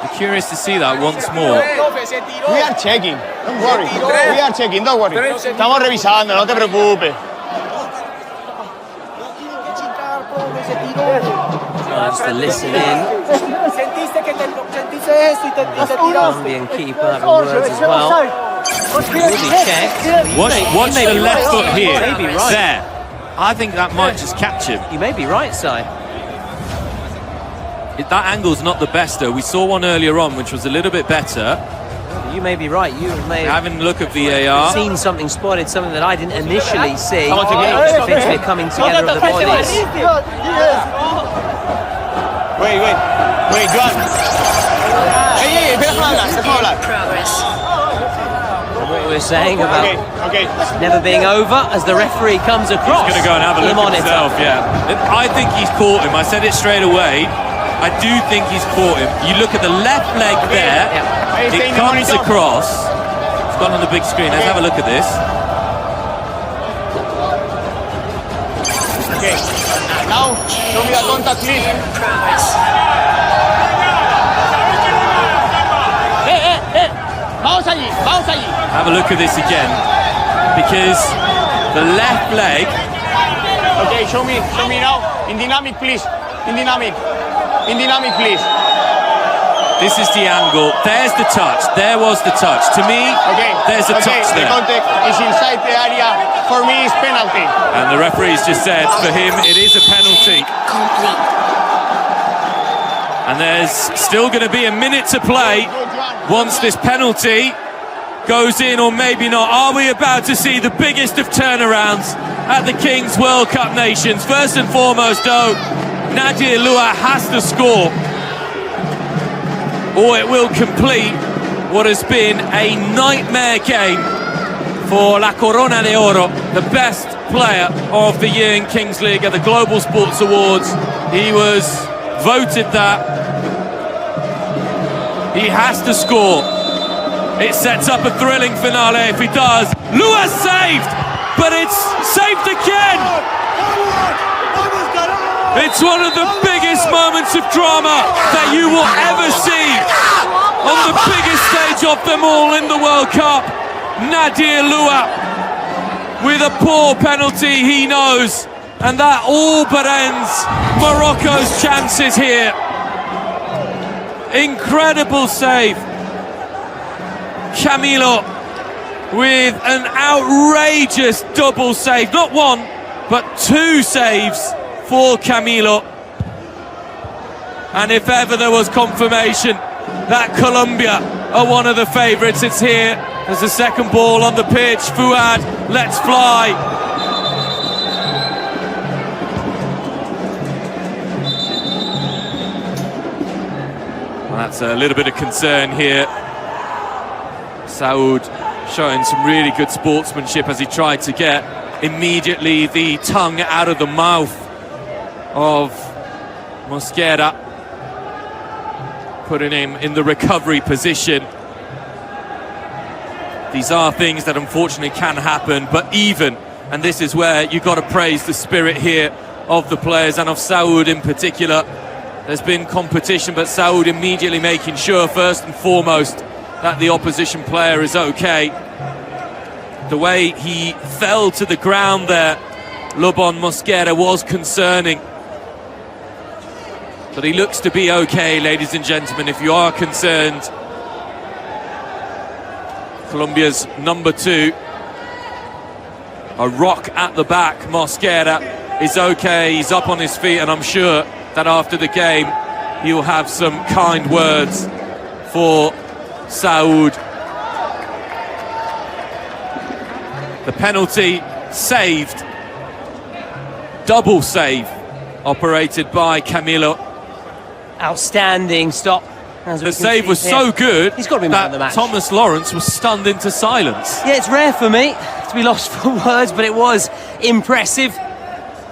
Speaker 9: Be curious to see that once more.
Speaker 10: We are checking. Don't worry. We are checking. Don't worry. Estamos revisando. No te preocupes.
Speaker 8: Just to listen in. Colombian keeper having words as well. Will be checked.
Speaker 9: Watch the left foot here.
Speaker 8: He may be right.
Speaker 9: There. I think that might just catch him.
Speaker 8: You may be right, Si.
Speaker 9: That angle's not the best, though. We saw one earlier on, which was a little bit better.
Speaker 8: You may be right. You may have
Speaker 9: having a look at VAR.
Speaker 8: Seen something, spotted something that I didn't initially see. Eventually coming together of the bodies.
Speaker 10: Wait, Joan. Hey, déjame hablar.
Speaker 8: What we were saying about never being over as the referee comes across.
Speaker 9: He's going to go and have a look at himself, yeah. I think he's caught him. I said it straight away. I do think he's caught him. You look at the left leg there. It comes across. It's gone on the big screen. Let's have a look at this.
Speaker 10: Okay. Now, show me the contact, please. Vamos allí.
Speaker 9: Have a look at this again, because the left leg.
Speaker 10: Okay, show me now. In dynamic, please. In dynamic, please.
Speaker 9: This is the angle. There's the touch. There was the touch. To me, there's a touch there.
Speaker 10: The contact is inside the area. For me, it's penalty.
Speaker 9: And the referee's just said, for him, it is a penalty.
Speaker 12: Complete.
Speaker 9: And there's still going to be a minute to play once this penalty goes in, or maybe not. Are we about to see the biggest of turnarounds at the Kings World Cup Nations? First and foremost, though, Nadir Lua has to score, or it will complete what has been a nightmare game for La Corona de Oro, the best player of the year in Kings League at the Global Sports Awards. He was voted that. He has to score. It sets up a thrilling finale if he does. Lua saved, but it's saved again. It's one of the biggest moments of drama that you will ever see on the biggest stage of them all in the World Cup. Nadir Lua with a poor penalty, he knows, and that all but ends Morocco's chances here. Incredible save. Camilo with an outrageous double save. Not one, but two saves for Camilo. And if ever there was confirmation that Colombia are one of the favourites, it's here. There's a second ball on the pitch. Fuad, let's fly. That's a little bit of concern here. Saud showing some really good sportsmanship as he tried to get immediately the tongue out of the mouth of Mosquera, putting him in the recovery position. These are things that unfortunately can happen, but even, and this is where you've got to praise the spirit here of the players and of Saud in particular. There's been competition, but Saud immediately making sure, first and foremost, that the opposition player is okay. The way he fell to the ground there, Lobon Mosquera, was concerning. But he looks to be okay, ladies and gentlemen, if you are concerned. Colombia's number 2, a rock at the back, Mosquera, is okay, he's up on his feet, and I'm sure that after the game he'll have some kind words for Saud. The penalty saved, double save operated by Camilo.
Speaker 8: Outstanding stop.
Speaker 9: The save was so good
Speaker 8: he's got to be man of the match.
Speaker 9: Thomas Lawrence was stunned into silence.
Speaker 8: Yeah, it's rare for me to be lost for words, but it was impressive.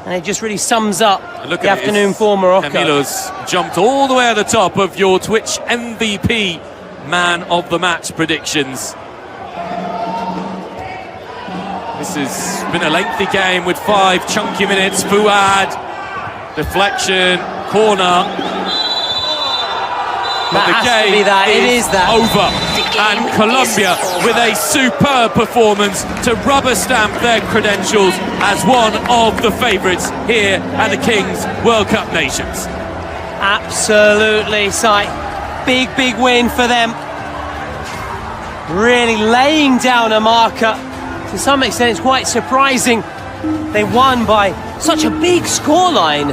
Speaker 8: And it just really sums up the afternoon for Morocco.
Speaker 9: Camilo's jumped all the way at the top of your Twitch MVP man of the match predictions. This has been a lengthy game with 5 chunky minutes. Fuad, deflection, corner. But the game is over. And Colombia with a superb performance to rubber stamp their credentials as one of the favourites here at the Kings World Cup Nations.
Speaker 8: Absolutely, Si. Big win for them. Really laying down a marker. To some extent, it's quite surprising they won by such a big scoreline.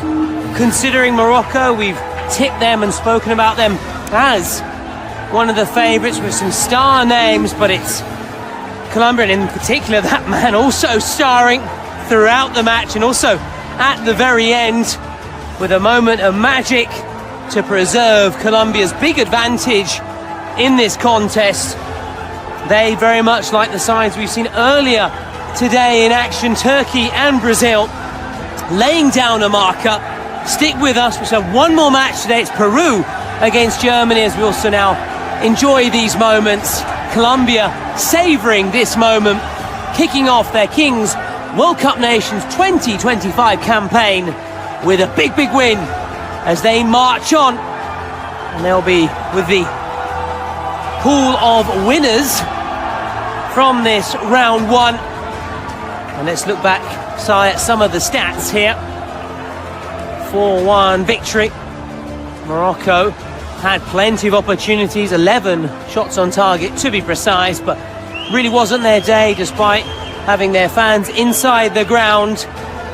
Speaker 8: Considering Morocco, we've tipped them and spoken about them as one of the favourites with some star names, but it's Colombia, and in particular that man also starring throughout the match and also at the very end with a moment of magic to preserve Colombia's big advantage in this contest. They, very much like the sides we've seen earlier today in action, Turkey and Brazil, laying down a marker. Stick with us, we have one more match today. It's Peru against Germany, as we also now enjoy these moments. Colombia savouring this moment, kicking off their Kings World Cup Nations 2025 campaign with a big win as they march on, and they'll be with the pool of winners from this round 1. And let's look back, Si, at some of the stats here. 4-1 victory. Morocco had plenty of opportunities, 11 shots on target to be precise, but really wasn't their day despite having their fans inside the ground.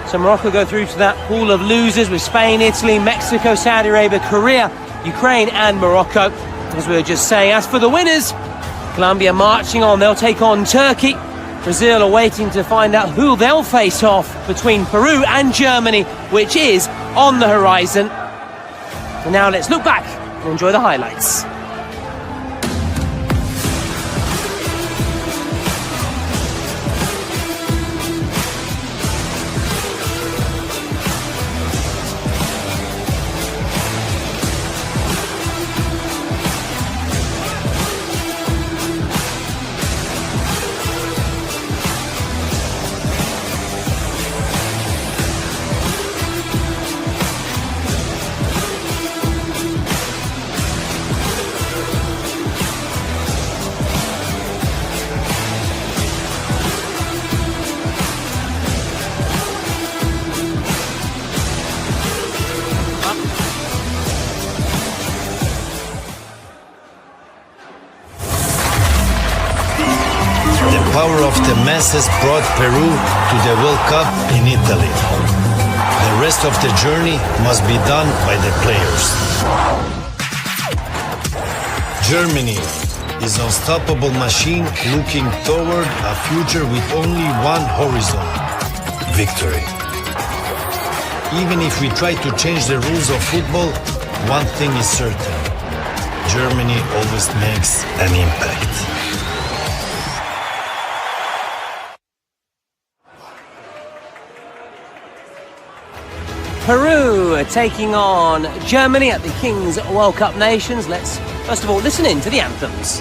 Speaker 8: So Morocco go through to that pool of losers with Spain, Italy, Mexico, Saudi Arabia, Korea, Ukraine and Morocco, as we were just saying. As for the winners, Colombia marching on, they'll take on Turkey. Brazil are waiting to find out who they'll face off between Peru and Germany, which is on the horizon. And now let's look back and enjoy the highlights.
Speaker 7: The power of the masses brought Peru to the World Cup in Italy. The rest of the journey must be done by the players. Germany is an unstoppable machine looking toward a future with only one horizon: victory. Even if we try to change the rules of football, one thing is certain: Germany always makes an impact.
Speaker 8: Peru taking on Germany at the Kings World Cup Nations. Let's first of all listen in to the anthems.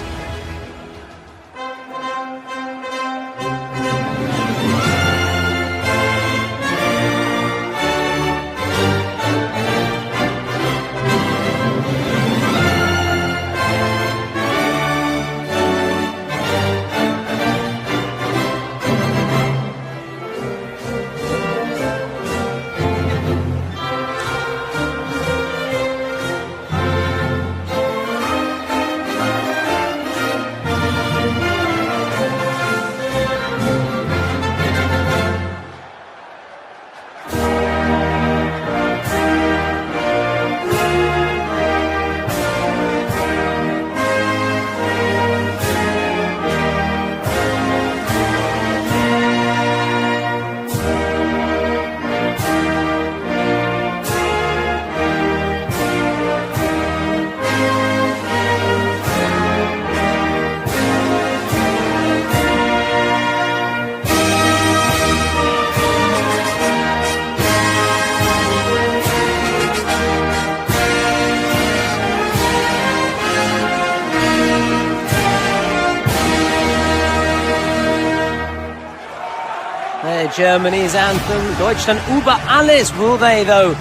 Speaker 8: Germany's anthem, Deutschland über alles. Will they, though,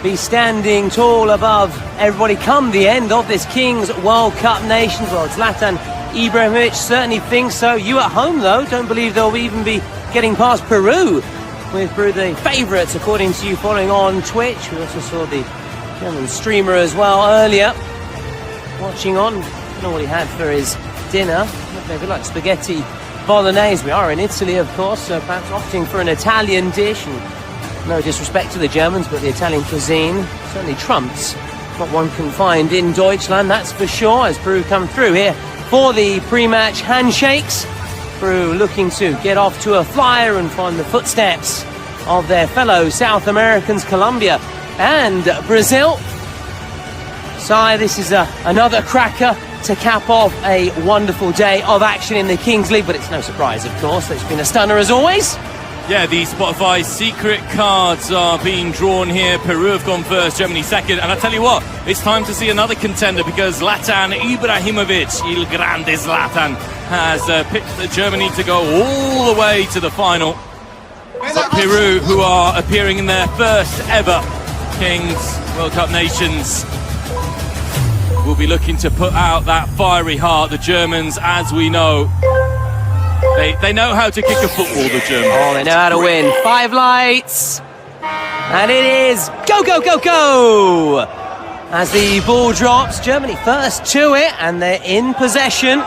Speaker 8: be standing tall above everybody come the end of this Kings World Cup Nations? Well, Zlatan Ibrahimovic certainly thinks so. You at home, though, don't believe they'll even be getting past Peru, with Peru the favourites, according to you following on Twitch. We also saw the German streamer as well earlier, watching on. I don't know what he had for his dinner. Maybe like spaghetti bolognese. We are in Italy, of course, so perhaps opting for an Italian dish. And no disrespect to the Germans, but the Italian cuisine certainly trumps what one can find in Deutschland, that's for sure, as Peru come through here for the pre-match handshakes. Peru looking to get off to a flyer and find the footsteps of their fellow South Americans, Colombia and Brazil. So this is another cracker to cap off a wonderful day of action in the Kings League, but it's no surprise, of course. It's been a stunner as always.
Speaker 9: Yeah, the Spotify secret cards are being drawn here. Peru have gone first, Germany second. And I tell you what, it's time to see another contender, because Zlatan Ibrahimovic, Il Grande Zlatan, has picked Germany to go all the way to the final. But Peru, who are appearing in their first ever Kings World Cup Nations, will be looking to put out that fiery heart. The Germans, as we know, they know how to kick a football, the Germans.
Speaker 8: Oh, they know how to win. 5 lights. And it is go, go, go, go! As the ball drops, Germany first to it, and they're in possession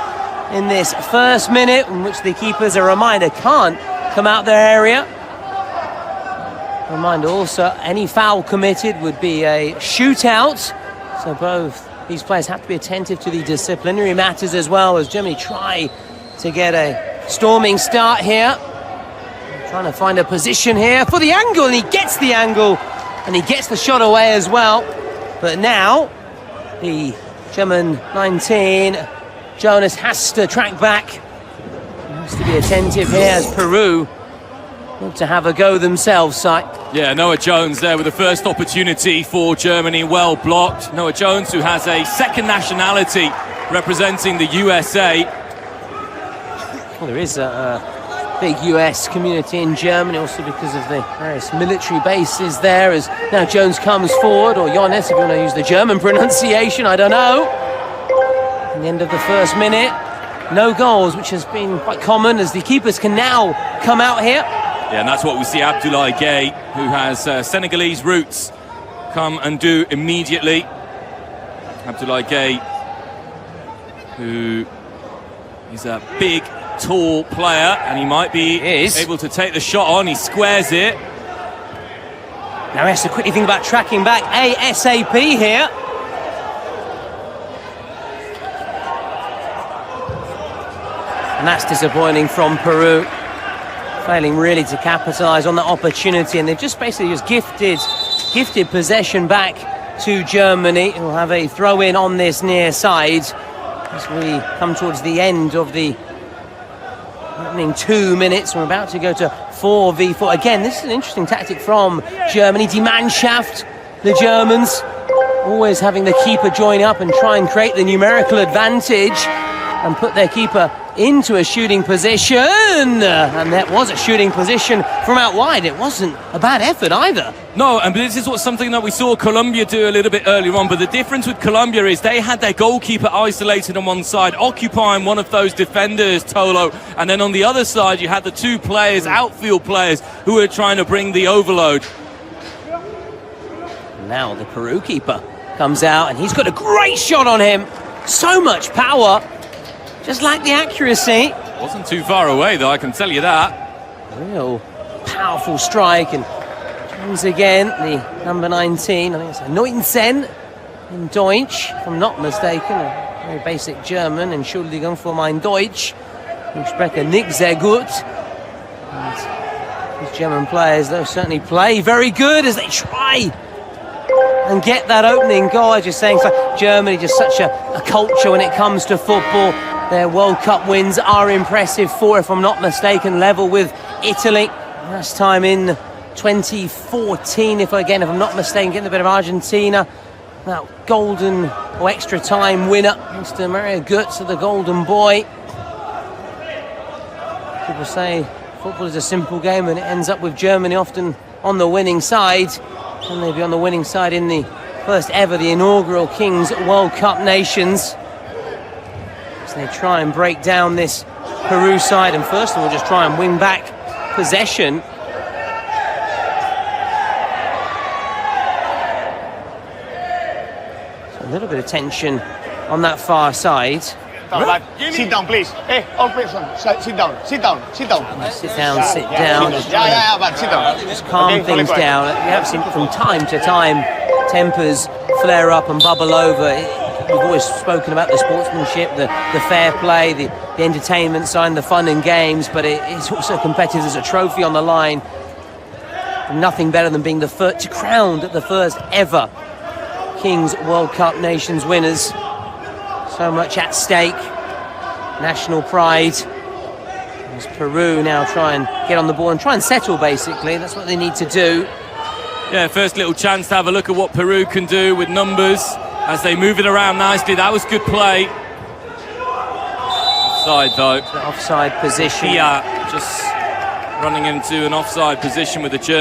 Speaker 8: in this first minute, in which the keepers, a reminder, can't come out their area. A reminder also, any foul committed would be a shootout. So both these players have to be attentive to the disciplinary matters as well, as Germany try to get a storming start here. Trying to find a position here for the angle, and he gets the angle, and he gets the shot away as well. But now, the German 19, Jonas, has to track back. He has to be attentive here as Peru look to have a go themselves, Si.
Speaker 9: Yeah, Noah Jones there with the first opportunity for Germany, well blocked. Noah Jones, who has a second nationality representing the USA.
Speaker 8: Well, there is a big US community in Germany, also because of the various military bases there, as now Jones comes forward, or Jonas, if you want to use the German pronunciation, I don't know. At the end of the first minute, no goals, which has been quite common, as the keepers can now come out here.
Speaker 9: Yeah, and that's what we see Abdoulaye Gueye, who has Senegalese roots, come and do immediately. Abdoulaye Gueye, who is a big, tall player, and he might be able to take the shot on. He squares it.
Speaker 8: Now he has to quickly think about tracking back ASAP here. And that's disappointing from Peru, failing really to capitalise on that opportunity, and they've just basically gifted possession back to Germany, who will have a throw-in on this near side as we come towards the end of the opening 2 minutes. We're about to go to 4v4. Again, this is an interesting tactic from Germany. Die Mannschaft, the Germans, always having the keeper join up and try and create the numerical advantage and put their keeper into a shooting position. And that was a shooting position from out wide. It wasn't a bad effort either.
Speaker 9: No, and this is something that we saw Colombia do a little bit earlier on, but the difference with Colombia is they had their goalkeeper isolated on one side, occupying one of those defenders, Tolo, and then on the other side you had the two players, outfield players, who were trying to bring the overload.
Speaker 8: Now the Peru keeper comes out and he's got a great shot on him. So much power, just like the accuracy.
Speaker 9: Wasn't too far away though, I can tell you that.
Speaker 8: Real powerful strike, and once again, the number 19, I think it's 19 in Deutsch, if I'm not mistaken, a very basic German, Entschuldigung für mein Deutsch. Ich spreche nicht sehr gut. And these German players, though, certainly play very good as they try and get that opening goal. Just saying, for Germany, just such a culture when it comes to football. Their World Cup wins are impressive. 4, if I'm not mistaken, level with Italy. Last time in 2014, if I'm not mistaken, getting a bit of Argentina. That golden or extra time winner, Mr. Mario Götze, the golden boy. People say football is a simple game and it ends up with Germany often on the winning side. And they'll be on the winning side in the first ever, the inaugural Kings World Cup Nations. As they try and break down this Peru side, and first of all just try and win back possession. So a little bit of tension on that far side.
Speaker 10: Sit down, please. Hey, all person, sit down, sit down, sit down.
Speaker 8: Sit down, sit down.
Speaker 10: But sit down.
Speaker 8: Just calm things down. We have seen from time to time tempers flare up and bubble over. We've always spoken about the sportsmanship, the fair play, the entertainment side, the fun and games, but it's also competitive. There's a trophy on the line. And nothing better than being crowned the first ever Kings World Cup Nations winners. So much at stake, national pride. As Peru now try and get on the ball and try and settle, basically. That's what they need to do.
Speaker 9: Yeah, first little chance to have a look at what Peru can do with numbers as they move it around nicely. That was good play. Offside though.
Speaker 8: The offside position.
Speaker 9: Yeah, just running into an offside position with the German.